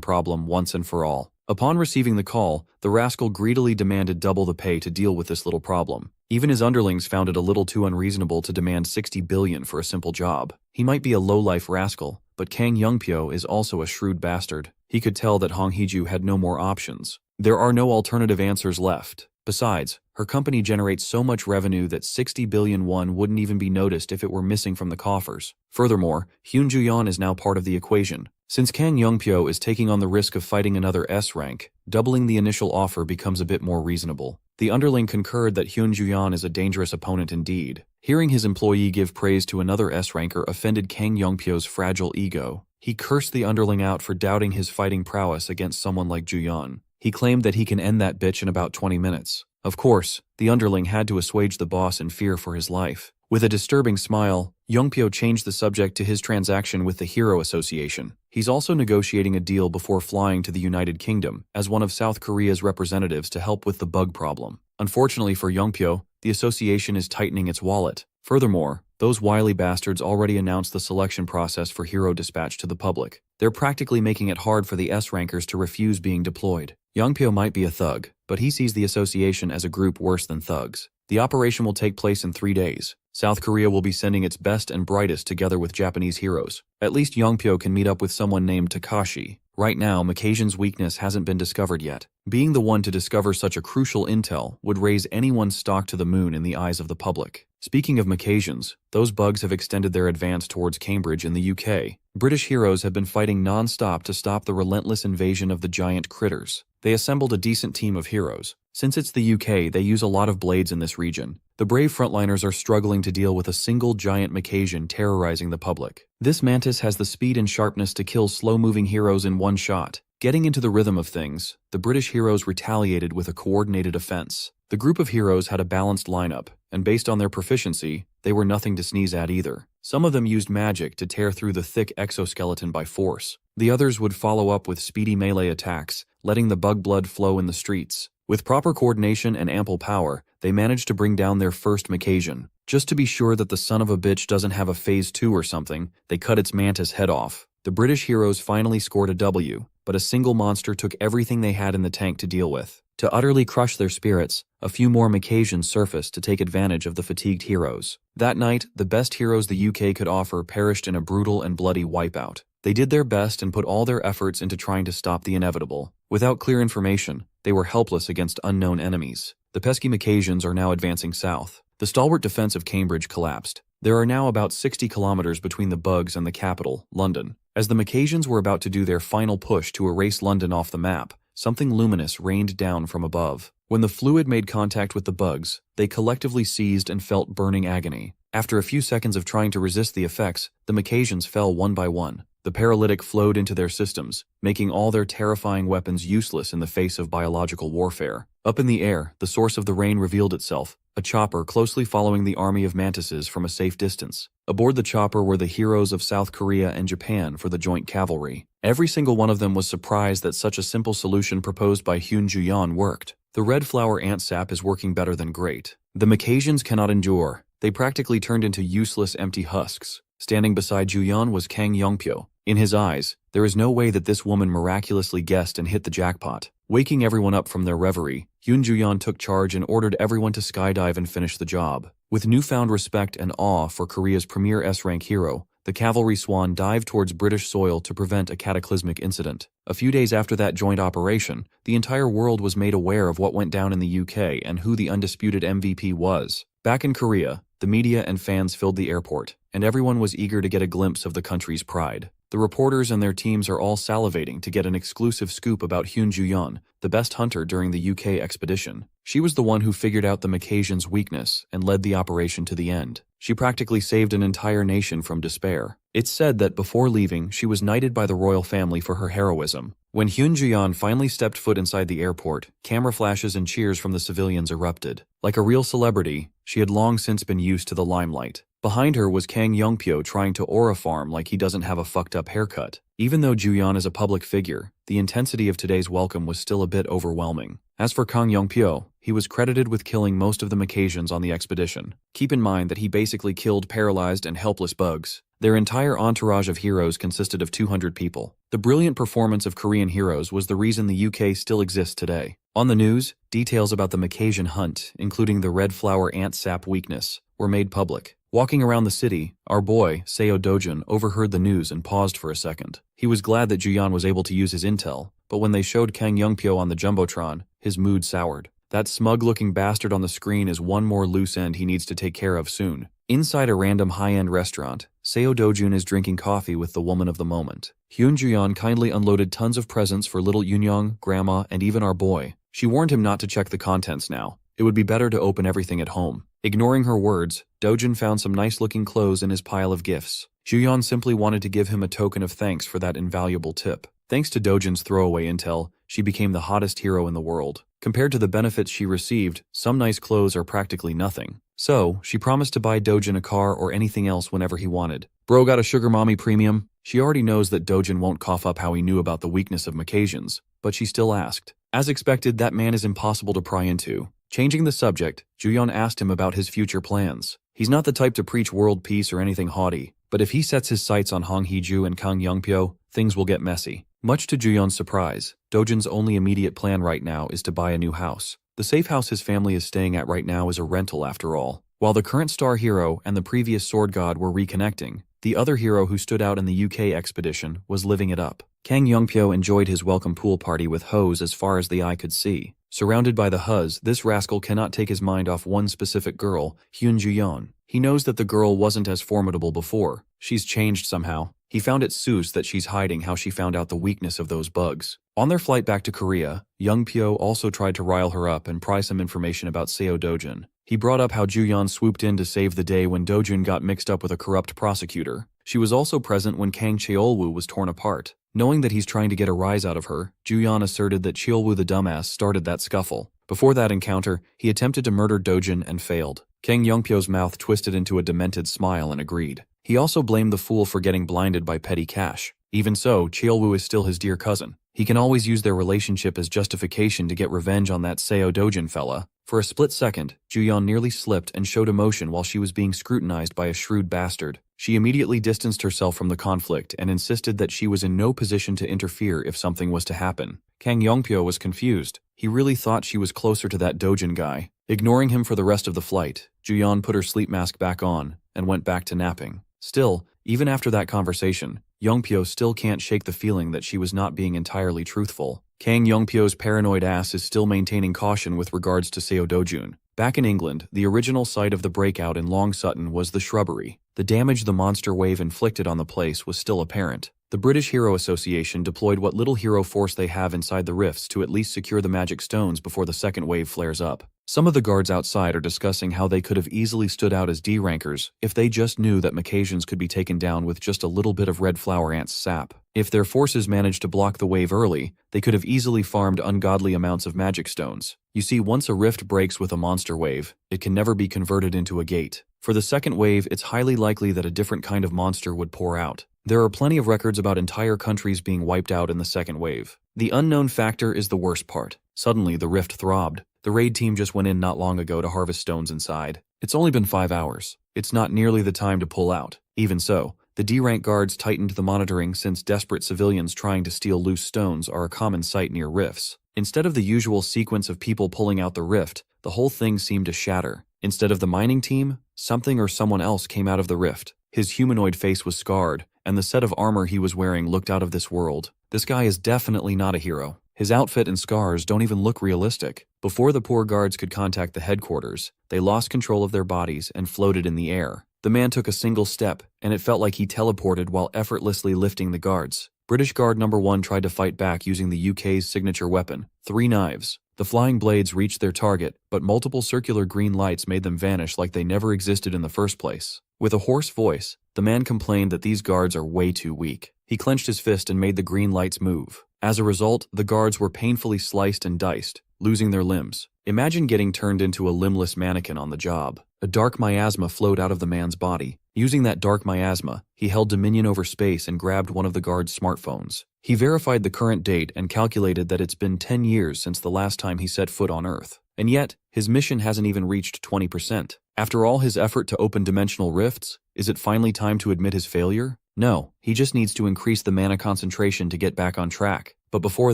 problem once and for all. Upon receiving the call, the rascal greedily demanded double the pay to deal with this little problem. Even his underlings found it a little too unreasonable to demand 60 billion for a simple job. He might be a low-life rascal, but Kang Young-pyo is also a shrewd bastard. He could tell that Hong Hee-ju had no more options. There are no alternative answers left. Besides, her company generates so much revenue that 60 billion won wouldn't even be noticed if it were missing from the coffers. Furthermore, Hyun Ju-yeon is now part of the equation. Since Kang Young-pyo is taking on the risk of fighting another S-rank, doubling the initial offer becomes a bit more reasonable. The underling concurred that Hyun Ju-yeon is a dangerous opponent indeed. Hearing his employee give praise to another S-ranker offended Kang Young-pyo's fragile ego. He cursed the underling out for doubting his fighting prowess against someone like Ju-yeon. He claimed that he can end that bitch in about 20 minutes. Of course, the underling had to assuage the boss in fear for his life. With a disturbing smile, Young-pyo changed the subject to his transaction with the Hero Association. He's also negotiating a deal before flying to the United Kingdom as one of South Korea's representatives to help with the bug problem. Unfortunately for Young-pyo, the association is tightening its wallet. Furthermore, those wily bastards already announced the selection process for Hero Dispatch to the public. They're practically making it hard for the S-rankers to refuse being deployed. Young-pyo might be a thug, but he sees the association as a group worse than thugs. The operation will take place in 3 days. South Korea will be sending its best and brightest together with Japanese heroes. At least Young-pyo can meet up with someone named Takashi. Right now, Macassian's weakness hasn't been discovered yet. Being the one to discover such a crucial intel would raise anyone's stock to the moon in the eyes of the public. Speaking of Macassians, those bugs have extended their advance towards Cambridge in the UK. British heroes have been fighting non-stop to stop the relentless invasion of the giant critters. They assembled a decent team of heroes. Since it's the UK, they use a lot of blades in this region. The brave frontliners are struggling to deal with a single giant Macasian terrorizing the public. This mantis has the speed and sharpness to kill slow-moving heroes in one shot. Getting into the rhythm of things, the British heroes retaliated with a coordinated offense. The group of heroes had a balanced lineup, and based on their proficiency, they were nothing to sneeze at either. Some of them used magic to tear through the thick exoskeleton by force. The others would follow up with speedy melee attacks, letting the bug blood flow in the streets. With proper coordination and ample power, they managed to bring down their first Macasian. Just to be sure that the son of a bitch doesn't have a phase 2 or something, they cut its mantis head off. The British heroes finally scored a W, but a single monster took everything they had in the tank to deal with. To utterly crush their spirits, a few more Macasians surfaced to take advantage of the fatigued heroes. That night, the best heroes the UK could offer perished in a brutal and bloody wipeout. They did their best and put all their efforts into trying to stop the inevitable. Without clear information, they were helpless against unknown enemies. The pesky Macasians are now advancing south. The stalwart defense of Cambridge collapsed. There are now about 60 kilometers between the bugs and the capital, London. As the Macasians were about to do their final push to erase London off the map, something luminous rained down from above. When the fluid made contact with the bugs, they collectively seized and felt burning agony. After a few seconds of trying to resist the effects, the Macasians fell one by one. The paralytic flowed into their systems, making all their terrifying weapons useless in the face of biological warfare. Up in the air, the source of the rain revealed itself, a chopper closely following the army of mantises from a safe distance. Aboard the chopper were the heroes of South Korea and Japan for the joint cavalry. Every single one of them was surprised that such a simple solution proposed by Hyun Ju-yeon worked. The red flower ant sap is working better than great. The Macasians cannot endure. They practically turned into useless empty husks. Standing beside Ju-yeon was Kang Yongpyo. In his eyes, there is no way that this woman miraculously guessed and hit the jackpot. Waking everyone up from their reverie, Hyun Ju-yeon took charge and ordered everyone to skydive and finish the job. With newfound respect and awe for Korea's premier S-rank hero, the cavalry swan dived towards British soil to prevent a cataclysmic incident. A few days after that joint operation, the entire world was made aware of what went down in the UK and who the undisputed MVP was. Back in Korea, the media and fans filled the airport, and everyone was eager to get a glimpse of the country's pride. The reporters and their teams are all salivating to get an exclusive scoop about Hyun Ju-yeon, the best hunter during the UK expedition. She was the one who figured out the Macasians' weakness and led the operation to the end. She practically saved an entire nation from despair. It's said that before leaving, she was knighted by the royal family for her heroism. When Hyun Ju-yeon finally stepped foot inside the airport, camera flashes and cheers from the civilians erupted. Like a real celebrity, she had long since been used to the limelight. Behind her was Kang Yongpyo trying to aura farm like he doesn't have a fucked up haircut. Even though Ju-yeon is a public figure, the intensity of today's welcome was still a bit overwhelming. As for Kang Yongpyo, he was credited with killing most of the Macasians on the expedition. Keep in mind that he basically killed paralyzed and helpless bugs. Their entire entourage of heroes consisted of 200 people. The brilliant performance of Korean heroes was the reason the UK still exists today. On the news, details about the Macasian hunt, including the red flower ant sap weakness, were made public. Walking around the city, our boy, Seo Dojun, overheard the news and paused for a second. He was glad that Ju-yeon was able to use his intel, but when they showed Kang Yongpyo on the Jumbotron, his mood soured. That smug-looking bastard on the screen is one more loose end he needs to take care of soon. Inside a random high-end restaurant, Seo Dojun is drinking coffee with the woman of the moment. Hyun Ju-yeon kindly unloaded tons of presents for little Yoonyoung, Grandma, and even our boy. She warned him not to check the contents now. It would be better to open everything at home. Ignoring her words, Dojun found some nice-looking clothes in his pile of gifts. Ju-yeon simply wanted to give him a token of thanks for that invaluable tip. Thanks to Dojun's throwaway intel, she became the hottest hero in the world. Compared to the benefits she received, some nice clothes are practically nothing. So, she promised to buy Dojun a car or anything else whenever he wanted. Bro got a sugar mommy premium? She already knows that Dojun won't cough up how he knew about the weakness of Macasians, but she still asked. As expected, that man is impossible to pry into. Changing the subject, Ju-yeon asked him about his future plans. He's not the type to preach world peace or anything haughty, but if he sets his sights on Hong Hee-ju and Kang Yongpyo, things will get messy. Much to Ju-yeon's surprise, Dojun's only immediate plan right now is to buy a new house. The safe house his family is staying at right now is a rental after all. While the current star hero and the previous sword god were reconnecting, the other hero who stood out in the UK expedition was living it up. Kang Yongpyo enjoyed his welcome pool party with hoes as far as the eye could see. Surrounded by the huz, this rascal cannot take his mind off one specific girl, Hyun Ju-yeon. He knows that the girl wasn't as formidable before. She's changed somehow. He found it sus that she's hiding how she found out the weakness of those bugs. On their flight back to Korea, Yongpyo also tried to rile her up and pry some information about Seo Dojun. He brought up how Juyan swooped in to save the day when Dojun got mixed up with a corrupt prosecutor. She was also present when Kang Cheolwoo was torn apart. Knowing that he's trying to get a rise out of her, Juyan asserted that Cheolwoo the dumbass started that scuffle. Before that encounter, he attempted to murder Dojun and failed. Kang Yongpyo's mouth twisted into a demented smile and agreed. He also blamed the fool for getting blinded by petty cash. Even so, Cheolwoo is still his dear cousin. He can always use their relationship as justification to get revenge on that Seo Dojun fella. For a split second, Juyan nearly slipped and showed emotion while she was being scrutinized by a shrewd bastard. She immediately distanced herself from the conflict and insisted that she was in no position to interfere if something was to happen. Kang Yongpyo was confused. He really thought she was closer to that Dojun guy. Ignoring him for the rest of the flight, Juyan put her sleep mask back on and went back to napping. Still, even after that conversation, Yongpyo still can't shake the feeling that she was not being entirely truthful. Kang Yongpyo's paranoid ass is still maintaining caution with regards to Seo Dojun. Back in England, the original site of the breakout in Long Sutton was the shrubbery. The damage the monster wave inflicted on the place was still apparent. The British Hero Association deployed what little hero force they have inside the rifts to at least secure the magic stones before the second wave flares up. Some of the guards outside are discussing how they could have easily stood out as D-rankers if they just knew that Macasians could be taken down with just a little bit of red flower ant's sap. If their forces managed to block the wave early, they could have easily farmed ungodly amounts of magic stones. You see, once a rift breaks with a monster wave, it can never be converted into a gate. For the second wave, it's highly likely that a different kind of monster would pour out. There are plenty of records about entire countries being wiped out in the second wave. The unknown factor is the worst part. Suddenly, the rift throbbed. The raid team just went in not long ago to harvest stones inside. It's only been 5 hours. It's not nearly the time to pull out. Even so, the D-rank guards tightened the monitoring since desperate civilians trying to steal loose stones are a common sight near rifts. Instead of the usual sequence of people pulling out the rift, the whole thing seemed to shatter. Instead of the mining team, something or someone else came out of the rift. His humanoid face was scarred, and the set of armor he was wearing looked out of this world. This guy is definitely not a hero. His outfit and scars don't even look realistic. Before the poor guards could contact the headquarters, they lost control of their bodies and floated in the air. The man took a single step, and it felt like he teleported while effortlessly lifting the guards. British Guard Number 1 tried to fight back using the UK's signature weapon, 3 knives. The flying blades reached their target, but multiple circular green lights made them vanish like they never existed in the first place. With a hoarse voice, the man complained that these guards are way too weak. He clenched his fist and made the green lights move. As a result, the guards were painfully sliced and diced, losing their limbs. Imagine getting turned into a limbless mannequin on the job. A dark miasma flowed out of the man's body. Using that dark miasma, he held dominion over space and grabbed one of the guards' smartphones. He verified the current date and calculated that it's been 10 years since the last time he set foot on Earth. And yet, his mission hasn't even reached 20%. After all his effort to open dimensional rifts, is it finally time to admit his failure? No, he just needs to increase the mana concentration to get back on track. But before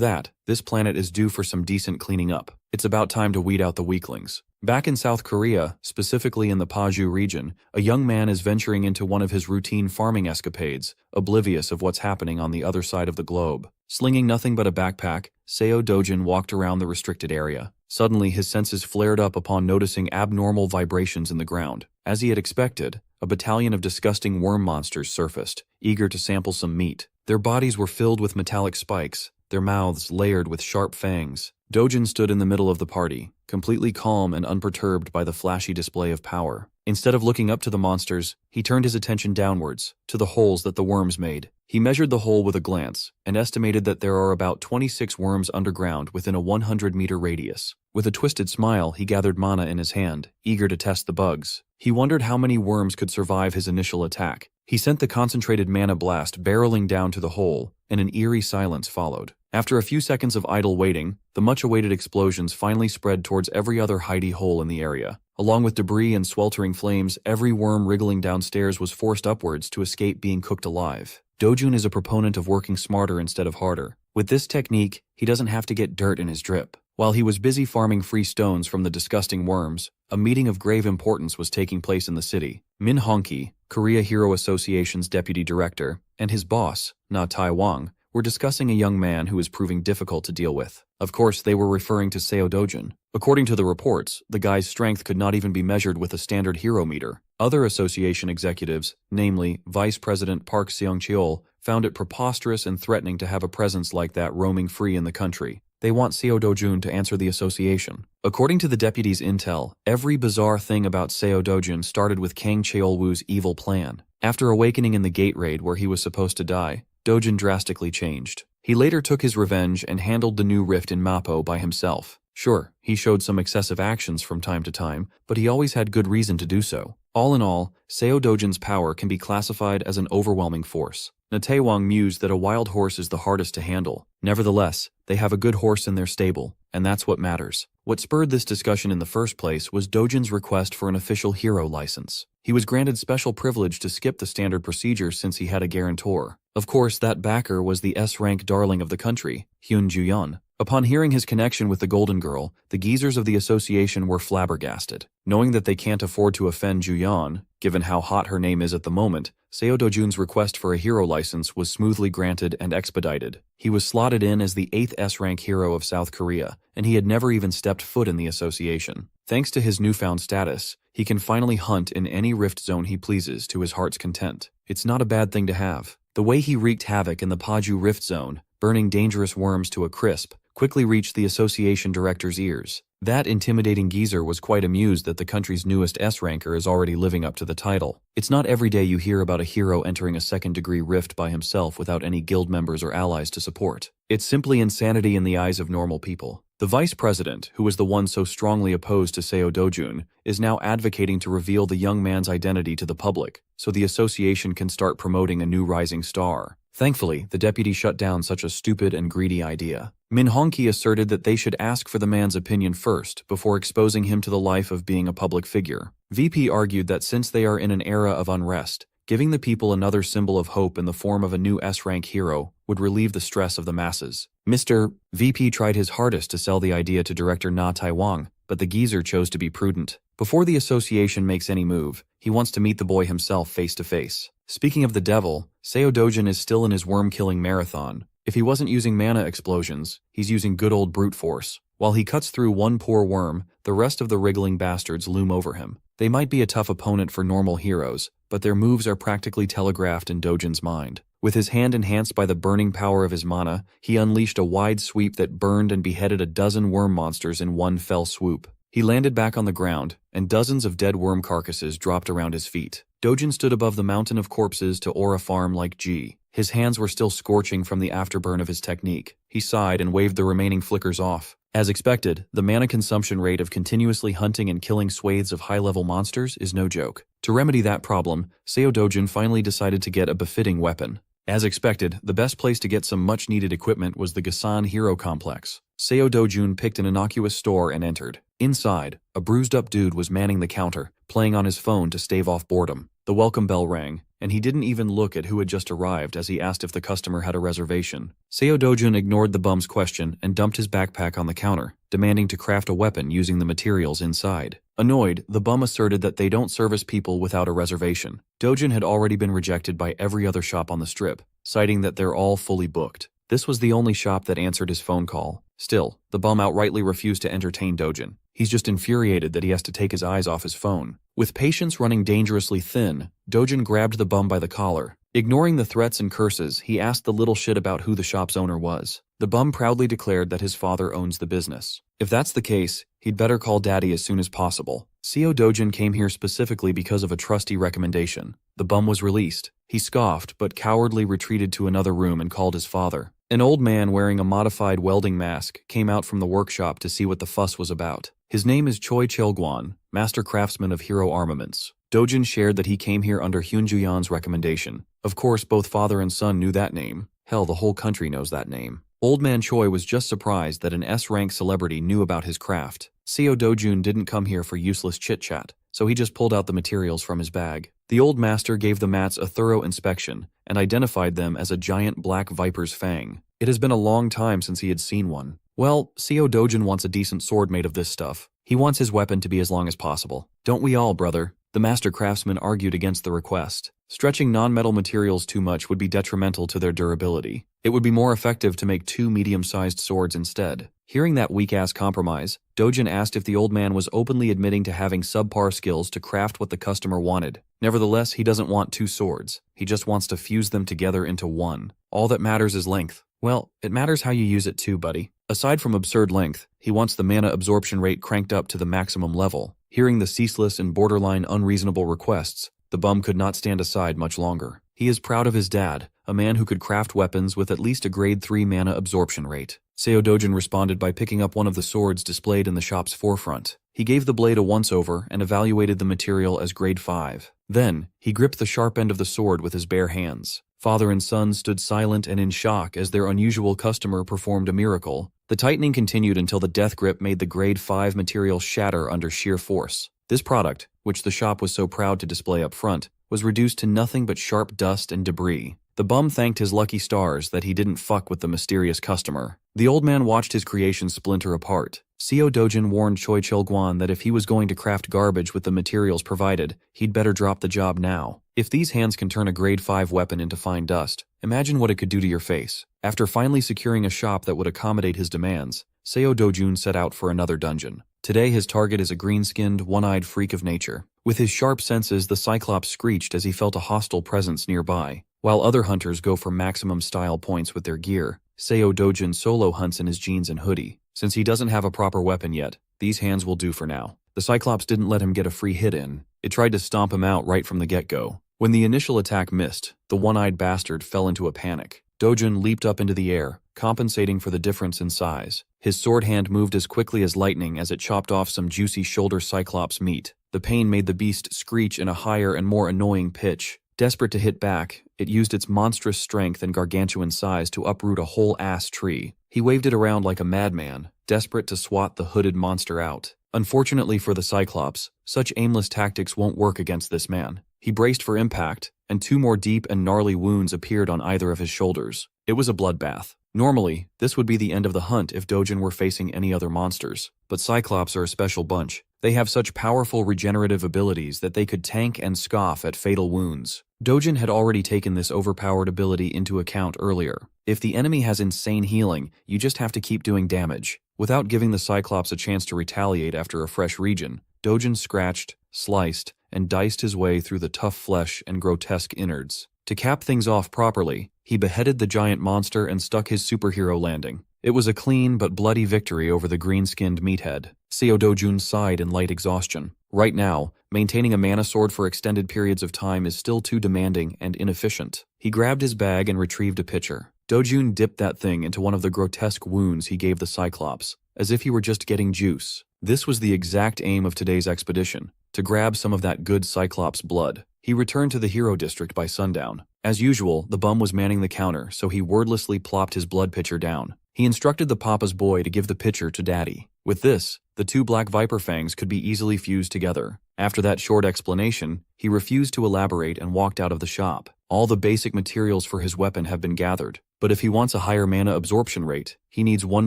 that, this planet is due for some decent cleaning up. It's about time to weed out the weaklings. Back in South Korea, specifically in the Paju region, a young man is venturing into one of his routine farming escapades, oblivious of what's happening on the other side of the globe. Slinging nothing but a backpack, Seo Dojun walked around the restricted area. Suddenly, his senses flared up upon noticing abnormal vibrations in the ground. As he had expected, a battalion of disgusting worm monsters surfaced, eager to sample some meat. Their bodies were filled with metallic spikes, their mouths layered with sharp fangs. Dojun stood in the middle of the party, completely calm and unperturbed by the flashy display of power. Instead of looking up to the monsters, he turned his attention downwards, to the holes that the worms made. He measured the hole with a glance, and estimated that there are about 26 worms underground within a 100-meter radius. With a twisted smile, he gathered mana in his hand, eager to test the bugs. He wondered how many worms could survive his initial attack. He sent the concentrated mana blast barreling down to the hole, and an eerie silence followed. After a few seconds of idle waiting, the much-awaited explosions finally spread towards every other hidey hole in the area. Along with debris and sweltering flames, every worm wriggling downstairs was forced upwards to escape being cooked alive. Dojun is a proponent of working smarter instead of harder. With this technique, he doesn't have to get dirt in his drip. While he was busy farming free stones from the disgusting worms, a meeting of grave importance was taking place in the city. Min Hongki, Korea Hero Association's deputy director, and his boss, Na Tai Wang, were discussing a young man who was proving difficult to deal with. Of course, they were referring to Seo Dojun. According to the reports, the guy's strength could not even be measured with a standard hero meter. Other association executives, namely Vice President Park Seong-cheol, found it preposterous and threatening to have a presence like that roaming free in the country. They want Seo Dojun to answer the association. According to the deputy's intel, every bizarre thing about Seo Dojun started with Kang Cheolwoo's evil plan. After awakening in the gate raid where he was supposed to die, Dojun drastically changed. He later took his revenge and handled the new rift in Mapo by himself. Sure, he showed some excessive actions from time to time, but he always had good reason to do so. All in all, Seo Dojun's power can be classified as an overwhelming force. Natewang mused that a wild horse is the hardest to handle. Nevertheless, they have a good horse in their stable, and that's what matters. What spurred this discussion in the first place was Dojun's request for an official hero license. He was granted special privilege to skip the standard procedure since he had a guarantor. Of course, that backer was the S-rank darling of the country, Hyun Ju-yeon. Upon hearing his connection with the Golden Girl, the geezers of the association were flabbergasted. Knowing that they can't afford to offend Ju-yeon, given how hot her name is at the moment, Seo Dojun's request for a hero license was smoothly granted and expedited. He was slotted in as the 8th S-rank hero of South Korea, and he had never even stepped foot in the association. Thanks to his newfound status, he can finally hunt in any rift zone he pleases to his heart's content. It's not a bad thing to have. The way he wreaked havoc in the Paju rift zone, burning dangerous worms to a crisp, quickly reached the association director's ears. That intimidating geezer was quite amused that the country's newest S-ranker is already living up to the title. It's not every day you hear about a hero entering a second-degree rift by himself without any guild members or allies to support. It's simply insanity in the eyes of normal people. The vice president, who was the one so strongly opposed to Seo Dojun, is now advocating to reveal the young man's identity to the public, so the association can start promoting a new rising star. Thankfully, the deputy shut down such a stupid and greedy idea. Min Hongki asserted that they should ask for the man's opinion first before exposing him to the life of being a public figure. VP argued that since they are in an era of unrest, giving the people another symbol of hope in the form of a new S-rank hero would relieve the stress of the masses. Mr. VP tried his hardest to sell the idea to director Na Taiwang, but the geezer chose to be prudent. Before the association makes any move, he wants to meet the boy himself face to face. Speaking of the devil, Seo Dojun is still in his worm-killing marathon. If he wasn't using mana explosions, he's using good old brute force. While he cuts through one poor worm, the rest of the wriggling bastards loom over him. They might be a tough opponent for normal heroes, but their moves are practically telegraphed in Dojun's mind. With his hand enhanced by the burning power of his mana, he unleashed a wide sweep that burned and beheaded a dozen worm monsters in one fell swoop. He landed back on the ground, and dozens of dead worm carcasses dropped around his feet. Dojun stood above the mountain of corpses to aura farm like G. His hands were still scorching from the afterburn of his technique. He sighed and waved the remaining flickers off. As expected, the mana consumption rate of continuously hunting and killing swathes of high-level monsters is no joke. To remedy that problem, Seo Dojun finally decided to get a befitting weapon. As expected, the best place to get some much-needed equipment was the Gasan Hero Complex. Seo Dojun picked an innocuous store and entered. Inside, a bruised-up dude was manning the counter, playing on his phone to stave off boredom. The welcome bell rang, and he didn't even look at who had just arrived as he asked if the customer had a reservation. Seo Dojun ignored the bum's question and dumped his backpack on the counter, demanding to craft a weapon using the materials inside. Annoyed, the bum asserted that they don't service people without a reservation. Dojun had already been rejected by every other shop on the strip, citing that they're all fully booked. This was the only shop that answered his phone call. Still, the bum outrightly refused to entertain Dojun. He's just infuriated that he has to take his eyes off his phone. With patience running dangerously thin, Dojun grabbed the bum by the collar. Ignoring the threats and curses, he asked the little shit about who the shop's owner was. The bum proudly declared that his father owns the business. If that's the case, he'd better call daddy as soon as possible. Seo Dojun came here specifically because of a trusty recommendation. The bum was released. He scoffed, but cowardly retreated to another room and called his father. An old man wearing a modified welding mask came out from the workshop to see what the fuss was about. His name is Choi Cheolguan, master craftsman of Hero Armaments. Dojun shared that he came here under Hyun Ju-yeon's recommendation. Of course, both father and son knew that name. Hell, the whole country knows that name. Old man Choi was just surprised that an S-rank celebrity knew about his craft. Seo Dojun didn't come here for useless chit-chat, so he just pulled out the materials from his bag. The old master gave the mats a thorough inspection and identified them as a giant black viper's fang. It has been a long time since he had seen one. Well, Seo Dojun wants a decent sword made of this stuff. He wants his weapon to be as long as possible. Don't we all, brother? The master craftsman argued against the request. Stretching non-metal materials too much would be detrimental to their durability. It would be more effective to make 2 medium-sized swords instead. Hearing that weak-ass compromise, Dojun asked if the old man was openly admitting to having subpar skills to craft what the customer wanted. Nevertheless, he doesn't want 2 swords. He just wants to fuse them together into one. All that matters is length. Well, it matters how you use it too, buddy. Aside from absurd length, he wants the mana absorption rate cranked up to the maximum level. Hearing the ceaseless and borderline unreasonable requests, the bum could not stand aside much longer. He is proud of his dad, a man who could craft weapons with at least a grade 3 mana absorption rate. Seo Dojin responded by picking up one of the swords displayed in the shop's forefront. He gave the blade a once-over and evaluated the material as grade 5. Then, he gripped the sharp end of the sword with his bare hands. Father and son stood silent and in shock as their unusual customer performed a miracle. The tightening continued until the death grip made the grade 5 material shatter under sheer force. This product, which the shop was so proud to display up front, was reduced to nothing but sharp dust and debris. The bum thanked his lucky stars that he didn't fuck with the mysterious customer. The old man watched his creation splinter apart. Seo Dojin warned Choi Chil-guan that if he was going to craft garbage with the materials provided, he'd better drop the job now. If these hands can turn a grade 5 weapon into fine dust, imagine what it could do to your face. After finally securing a shop that would accommodate his demands, Seo Dojun set out for another dungeon. Today his target is a green-skinned, one-eyed freak of nature. With his sharp senses, the Cyclops screeched as he felt a hostile presence nearby. While other hunters go for maximum style points with their gear, Seo Dojin solo hunts in his jeans and hoodie. Since he doesn't have a proper weapon yet, these hands will do for now. The Cyclops didn't let him get a free hit in. It tried to stomp him out right from the get-go. When the initial attack missed, the one-eyed bastard fell into a panic. Dojin leaped up into the air, compensating for the difference in size. His sword hand moved as quickly as lightning as it chopped off some juicy shoulder Cyclops meat. The pain made the beast screech in a higher and more annoying pitch. Desperate to hit back, it used its monstrous strength and gargantuan size to uproot a whole ass tree. He waved it around like a madman, desperate to swat the hooded monster out. Unfortunately for the Cyclops, such aimless tactics won't work against this man. He braced for impact, and 2 more deep and gnarly wounds appeared on either of his shoulders. It was a bloodbath. Normally, this would be the end of the hunt if Dojin were facing any other monsters, but Cyclops are a special bunch. They have such powerful regenerative abilities that they could tank and scoff at fatal wounds. Dojin had already taken this overpowered ability into account earlier. If the enemy has insane healing, you just have to keep doing damage. Without giving the Cyclops a chance to retaliate after a fresh regen, Dojin scratched, sliced, and diced his way through the tough flesh and grotesque innards. To cap things off properly, he beheaded the giant monster and stuck his superhero landing. It was a clean but bloody victory over the green-skinned meathead. Seo Dojun sighed in light exhaustion. Right now, maintaining a mana sword for extended periods of time is still too demanding and inefficient. He grabbed his bag and retrieved a pitcher. Dojun dipped that thing into one of the grotesque wounds he gave the Cyclops, as if he were just getting juice. This was the exact aim of today's expedition, to grab some of that good Cyclops blood. He returned to the Hero District by sundown. As usual, the bum was manning the counter, so he wordlessly plopped his blood pitcher down. He instructed the Papa's boy to give the pitcher to Daddy. With this, the 2 black viper fangs could be easily fused together. After that short explanation, he refused to elaborate and walked out of the shop. All the basic materials for his weapon have been gathered, but if he wants a higher mana absorption rate, he needs one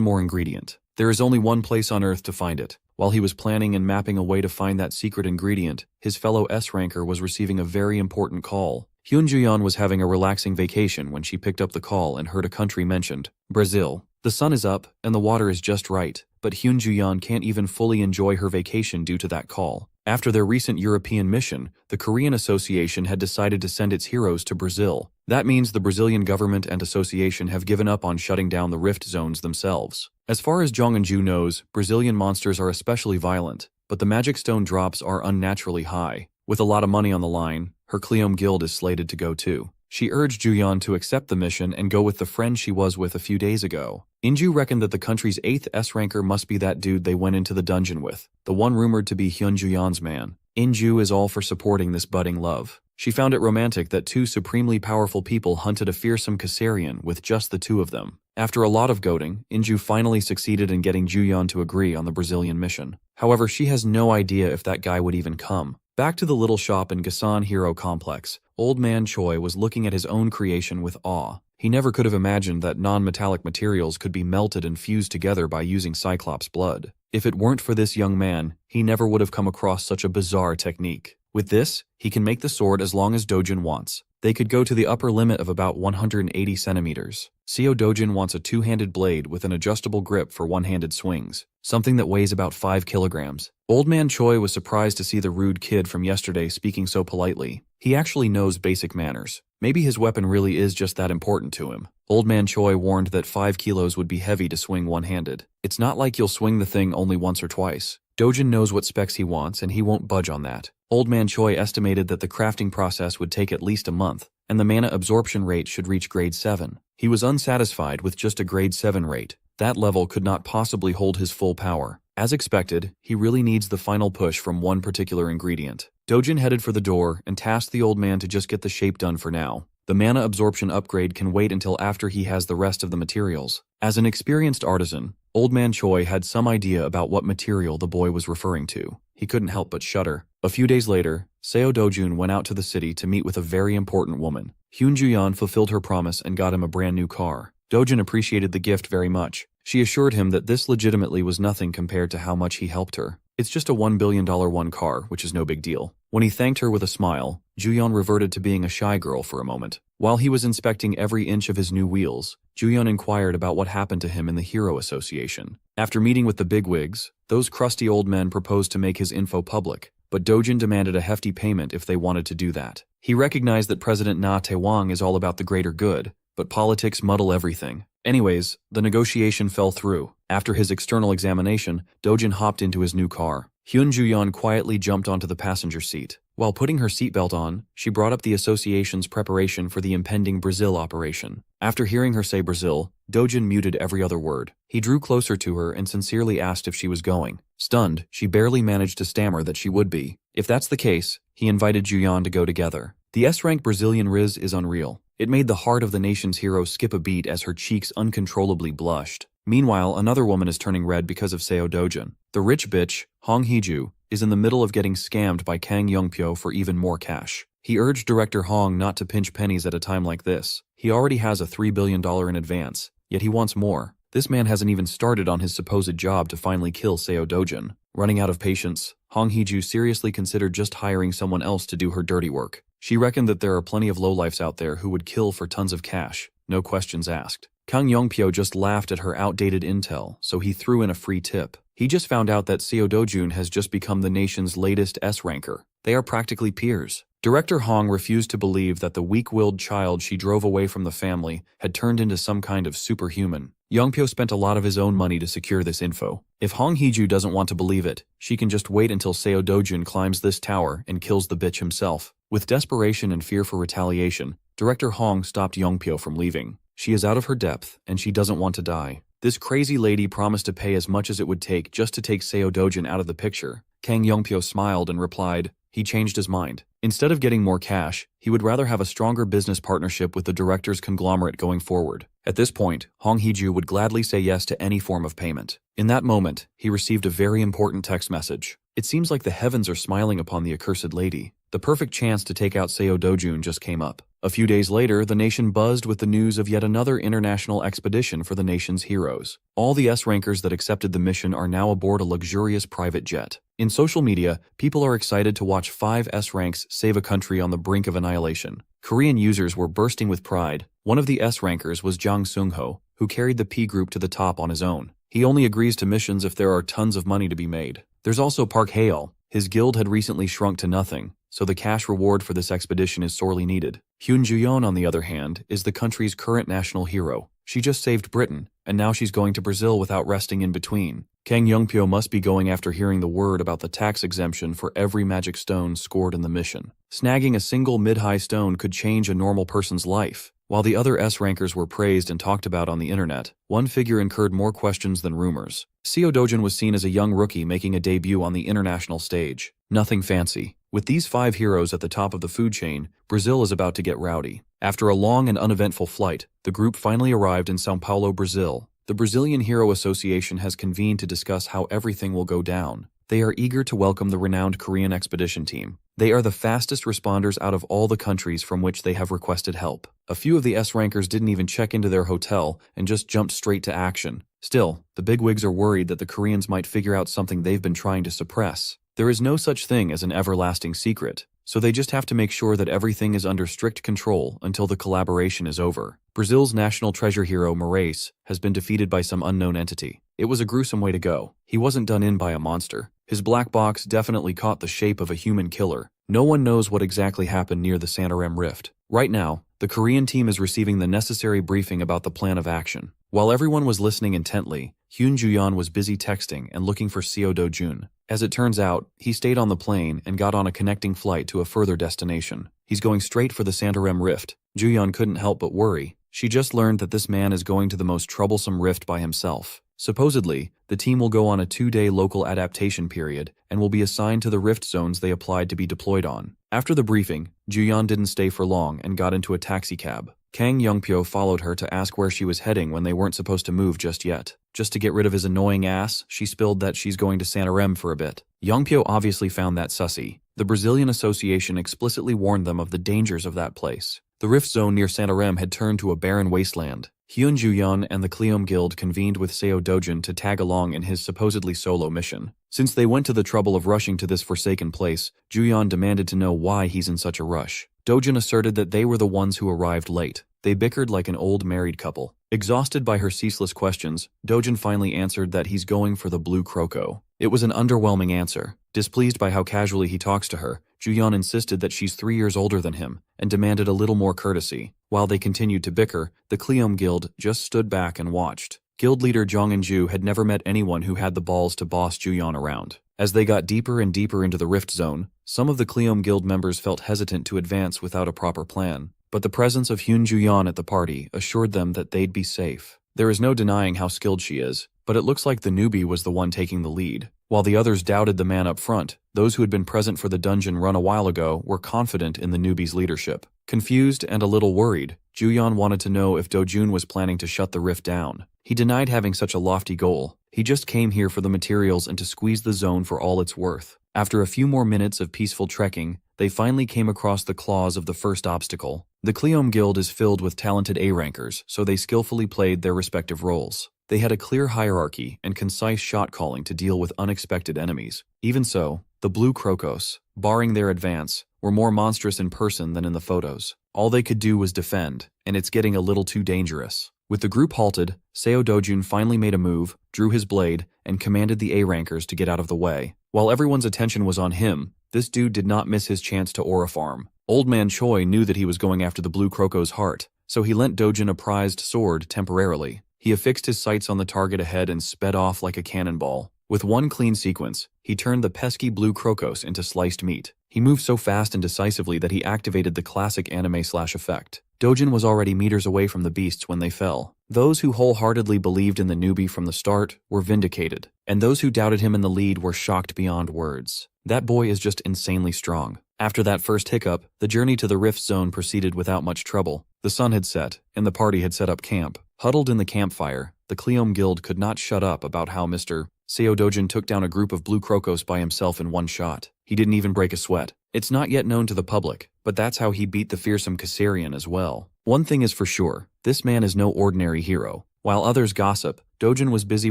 more ingredient. There is only one place on Earth to find it. While he was planning and mapping a way to find that secret ingredient, his fellow S-ranker was receiving a very important call. Hyun Juyeon was having a relaxing vacation when she picked up the call and heard a country mentioned, Brazil. The sun is up, and the water is just right, but Hyun Juyeon can't even fully enjoy her vacation due to that call. After their recent European mission, the Korean Association had decided to send its heroes to Brazil. That means the Brazilian government and association have given up on shutting down the rift zones themselves. As far as Jong Eun-ju knows, Brazilian monsters are especially violent, but the magic stone drops are unnaturally high. With a lot of money on the line, her Cleome guild is slated to go too. She urged Juyeon to accept the mission and go with the friend she was with a few days ago. Inju reckoned that the country's 8th S-ranker must be that dude they went into the dungeon with, the one rumored to be Hyun Juyeon's man. Inju is all for supporting this budding love. She found it romantic that 2 supremely powerful people hunted a fearsome Kassarian with just the 2 of them. After a lot of goading, Inju finally succeeded in getting Juyeon to agree on the Brazilian mission. However, she has no idea if that guy would even come. Back to the little shop in Gasan Hero Complex, Old Man Choi was looking at his own creation with awe. He never could have imagined that non-metallic materials could be melted and fused together by using Cyclops blood. If it weren't for this young man, he never would have come across such a bizarre technique. With this, he can make the sword as long as Dojin wants. They could go to the upper limit of about 180 centimeters. Seo Dojin wants a two-handed blade with an adjustable grip for one-handed swings, something that weighs about 5 kilograms. Old Man Choi was surprised to see the rude kid from yesterday speaking so politely. He actually knows basic manners. Maybe his weapon really is just that important to him. Old Man Choi warned that 5 kilos would be heavy to swing one-handed. It's not like you'll swing the thing only once or twice. Dojin knows what specs he wants and he won't budge on that. Old Man Choi estimated that the crafting process would take at least a month, and the mana absorption rate should reach grade 7. He was unsatisfied with just a grade 7 rate. That level could not possibly hold his full power. As expected, he really needs the final push from one particular ingredient. Dojin headed for the door and tasked the old man to just get the shape done for now. The mana absorption upgrade can wait until after he has the rest of the materials. As an experienced artisan, Old Man Choi had some idea about what material the boy was referring to. He couldn't help but shudder. A few days later, Seo Dojun went out to the city to meet with a very important woman. Hyun Juyeon fulfilled her promise and got him a brand new car. Dojun appreciated the gift very much. She assured him that this legitimately was nothing compared to how much he helped her. It's just a $1 billion one car, which is no big deal. When he thanked her with a smile, Juyeon reverted to being a shy girl for a moment. While he was inspecting every inch of his new wheels, Juyeon inquired about what happened to him in the Hero Association. After meeting with the bigwigs, those crusty old men proposed to make his info public, but Dojin demanded a hefty payment if they wanted to do that. He recognized that President Na Tae-wang is all about the greater good, but politics muddle everything. Anyways, the negotiation fell through. After his external examination, Dojin hopped into his new car. Hyun Juyeon quietly jumped onto the passenger seat. While putting her seatbelt on, she brought up the association's preparation for the impending Brazil operation. After hearing her say Brazil, Dojin muted every other word. He drew closer to her and sincerely asked if she was going. Stunned, she barely managed to stammer that she would be. If that's the case, he invited Juyeon to go together. The S-rank Brazilian Riz is unreal. It made the heart of the nation's hero skip a beat as her cheeks uncontrollably blushed. Meanwhile, another woman is turning red because of Seo Dojin. The rich bitch, Hong Hee-ju, is in the middle of getting scammed by Kang Young-pyo for even more cash. He urged director Hong not to pinch pennies at a time like this. He already has a $3 billion in advance, yet he wants more. This man hasn't even started on his supposed job to finally kill Seo Dojin. Running out of patience, Hong Hee-ju seriously considered just hiring someone else to do her dirty work. She reckoned that there are plenty of lowlifes out there who would kill for tons of cash, no questions asked. Kang Young-pyo just laughed at her outdated intel, so he threw in a free tip. He just found out that Seo Dojun has just become the nation's latest S-ranker. They are practically peers. Director Hong refused to believe that the weak-willed child she drove away from the family had turned into some kind of superhuman. Young-pyo spent a lot of his own money to secure this info. If Hong Hee-ju doesn't want to believe it, she can just wait until Seo Dojun climbs this tower and kills the bitch himself. With desperation and fear for retaliation, Director Hong stopped Young-pyo from leaving. She is out of her depth, and she doesn't want to die. This crazy lady promised to pay as much as it would take just to take Seo Dojin out of the picture. Kang Young-pyo smiled and replied, he changed his mind. Instead of getting more cash, he would rather have a stronger business partnership with the director's conglomerate going forward. At this point, Hong Hee-ju would gladly say yes to any form of payment. In that moment, he received a very important text message. It seems like the heavens are smiling upon the accursed lady. The perfect chance to take out Seo Dojun just came up. A few days later, the nation buzzed with the news of yet another international expedition for the nation's heroes. All the S-rankers that accepted the mission are now aboard a luxurious private jet. In social media, people are excited to watch 5 S-ranks save a country on the brink of annihilation. Korean users were bursting with pride. One of the S-rankers was Jang Sung-ho, who carried the P group to the top on his own. He only agrees to missions if there are tons of money to be made. There's also Park Hae-il. His guild had recently shrunk to nothing, so the cash reward for this expedition is sorely needed. Hyun Juyeon, on the other hand, is the country's current national hero. She just saved Britain, and now she's going to Brazil without resting in between. Kang Young-pyo must be going after hearing the word about the tax exemption for every magic stone scored in the mission. Snagging a single mid-high stone could change a normal person's life. While the other S-rankers were praised and talked about on the internet, one figure incurred more questions than rumors. Seo Dojin was seen as a young rookie making a debut on the international stage. Nothing fancy. With these 5 heroes at the top of the food chain, Brazil is about to get rowdy. After a long and uneventful flight, the group finally arrived in São Paulo, Brazil. The Brazilian Hero Association has convened to discuss how everything will go down. They are eager to welcome the renowned Korean expedition team. They are the fastest responders out of all the countries from which they have requested help. A few of the S-rankers didn't even check into their hotel and just jumped straight to action. Still, the bigwigs are worried that the Koreans might figure out something they've been trying to suppress. There is no such thing as an everlasting secret. so they just have to make sure that everything is under strict control until the collaboration is over. Brazil's national treasure hero Moraes has been defeated by some unknown entity. It was a gruesome way to go. He wasn't done in by a monster. His black box definitely caught the shape of a human killer. No one knows what exactly happened near the Santarém rift. Right now, the Korean team is receiving the necessary briefing about the plan of action. While everyone was listening intently, Hyun Ju-yeon was busy texting and looking for Seo Do-jun. As it turns out, he stayed on the plane and got on a connecting flight to a further destination. He's going straight for the Santarém rift. Ju-yeon couldn't help but worry. She just learned that this man is going to the most troublesome rift by himself. Supposedly, the team will go on a 2-day local adaptation period and will be assigned to the rift zones they applied to be deployed on. After the briefing, Ju-yeon didn't stay for long and got into a taxicab. Kang Youngpyo followed her to ask where she was heading when they weren't supposed to move just yet. Just to get rid of his annoying ass, she spilled that she's going to Santarém for a bit. Youngpyo obviously found that sussy. The Brazilian Association explicitly warned them of the dangers of that place. The rift zone near Santarém had turned to a barren wasteland. Hyun Ju-yeon and the Kleom Guild convened with Seo Do-jun to tag along in his supposedly solo mission. Since they went to the trouble of rushing to this forsaken place, Ju-yeon demanded to know why he's in such a rush. Do-jun asserted that they were the ones who arrived late. They bickered like an old married couple. Exhausted by her ceaseless questions, Do-jun finally answered that he's going for the Blue Croco. It was an underwhelming answer. Displeased by how casually he talks to her, Ju-yeon insisted that she's 3 years older than him and demanded a little more courtesy. While they continued to bicker, the Kleom Guild just stood back and watched. Guild leader Jong In-ju had never met anyone who had the balls to boss Ju-yeon around. As they got deeper and deeper into the rift zone, some of the Kleom Guild members felt hesitant to advance without a proper plan. But the presence of Hyun Ju-yeon at the party assured them that they'd be safe. There is no denying how skilled she is, but it looks like the newbie was the one taking the lead. While the others doubted the man up front, those who had been present for the dungeon run a while ago were confident in the newbie's leadership. Confused and a little worried, Ju-yeon wanted to know if Do-jun was planning to shut the rift down. He denied having such a lofty goal. He just came here for the materials and to squeeze the zone for all it's worth. After a few more minutes of peaceful trekking, they finally came across the claws of the first obstacle. The Kleom Guild is filled with talented A-rankers, so they skillfully played their respective roles. They had a clear hierarchy and concise shot calling to deal with unexpected enemies. Even so, the Blue Crocos, barring their advance, were more monstrous in person than in the photos. All they could do was defend, and it's getting a little too dangerous. With the group halted, Seo Do-jun finally made a move, drew his blade, and commanded the A-rankers to get out of the way. While everyone's attention was on him, this dude did not miss his chance to aura farm. Old Man Choi knew that he was going after the Blue Croco's heart, so he lent Do-jun a prized sword temporarily. He affixed his sights on the target ahead and sped off like a cannonball. With one clean sequence, he turned the pesky Blue Crocos into sliced meat. He moved so fast and decisively that he activated the classic anime/effect. Do-jun was already meters away from the beasts when they fell. Those who wholeheartedly believed in the newbie from the start were vindicated, and those who doubted him in the lead were shocked beyond words. That boy is just insanely strong. After that first hiccup, the journey to the rift zone proceeded without much trouble. The sun had set, and the party had set up camp. Huddled in the campfire, the Kleom Guild could not shut up about how Mr. Seo Do-jun took down a group of Blue Crocos by himself in one shot. He didn't even break a sweat. It's not yet known to the public, but that's how he beat the fearsome Kassarian as well. One thing is for sure, this man is no ordinary hero. While others gossip, Do-jun was busy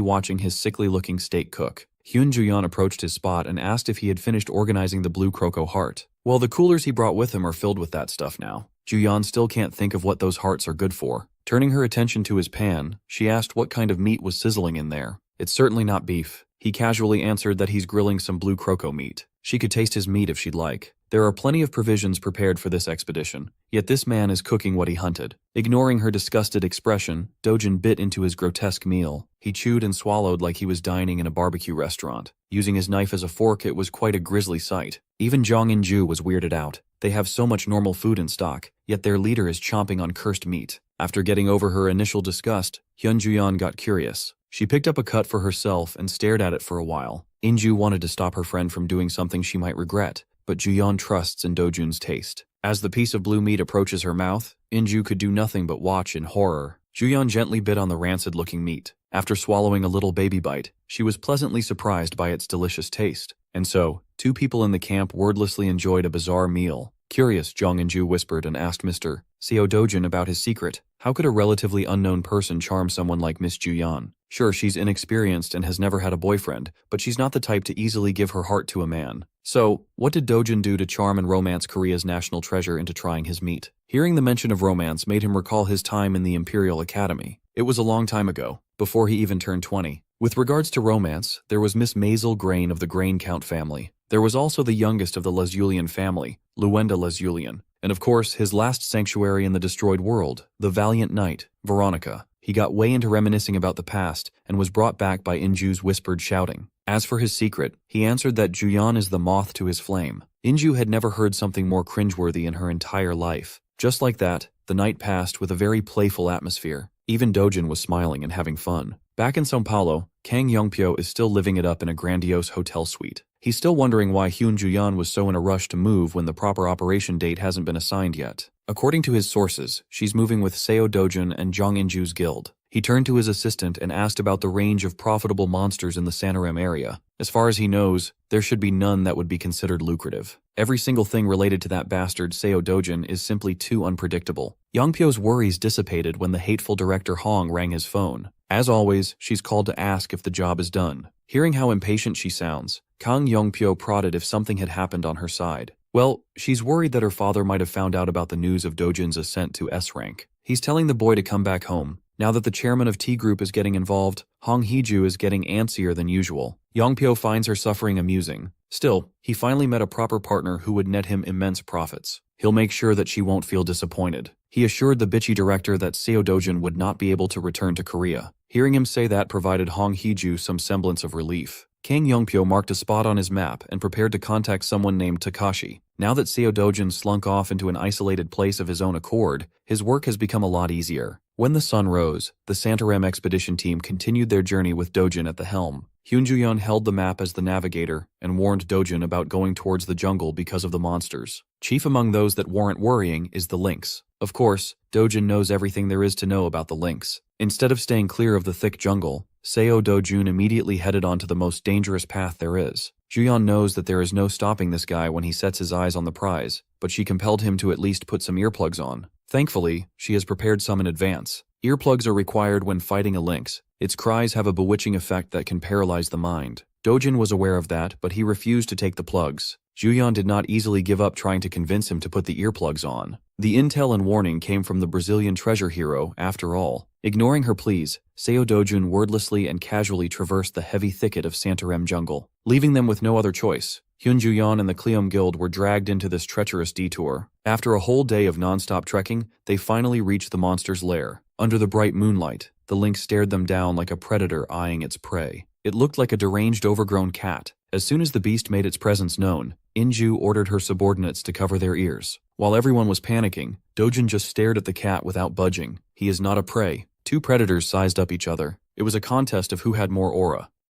watching his sickly-looking steak cook. Hyun Ju-yeon approached his spot and asked if he had finished organizing the Blue Croco heart. Well, the coolers he brought with him are filled with that stuff now. Ju-yeon still can't think of what those hearts are good for. Turning her attention to his pan, she asked what kind of meat was sizzling in there. It's certainly not beef. He casually answered that he's grilling some Blue Croco meat. She could taste his meat if she'd like. There are plenty of provisions prepared for this expedition, yet this man is cooking what he hunted. Ignoring her disgusted expression, Do-jun bit into his grotesque meal. He chewed and swallowed like he was dining in a barbecue restaurant. Using his knife as a fork, it was quite a grisly sight. Even Jong In-ju was weirded out. They have so much normal food in stock, yet their leader is chomping on cursed meat. After getting over her initial disgust, Hyun Ju-yeon got curious. She picked up a cut for herself and stared at it for a while. In-ju wanted to stop her friend from doing something she might regret, but Ju-yeon trusts in Do-jun's taste. As the piece of blue meat approaches her mouth, In-ju could do nothing but watch in horror. Ju-yeon gently bit on the rancid-looking meat. After swallowing a little baby bite, she was pleasantly surprised by its delicious taste. And so, two people in the camp wordlessly enjoyed a bizarre meal. Curious, Jong In-ju whispered and asked Mr. Seo Do-jun about his secret. How could a relatively unknown person charm someone like Miss Ju-yeon? Sure, she's inexperienced and has never had a boyfriend, but she's not the type to easily give her heart to a man. So, what did Dojin do to charm and romance Korea's national treasure into trying his meat? Hearing the mention of romance made him recall his time in the Imperial Academy. It was a long time ago, before he even turned 20. With regards to romance, there was Miss Maisel Grain of the Grain Count family. There was also the youngest of the Lesulian family, Luenda Lesulian. And of course, his last sanctuary in the destroyed world, the valiant knight, Veronica. He got way into reminiscing about the past and was brought back by Inju's whispered shouting. As for his secret, he answered that Juyeon is the moth to his flame. Inju had never heard something more cringeworthy in her entire life. Just like that, the night passed with a very playful atmosphere. Even Dojin was smiling and having fun. Back in São Paulo, Kang Yongpyo is still living it up in a grandiose hotel suite. He's still wondering why Hyun Juyeon was so in a rush to move when the proper operation date hasn't been assigned yet. According to his sources, she's moving with Seo Dojin and Jong Inju's guild. He turned to his assistant and asked about the range of profitable monsters in the Santarem area. As far as he knows, there should be none that would be considered lucrative. Every single thing related to that bastard Seo Dojin is simply too unpredictable. Yongpyo's worries dissipated when the hateful director Hong rang his phone. As always, she's called to ask if the job is done. Hearing how impatient she sounds, Kang Yongpyo prodded if something had happened on her side. Well, she's worried that her father might have found out about the news of Dojin's ascent to S rank. He's telling the boy to come back home. Now that the chairman of T Group is getting involved, Hong Heeju is getting antsier than usual. Yongpyo finds her suffering amusing. Still, he finally met a proper partner who would net him immense profits. He'll make sure that she won't feel disappointed. He assured the bitchy director that Seo Dojin would not be able to return to Korea. Hearing him say that provided Hong Heeju some semblance of relief. Kang Yongpyo marked a spot on his map and prepared to contact someone named Takashi. Now that Seo Dojin slunk off into an isolated place of his own accord, his work has become a lot easier. When the sun rose, the Santarem expedition team continued their journey with Dojin at the helm. Hyun Juyeon held the map as the navigator and warned Dojin about going towards the jungle because of the monsters. Chief among those that warrant worrying is the lynx. Of course, Dojin knows everything there is to know about the lynx. Instead of staying clear of the thick jungle, Seo Dojun immediately headed onto the most dangerous path there is. Juyeon knows that there is no stopping this guy when he sets his eyes on the prize, but she compelled him to at least put some earplugs on. Thankfully, she has prepared some in advance. Earplugs are required when fighting a lynx. Its cries have a bewitching effect that can paralyze the mind. Dojin was aware of that, but he refused to take the plugs. Juyeon did not easily give up trying to convince him to put the earplugs on. The intel and warning came from the Brazilian treasure hero, after all. Ignoring her pleas, Seo Dojun wordlessly and casually traversed the heavy thicket of Santarem jungle. Leaving them with no other choice, Hyun Juyeon and the Kleom Guild were dragged into this treacherous detour. After a whole day of non-stop trekking, they finally reached the monster's lair. Under the bright moonlight, the lynx stared them down like a predator eyeing its prey. It looked like a deranged overgrown cat. As soon as the beast made its presence known, Inju ordered her subordinates to cover their ears. While everyone was panicking, Dojin just stared at the cat without budging. He is not a prey. Two predators sized up each other. It was a contest of who had more aura.